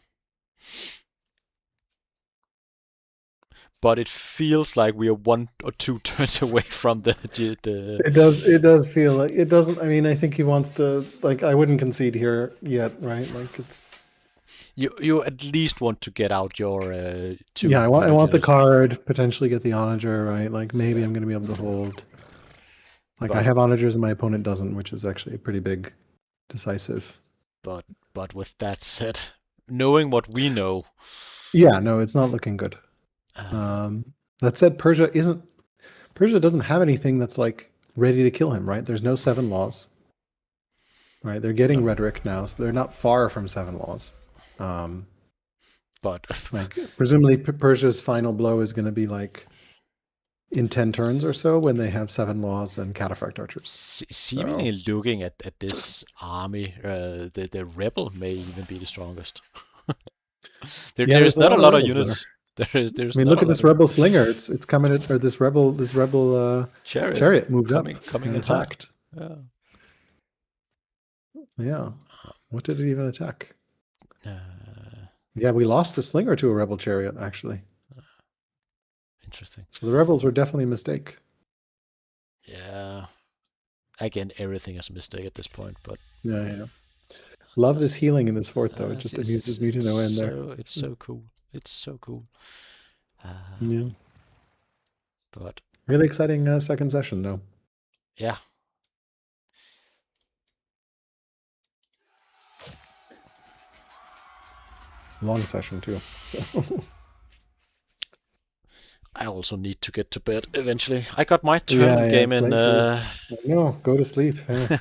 But it feels like we are 1 or 2 turns away from the... It does feel like... It doesn't... I mean, I think he wants to... Like, I wouldn't concede here yet, right? Like, it's... You at least want to get out your 2... Yeah, I want the card, potentially get the onager, right? Like, maybe I'm going to be able to hold. Like, I have onagers and my opponent doesn't, which is actually a pretty big decisive. But with that said, knowing what we know... Yeah, no, it's not looking good. That said, Persia doesn't have anything that's like ready to kill him, right? There's no 7 laws. Right? They're getting rhetoric now, so they're not far from 7 laws. But like presumably Persia's final blow is going to be like in 10 turns or so when they have 7 laws and cataphract archers. Seemingly looking at this army, the rebel may even be the strongest. There's not a lot of units. There's I mean, look at this rebel slinger. It's coming at, or this rebel chariot moved coming and attacked. Yeah. Yeah. What did it even attack? Yeah, we lost a slinger to a rebel chariot, actually. Interesting. So the rebels were definitely a mistake. Yeah. Again, everything is a mistake at this point, but... Yeah. Love is healing in this fort, though. It just amuses me to no end there. It's so cool. It's so cool. Yeah. But... Really exciting second session, though. Yeah. Long session, too. So... I also need to get to bed eventually. I got my turn game in. No, go to sleep. Yeah.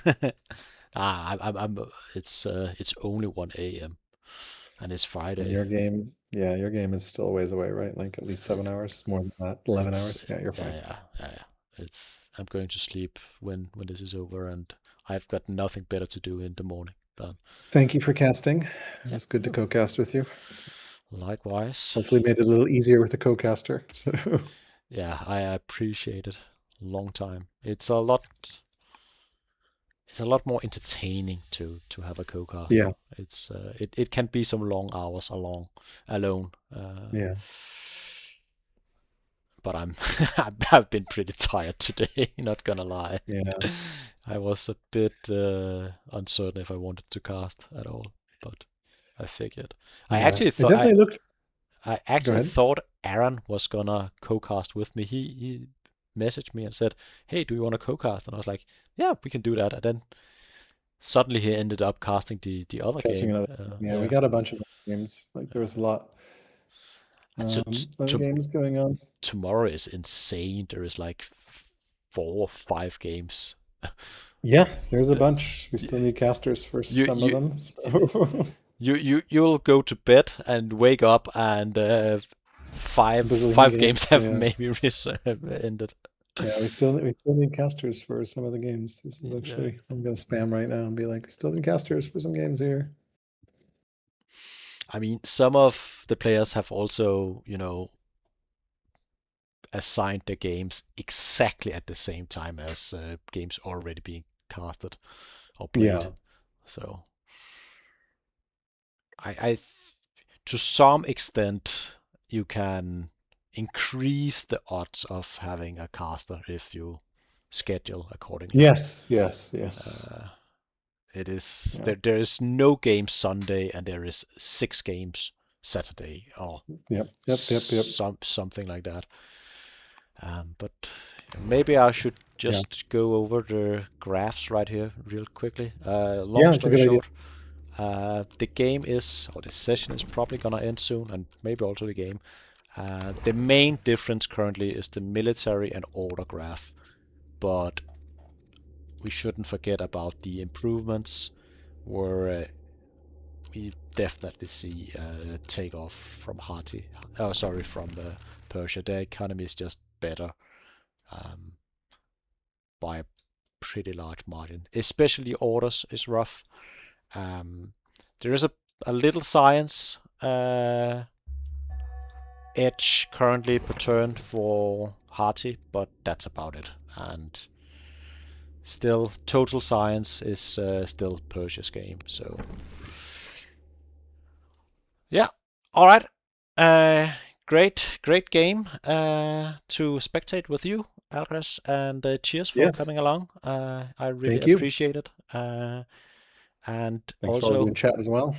It's only 1 a.m. and it's Friday. And your game is still a ways away, right? Like at least 7 hours, more than that, 11 hours. Yeah, you're fine. Yeah. I'm going to sleep when this is over, and I've got nothing better to do in the morning. Done. Thank you for casting. It was good to co-cast with you. Likewise. Hopefully made it a little easier with the co-caster. So. Yeah, I appreciate it. Long time. It's a lot more entertaining to have a co-caster. Yeah. It's it can be some long hours alone. Yeah. but I've been pretty tired today, not gonna lie. Yeah. I was a bit uncertain if I wanted to cast at all, but I figured. I Yeah. actually It thought definitely looked. I Go actually ahead. thought Aaron was gonna co-cast with me. He messaged me and said, "Hey, do you want to co-cast?" And I was like, "Yeah, we can do that." And then suddenly he ended up casting the other Casting game. another. Yeah, we Yeah. got a bunch of games. Like there was a lot So of games going on. tomorrow is insane. There is like 4 or 5 games. Yeah, there's a The- bunch. We still need casters for you some of you them. So. you'll go to bed and wake up and five Bazillion five games games. have Yeah. maybe ended. Yeah, we still need casters for some of the games. This is Yeah. actually I'm gonna spam right now and be like, still need casters for some games here. I mean, some of the players have also, assigned their games exactly at the same time as games already being casted or played. Yeah. So to some extent, you can increase the odds of having a caster if you schedule accordingly. Yes, yes, yes. Uh, it is Yeah. there is no game Sunday and there is 6 games Saturday or Yep. something like that. But maybe I should Yeah. just go over the graphs right here real quickly. Long Yeah, it's a story good idea. short, the game is, or the session is probably gonna end soon, and maybe also the game. The main difference currently is the military and order graph, but we shouldn't forget about the improvements where we definitely see takeoff from Hati. Oh, sorry, from the Persia. The economy is just better um, by a pretty large margin. Especially orders is rough. There is a little science edge currently per turn for Hati, but that's about it. And still, total science is still Persia's game. So yeah, all right. Great game to spectate with you, Alcaras, and cheers for Yes. coming along. I really Thank you. appreciate it. And Thanks for all of you also, in chat as well.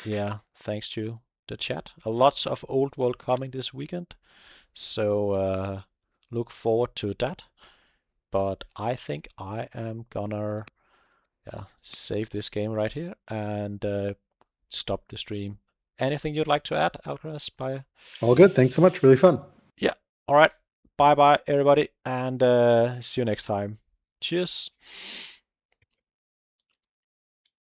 yeah, thanks to the chat. Lots of old world coming this weekend, so look forward to that. But I think I am gonna save this game right here and stop the stream. Anything you'd like to add, Alcaraz? Bye. All good. Thanks so much. Really fun. Yeah. All right. Bye bye, everybody, and see you next time. Cheers.